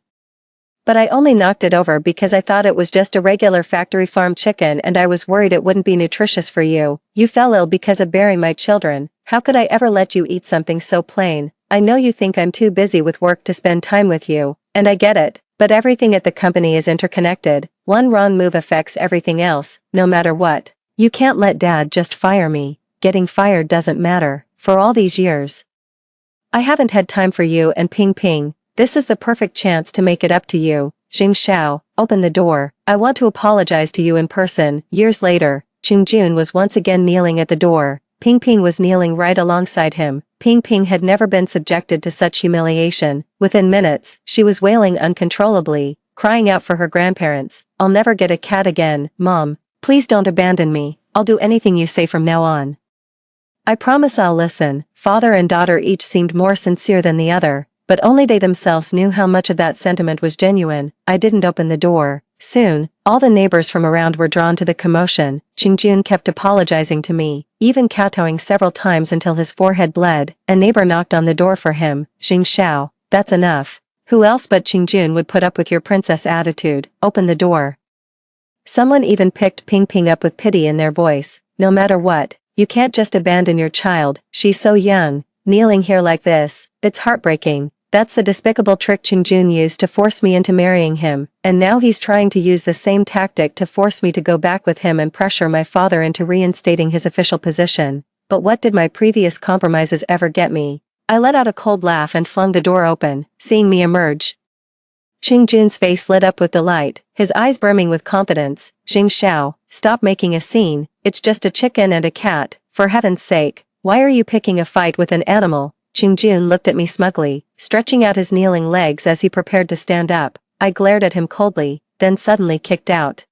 But I only knocked it over because I thought it was just a regular factory farm chicken and I was worried it wouldn't be nutritious for you. You fell ill because of bearing my children. How could I ever let you eat something so plain? I know you think I'm too busy with work to spend time with you, and I get it, but everything at the company is interconnected. One wrong move affects everything else, no matter what. You can't let Dad just fire me. Getting fired doesn't matter. For all these years, I haven't had time for you and Ping Ping. This is the perfect chance to make it up to you. Xing Xiao, open the door. I want to apologize to you in person. Years later, Qingjun was once again kneeling at the door. Ping Ping was kneeling right alongside him. Ping Ping had never been subjected to such humiliation. Within minutes, she was wailing uncontrollably, crying out for her grandparents. I'll never get a cat again, Mom. Please don't abandon me. I'll do anything you say from now on. I promise I'll listen. Father and daughter each seemed more sincere than the other, but only they themselves knew how much of that sentiment was genuine. I didn't open the door. Soon, all the neighbors from around were drawn to the commotion. Qingjun kept apologizing to me, even kowtowing several times until his forehead bled. A neighbor knocked on the door for him. Xing Xiao, that's enough. Who else but Qingjun would put up with your princess attitude? Open the door. Someone even picked Ping Ping up with pity in their voice. No matter what, you can't just abandon your child, she's so young, kneeling here like this, it's heartbreaking. That's the despicable trick Qingjun used to force me into marrying him, and now he's trying to use the same tactic to force me to go back with him and pressure my father into reinstating his official position. But what did my previous compromises ever get me? I let out a cold laugh and flung the door open, seeing me emerge. Qingjun's face lit up with delight, his eyes brimming with confidence. Xing Xiao, stop making a scene, it's just a chicken and a cat, for heaven's sake, why are you picking a fight with an animal? Qingjun looked at me smugly, stretching out his kneeling legs as he prepared to stand up. I glared at him coldly, then suddenly kicked out,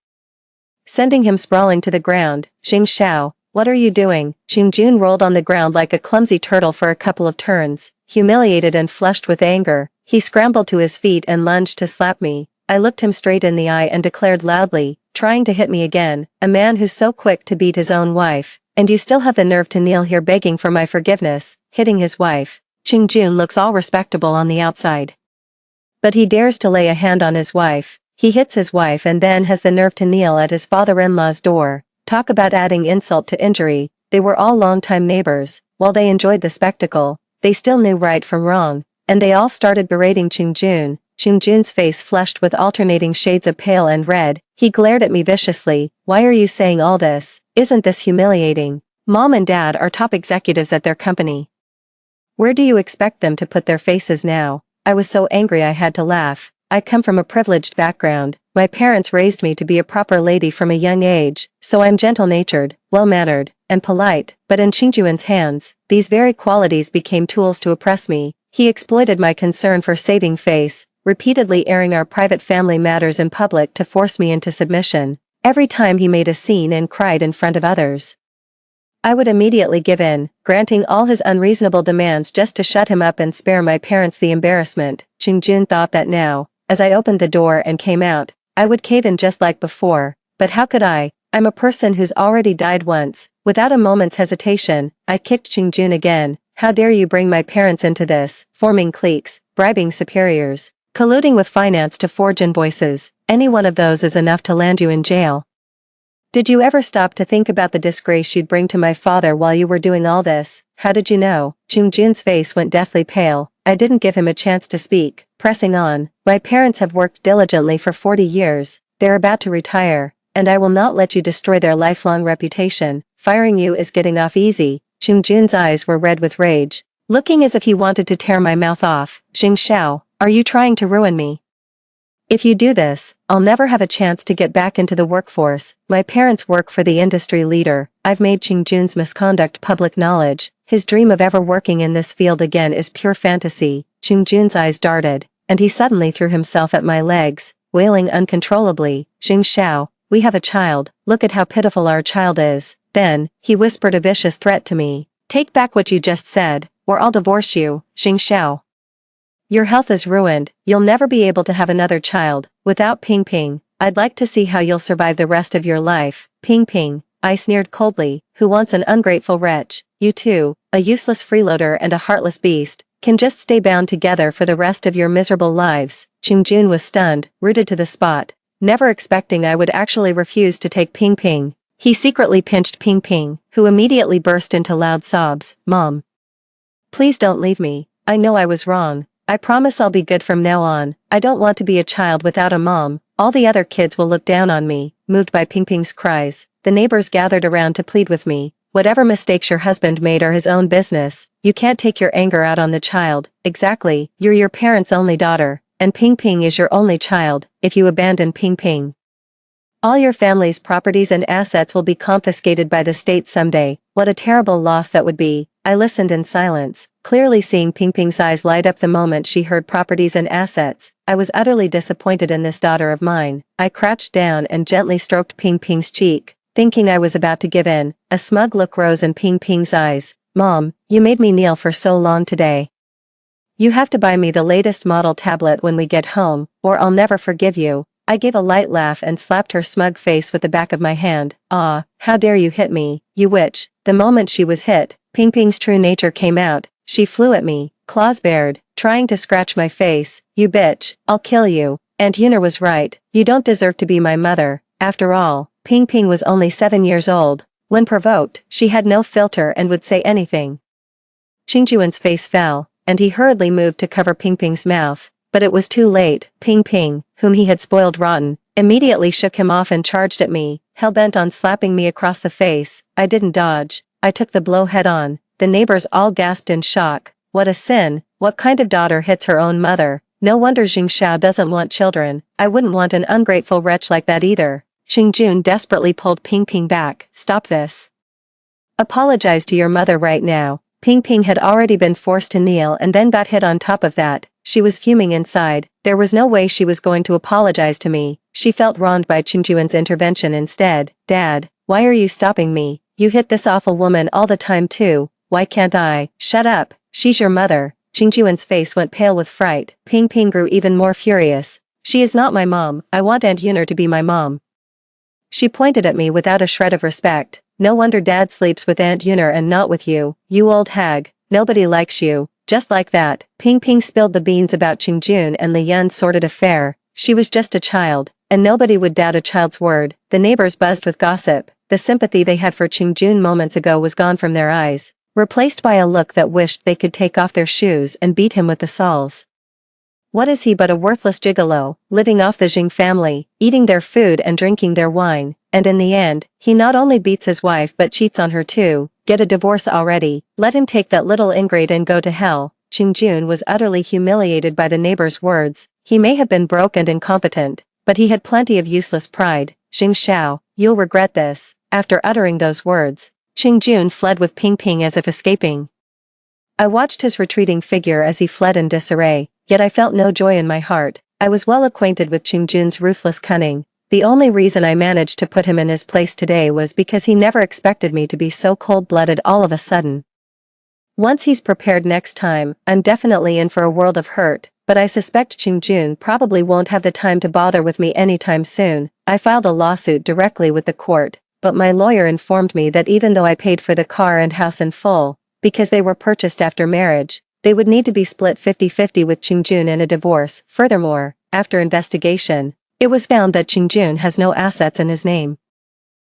sending him sprawling to the ground. Xing Xiao, what are you doing? Qingjun rolled on the ground like a clumsy turtle for a couple of turns. Humiliated and flushed with anger, he scrambled to his feet and lunged to slap me. I looked him straight in the eye and declared loudly, trying to hit me again, a man who's so quick to beat his own wife, and you still have the nerve to kneel here begging for my forgiveness, hitting his wife. Qingjun looks all respectable on the outside, but he dares to lay a hand on his wife. He hits his wife and then has the nerve to kneel at his father-in-law's door. Talk about adding insult to injury. They were all longtime neighbors. While they enjoyed the spectacle, they still knew right from wrong, and they all started berating Qingjun. Qingjun's face flushed with alternating shades of pale and red. He glared at me viciously. Why are you saying all this? Isn't this humiliating? Mom and Dad are top executives at their company. Where do you expect them to put their faces now? I was so angry I had to laugh. I come from a privileged background. My parents raised me to be a proper lady from a young age, so I'm gentle-natured, well-mannered, and polite, but in Qingjun's hands, these very qualities became tools to oppress me. He exploited my concern for saving face, repeatedly airing our private family matters in public to force me into submission. Every time he made a scene and cried in front of others, I would immediately give in, granting all his unreasonable demands just to shut him up and spare my parents the embarrassment. Qingjun thought that now, as I opened the door and came out, I would cave in just like before, but how could I? I'm a person who's already died once. Without a moment's hesitation, I kicked Qingjun again. How dare you bring my parents into this, forming cliques, bribing superiors, colluding with finance to forge invoices. Any one of those is enough to land you in jail. Did you ever stop to think about the disgrace you'd bring to my father while you were doing all this? How did you know? Qingjun's face went deathly pale. I didn't give him a chance to speak, pressing on. My parents have worked diligently for 40 years. They're about to retire, and I will not let you destroy their lifelong reputation. Firing you is getting off easy. Qingjun's eyes were red with rage, looking as if he wanted to tear my mouth off. Xing Xiao, are you trying to ruin me? If you do this, I'll never have a chance to get back into the workforce. My parents work for the industry leader. I've made Qingjun's misconduct public knowledge. His dream of ever working in this field again is pure fantasy. Qingjun's eyes darted, and he suddenly threw himself at my legs, wailing uncontrollably. Xing Xiao, we have a child. Look at how pitiful our child is. Then, he whispered a vicious threat to me. Take back what you just said, or I'll divorce you. Xing Xiao, your health is ruined. You'll never be able to have another child. Without Ping Ping, I'd like to see how you'll survive the rest of your life. Ping Ping, I sneered coldly, who wants an ungrateful wretch? You too, a useless freeloader and a heartless beast, can just stay bound together for the rest of your miserable lives. Qingjun was stunned, rooted to the spot, never expecting I would actually refuse to take Ping Ping. He secretly pinched Ping Ping, who immediately burst into loud sobs. Mom, please don't leave me. I know I was wrong. I promise I'll be good from now on. I don't want to be a child without a mom. All the other kids will look down on me. Moved by Ping Ping's cries, the neighbors gathered around to plead with me. Whatever mistakes your husband made are his own business. You can't take your anger out on the child. Exactly, you're your parents' only daughter, and Ping Ping is your only child. If you abandon Ping Ping, all your family's properties and assets will be confiscated by the state someday. What a terrible loss that would be. I listened in silence, clearly seeing Ping Ping's eyes light up the moment she heard properties and assets. I was utterly disappointed in this daughter of mine. I crouched down and gently stroked Ping Ping's cheek, thinking I was about to give in. A smug look rose in Ping Ping's eyes. Mom, you made me kneel for so long today. You have to buy me the latest model tablet when we get home, or I'll never forgive you. I gave a light laugh and slapped her smug face with the back of my hand. Ah, how dare you hit me, you witch. The moment she was hit, Ping Ping's true nature came out. She flew at me, claws bared, trying to scratch my face. You bitch, I'll kill you. And Yuner was right. You don't deserve to be my mother. After all, Ping Ping was only 7 years old. When provoked, she had no filter and would say anything. Qingjun's face fell. and he hurriedly moved to cover Ping Ping's mouth, but it was too late. Ping Ping, whom he had spoiled rotten, immediately shook him off and charged at me, hell-bent on slapping me across the face. I didn't dodge. I took the blow head-on. The neighbors all gasped in shock. What a sin! What kind of daughter hits her own mother? No wonder Jing Xiao doesn't want children. I wouldn't want an ungrateful wretch like that either. Xing Jun desperately pulled Ping Ping back. Stop this. Apologize to your mother right now. Ping Ping had already been forced to kneel and then got hit on top of that. She was fuming inside. There was no way she was going to apologize to me. She felt wronged by Qingjuan's intervention instead. Dad, why are you stopping me? You hit this awful woman all the time too. Why can't I? Shut up. She's your mother. Qingjuan's face went pale with fright. Ping Ping grew even more furious. She is not my mom. I want Aunt Yuner to be my mom. She pointed at me without a shred of respect. No wonder Dad sleeps with Aunt Yuner and not with you. You old hag. Nobody likes you. Just like that, Ping Ping spilled the beans about Qingjun and Li Yun's sordid affair. She was just a child, and nobody would doubt a child's word. The neighbors buzzed with gossip. The sympathy they had for Qingjun moments ago was gone from their eyes, replaced by a look that wished they could take off their shoes and beat him with the sawls. What is he but a worthless gigolo, living off the Jing family, eating their food and drinking their wine, and in the end, he not only beats his wife but cheats on her too. Get a divorce already. Let him take that little ingrate and go to hell. Qingjun was utterly humiliated by the neighbor's words. He may have been broke and incompetent, but he had plenty of useless pride. Jing Xiao, you'll regret this. After uttering those words, Qingjun fled with Ping Ping as if escaping. I watched his retreating figure as he fled in disarray, yet I felt no joy in my heart. I was well acquainted with Qingjun's ruthless cunning. The only reason I managed to put him in his place today was because he never expected me to be so cold-blooded all of a sudden. Once he's prepared next time, I'm definitely in for a world of hurt, but I suspect Qingjun probably won't have the time to bother with me anytime soon. I filed a lawsuit directly with the court, but my lawyer informed me that even though I paid for the car and house in full, because they were purchased after marriage, they would need to be split 50-50 with Qingjun in a divorce. Furthermore, after investigation, it was found that Qingjun has no assets in his name.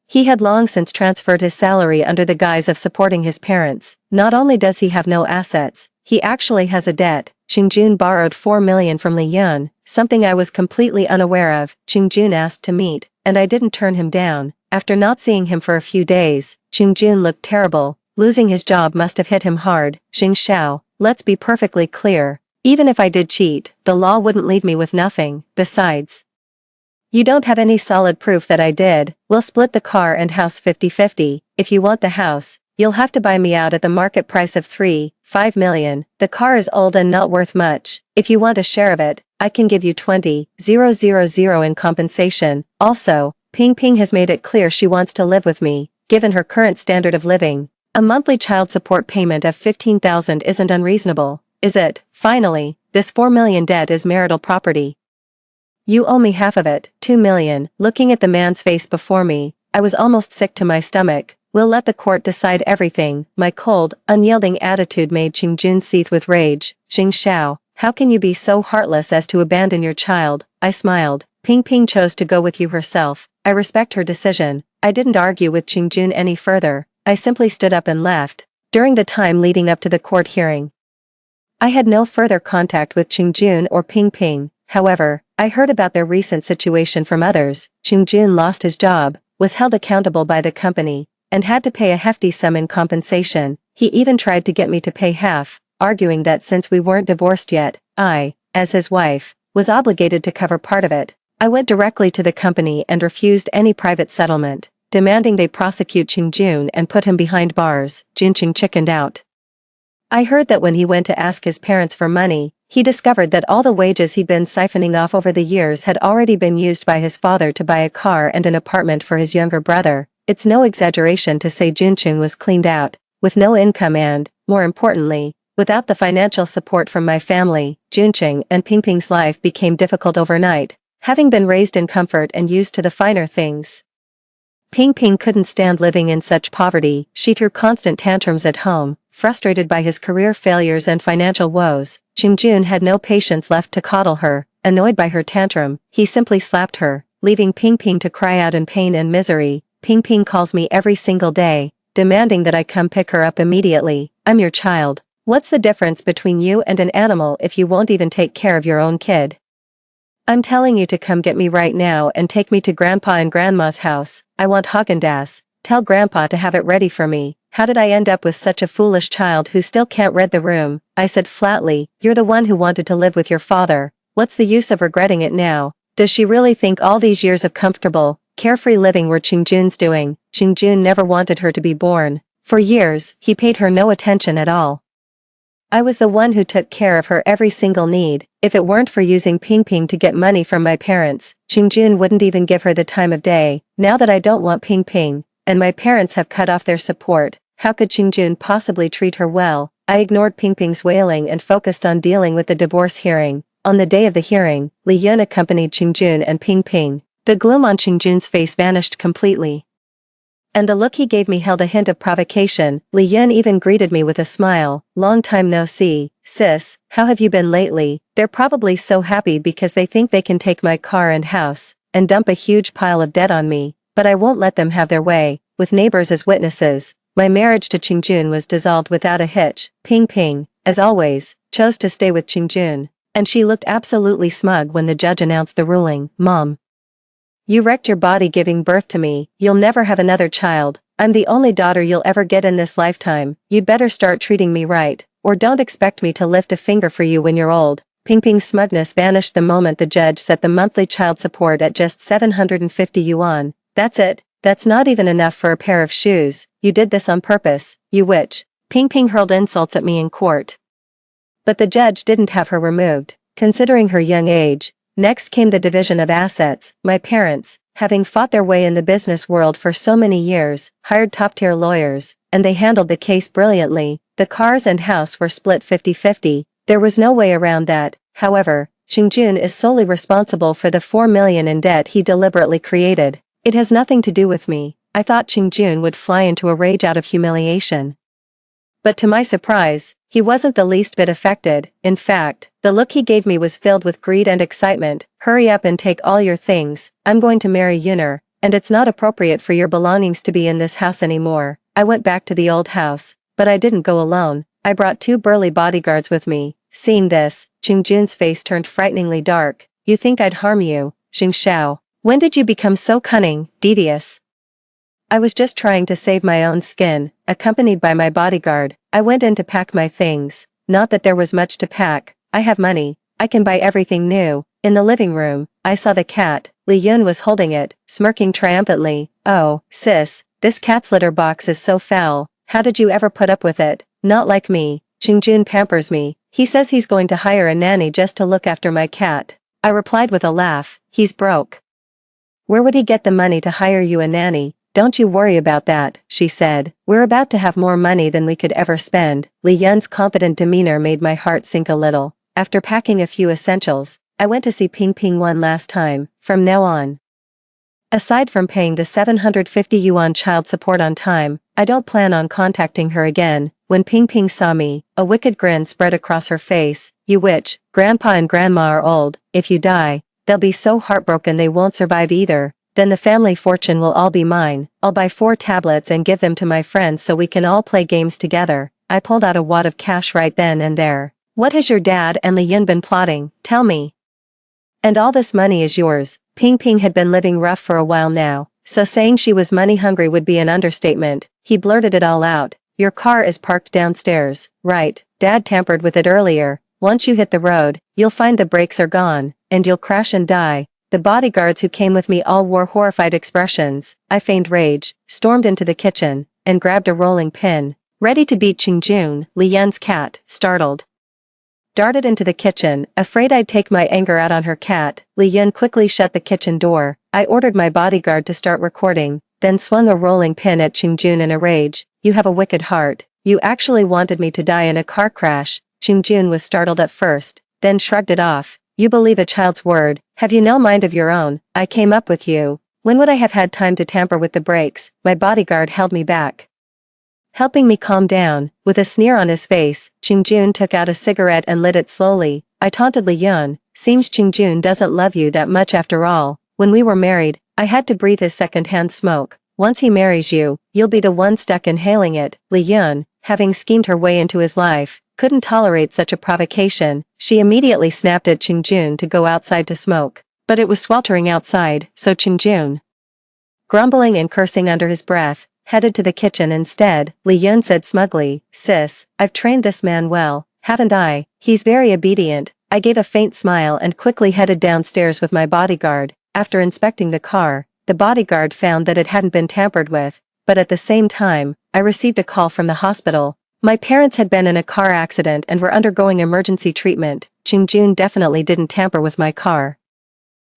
He had long since transferred his salary under the guise of supporting his parents. Not only does he have no assets, he actually has a debt. Qingjun borrowed 4 million from Li Yun, something I was completely unaware of. Qingjun asked to meet, and I didn't turn him down. After not seeing him for a few days, Qingjun looked terrible. Losing his job must have hit him hard. Jing Xiao, let's be perfectly clear. Even if I did cheat, the law wouldn't leave me with nothing. Besides, you don't have any solid proof that I did. We'll split the car and house 50-50. If you want the house, you'll have to buy me out at the market price of 5 million. The car is old and not worth much. If you want a share of it, I can give you 20,000 in compensation. Also, Ping Ping has made it clear she wants to live with me, given her current standard of living. A monthly child support payment of 15,000 isn't unreasonable, is it? Finally, this 4 million debt is marital property. You owe me half of it, 2 million. Looking at the man's face before me, I was almost sick to my stomach. We'll let the court decide everything. My cold, unyielding attitude made Qingjun seethe with rage. Jing Xiao, how can you be so heartless as to abandon your child? I smiled. Ping Ping chose to go with you herself. I respect her decision. I didn't argue with Qingjun any further. I simply stood up and left. During the time leading up to the court hearing, I had no further contact with Qingjun or Ping Ping. However, I heard about their recent situation from others. Qingjun lost his job, was held accountable by the company, and had to pay a hefty sum in compensation. He even tried to get me to pay half, arguing that since we weren't divorced yet, I, as his wife, was obligated to cover part of it. I went directly to the company and refused any private settlement, demanding they prosecute Qingjun and put him behind bars. Junqing chickened out. I heard that when he went to ask his parents for money, he discovered that all the wages he'd been siphoning off over the years had already been used by his father to buy a car and an apartment for his younger brother. It's no exaggeration to say Junqing was cleaned out, with no income and, more importantly, without the financial support from my family. Junqing and Ping Ping's life became difficult overnight, having been raised in comfort and used to the finer things. Ping Ping couldn't stand living in such poverty. She threw constant tantrums at home, frustrated by his career failures and financial woes. Qingjun had no patience left to coddle her. Annoyed by her tantrum, he simply slapped her, leaving Ping Ping to cry out in pain and misery. Ping Ping calls me every single day, demanding that I come pick her up immediately. I'm your child. What's the difference between you and an animal if you won't even take care of your own kid? I'm telling you to come get me right now and take me to Grandpa and Grandma's house. I want Haagen-Dazs. Tell Grandpa to have it ready for me. How did I end up with such a foolish child who still can't read the room? I said flatly, you're the one who wanted to live with your father. What's the use of regretting it now? Does she really think all these years of comfortable, carefree living were Qingjun's doing? Qingjun never wanted her to be born. For years, he paid her no attention at all. I was the one who took care of her every single need. If it weren't for using Ping Ping to get money from my parents, Qingjun wouldn't even give her the time of day. Now that I don't want Ping Ping, and my parents have cut off their support, how could Qingjun possibly treat her well? I ignored Ping Ping's wailing and focused on dealing with the divorce hearing. On the day of the hearing, Li Yun accompanied Qingjun and Ping Ping. The gloom on Qingjun's face vanished completely. And the look he gave me held a hint of provocation. Li Yun even greeted me with a smile. Long time no see, sis, how have you been lately? They're probably so happy because they think they can take my car and house, and dump a huge pile of debt on me, but I won't let them have their way. With neighbors as witnesses, my marriage to Qingjun was dissolved without a hitch. Ping Ping, as always, chose to stay with Qingjun, and she looked absolutely smug when the judge announced the ruling. Mom, you wrecked your body giving birth to me. You'll never have another child. I'm the only daughter you'll ever get in this lifetime. You'd better start treating me right, or don't expect me to lift a finger for you when you're old. Ping Ping's smugness vanished the moment the judge set the monthly child support at just 750 yuan. That's it. That's not even enough for a pair of shoes. You did this on purpose, you witch. Ping Ping hurled insults at me in court. But the judge didn't have her removed, considering her young age. Next came the division of assets. My parents, having fought their way in the business world for so many years, hired top-tier lawyers, and they handled the case brilliantly. The cars and house were split 50-50. There was no way around that. However, Qingjun is solely responsible for the 4 million in debt he deliberately created. It has nothing to do with me. I thought Qingjun would fly into a rage out of humiliation. But to my surprise, he wasn't the least bit affected. In fact, the look he gave me was filled with greed and excitement. Hurry up and take all your things. I'm going to marry Yuner, and it's not appropriate for your belongings to be in this house anymore. I went back to the old house, but I didn't go alone. I brought 2 burly bodyguards with me. Seeing this, Qingjun's face turned frighteningly dark. You think I'd harm you, Xing Xiao? When did you become so cunning, devious? I was just trying to save my own skin. Accompanied by my bodyguard, I went in to pack my things. Not that there was much to pack. I have money. I can buy everything new. In the living room, I saw the cat. Li Yun was holding it, smirking triumphantly. Oh, sis, this cat's litter box is so foul. How did you ever put up with it? Not like me. Qingjun pampers me. He says he's going to hire a nanny just to look after my cat. I replied with a laugh. He's broke. Where would he get the money to hire you a nanny? Don't you worry about that, she said. We're about to have more money than we could ever spend. Li Yun's confident demeanor made my heart sink a little. After packing a few essentials, I went to see Ping Ping one last time. From now on, aside from paying the 750 yuan child support on time, I don't plan on contacting her again. When Ping Ping saw me, a wicked grin spread across her face. You witch, Grandpa and Grandma are old. If you die, they'll be so heartbroken they won't survive either. Then the family fortune will all be mine. I'll buy 4 tablets and give them to my friends so we can all play games together. I pulled out a wad of cash right then and there. What has your dad and Li Yun been plotting? Tell me. And all this money is yours. Ping Ping had been living rough for a while now, so saying she was money hungry would be an understatement. He blurted it all out. Your car is parked downstairs. Right, Dad tampered with it earlier. Once you hit the road, you'll find the brakes are gone, and you'll crash and die. The bodyguards who came with me all wore horrified expressions. I feigned rage, stormed into the kitchen, and grabbed a rolling pin. Ready to beat Qingjun, Li Yun's cat, startled, darted into the kitchen, afraid I'd take my anger out on her cat. Li Yun quickly shut the kitchen door. I ordered my bodyguard to start recording, then swung a rolling pin at Qingjun in a rage. You have a wicked heart. You actually wanted me to die in a car crash. Qingjun was startled at first, then shrugged it off. You believe a child's word. Have you no mind of your own? I came up with you. When would I have had time to tamper with the brakes? My bodyguard held me back, helping me calm down. With a sneer on his face, Qingjun took out a cigarette and lit it slowly. I taunted Li Yun. Seems Qingjun doesn't love you that much after all. When we were married, I had to breathe his second-hand smoke. Once he marries you, you'll be the one stuck inhaling it. Li Yun, having schemed her way into his life, couldn't tolerate such a provocation. She immediately snapped at Qingjun to go outside to smoke. But it was sweltering outside, so Qingjun, grumbling and cursing under his breath, headed to the kitchen instead. Li Yun said smugly, "Sis, I've trained this man well, haven't I? He's very obedient." I gave a faint smile and quickly headed downstairs with my bodyguard. After inspecting the car, the bodyguard found that it hadn't been tampered with, but at the same time, I received a call from the hospital. My parents had been in a car accident and were undergoing emergency treatment. Qingjun definitely didn't tamper with my car.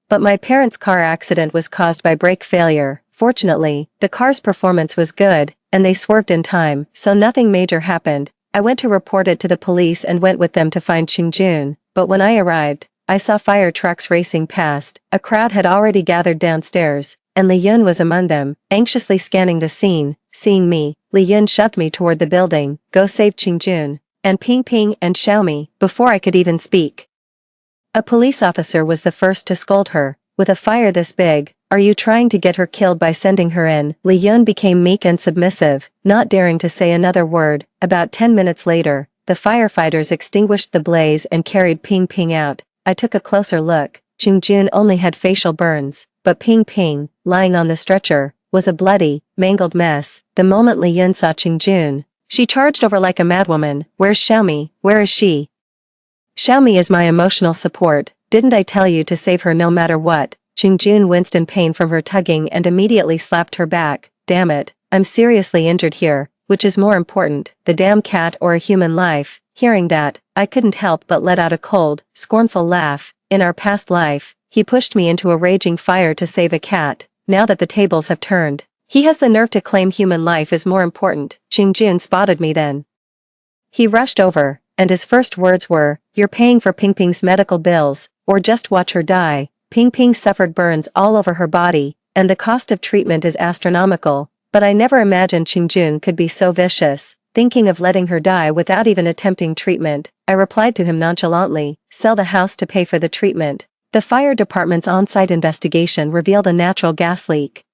But my parents' car accident was caused by brake failure. Fortunately, the car's performance was good, and they swerved in time, so nothing major happened. I went to report it to the police and went with them to find Qingjun, but when I arrived, I saw fire trucks racing past. A crowd had already gathered downstairs, and Li Yun was among them, anxiously scanning the scene. Seeing me, Li Yun shoved me toward the building. "Go save Qingjun, and Ping Ping and Xiaomi," before I could even speak. A police officer was the first to scold her. "With a fire this big, are you trying to get her killed by sending her in?" Li Yun became meek and submissive, not daring to say another word. About 10 minutes later, the firefighters extinguished the blaze and carried Ping Ping out. I took a closer look. Qingjun only had facial burns, but Ping Ping, lying on the stretcher, was a bloody, mangled mess. The moment Li Yun saw Qingjun, she charged over like a madwoman. "Where's Xiaomi? Where is she?" "Xiaomi is my emotional support. Didn't I tell you to save her no matter what?" Qingjun winced in pain from her tugging and immediately slapped her back. "Damn it, I'm seriously injured here. Which is more important, the damn cat or a human life?" Hearing that, I couldn't help but let out a cold, scornful laugh. In our past life, he pushed me into a raging fire to save a cat. Now that the tables have turned, he has the nerve to claim human life is more important. Qingjun spotted me then. He rushed over, and his first words were, "You're paying for Ping Ping's medical bills, or just watch her die." Ping Ping suffered burns all over her body, and the cost of treatment is astronomical, but I never imagined Qingjun could be so vicious. Thinking of letting her die without even attempting treatment, I replied to him nonchalantly, "Sell the house to pay for the treatment." The fire department's on-site investigation revealed a natural gas leak,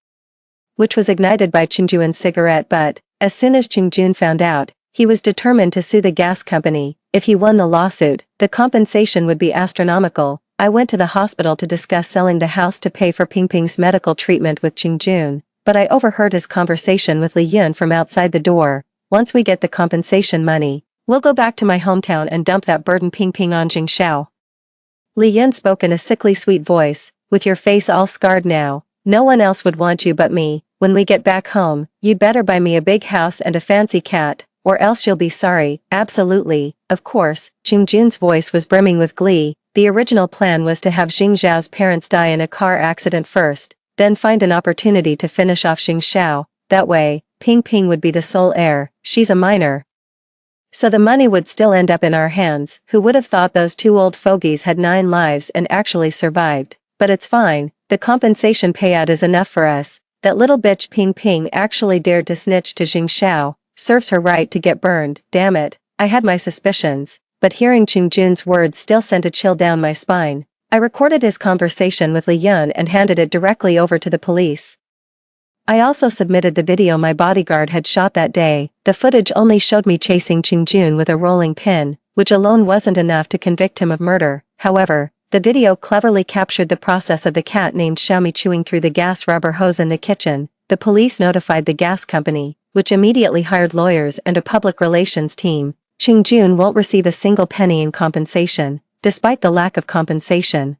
which was ignited by Qingjun's cigarette butt. As soon as Qingjun found out, he was determined to sue the gas company. If he won the lawsuit, the compensation would be astronomical. I went to the hospital to discuss selling the house to pay for Ping Ping's medical treatment with Qingjun, but I overheard his conversation with Li Yun from outside the door. "Once we get the compensation money, we'll go back to my hometown and dump that burden Ping Ping on Jingxiao." Li Yun spoke in a sickly sweet voice, "With your face all scarred now, no one else would want you but me. When we get back home, you'd better buy me a big house and a fancy cat, or else you'll be sorry." "Absolutely, of course." Qingjun's voice was brimming with glee. The original plan was to have Jingxiao's parents die in a car accident first, then find an opportunity to finish off Jingxiao. That way, Ping Ping would be the sole heir. She's a minor, so the money would still end up in our hands. Who would have thought those two old fogies had 9 lives and actually survived? But it's fine, the compensation payout is enough for us. That little bitch Ping Ping actually dared to snitch to Jingxiao. Serves her right to get burned. Damn it, I had my suspicions, but hearing Qingjun's words still sent a chill down my spine. I recorded his conversation with Li Yun and handed it directly over to the police. I also submitted the video my bodyguard had shot that day. The footage only showed me chasing Qingjun with a rolling pin, which alone wasn't enough to convict him of murder. However, the video cleverly captured the process of the cat named Xiaomi chewing through the gas rubber hose in the kitchen. The police notified the gas company, which immediately hired lawyers and a public relations team. Qingjun won't receive a single penny in compensation. Despite the lack of compensation,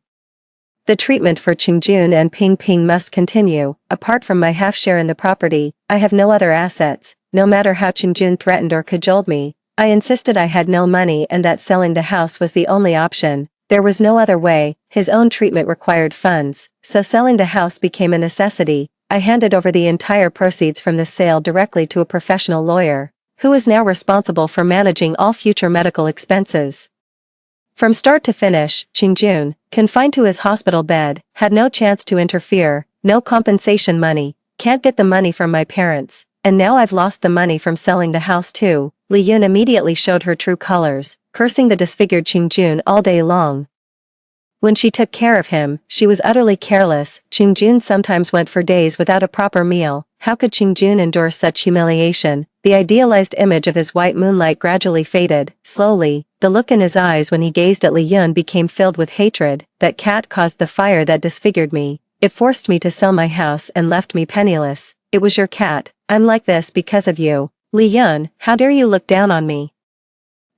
the treatment for Qingjun and Ping Ping must continue. Apart from my half share in the property, I have no other assets. No matter how Qingjun threatened or cajoled me, I insisted I had no money and that selling the house was the only option. There was no other way. His own treatment required funds, so selling the house became a necessity. I handed over the entire proceeds from the sale directly to a professional lawyer, who is now responsible for managing all future medical expenses. From start to finish, Qingjun, confined to his hospital bed, had no chance to interfere. No compensation money, can't get the money from my parents, and now I've lost the money from selling the house too. Li Yun immediately showed her true colors, cursing the disfigured Qingjun all day long. When she took care of him, she was utterly careless. Qingjun sometimes went for days without a proper meal. How could Qingjun endure such humiliation? The idealized image of his white moonlight gradually faded. Slowly, the look in his eyes when he gazed at Li Yun became filled with hatred. That cat caused the fire that disfigured me. It forced me to sell my house and left me penniless. It was your cat. I'm like this because of you. Li Yun, how dare you look down on me?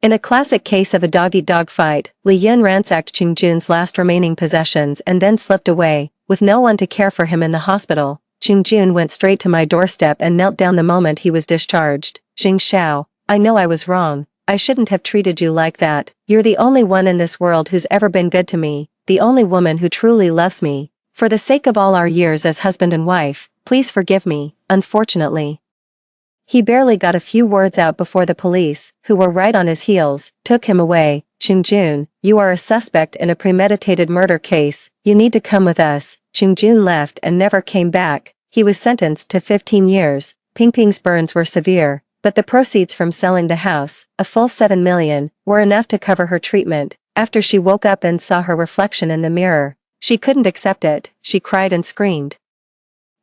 In a classic case of a dog-eat-dog fight, Li Yun ransacked Qing Jun's last remaining possessions and then slipped away, with no one to care for him in the hospital. Qing Jun went straight to my doorstep and knelt down the moment he was discharged. Xing Xiao, I know I was wrong. I shouldn't have treated you like that. You're the only one in this world who's ever been good to me, the only woman who truly loves me. For the sake of all our years as husband and wife, please forgive me. Unfortunately, he barely got a few words out before the police, who were right on his heels, took him away. Qing Jun, you are a suspect in a premeditated murder case. You need to come with us. Qing Jun left and never came back. He was sentenced to 15 years. Ping Ping's burns were severe, but the proceeds from selling the house, a full 7 million, were enough to cover her treatment. After she woke up and saw her reflection in the mirror, she couldn't accept it. She cried and screamed,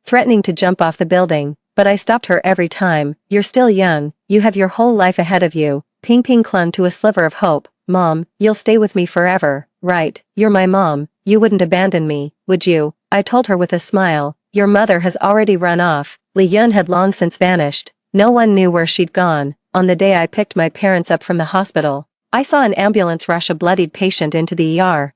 threatening to jump off the building. But I stopped her every time. You're still young, you have your whole life ahead of you. Ping Ping clung to a sliver of hope. Mom, you'll stay with me forever, right? You're my mom, you wouldn't abandon me, would you? I told her with a smile. Your mother has already run off. Li Yun had long since vanished. No one knew where she'd gone. On the day I picked my parents up from the hospital, I saw an ambulance rush a bloodied patient into the ER.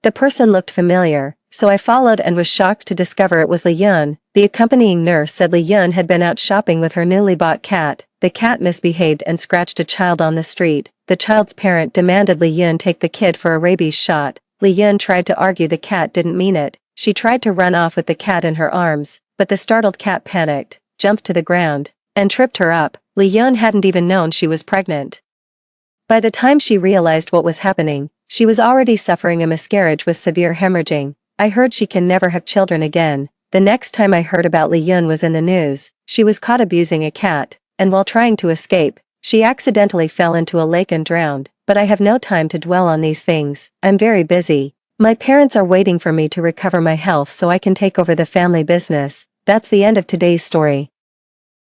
The person looked familiar, so I followed and was shocked to discover it was Li Yun. The accompanying nurse said Li Yun had been out shopping with her newly bought cat. The cat misbehaved and scratched a child on the street. The child's parent demanded Li Yun take the kid for a rabies shot. Li Yun tried to argue the cat didn't mean it. She tried to run off with the cat in her arms, but the startled cat panicked, jumped to the ground, and tripped her up. Li Yun hadn't even known she was pregnant. By the time she realized what was happening, she was already suffering a miscarriage with severe hemorrhaging. I heard she can never have children again. The next time I heard about Li Yun was in the news. She was caught abusing a cat, and while trying to escape, she accidentally fell into a lake and drowned. But I have no time to dwell on these things. I'm very busy. My parents are waiting for me to recover my health so I can take over the family business. That's the end of today's story.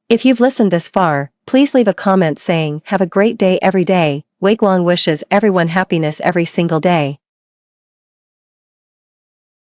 If you've listened this far, please leave a comment saying, "Have a great day every day." Wei Guang wishes everyone happiness every single day.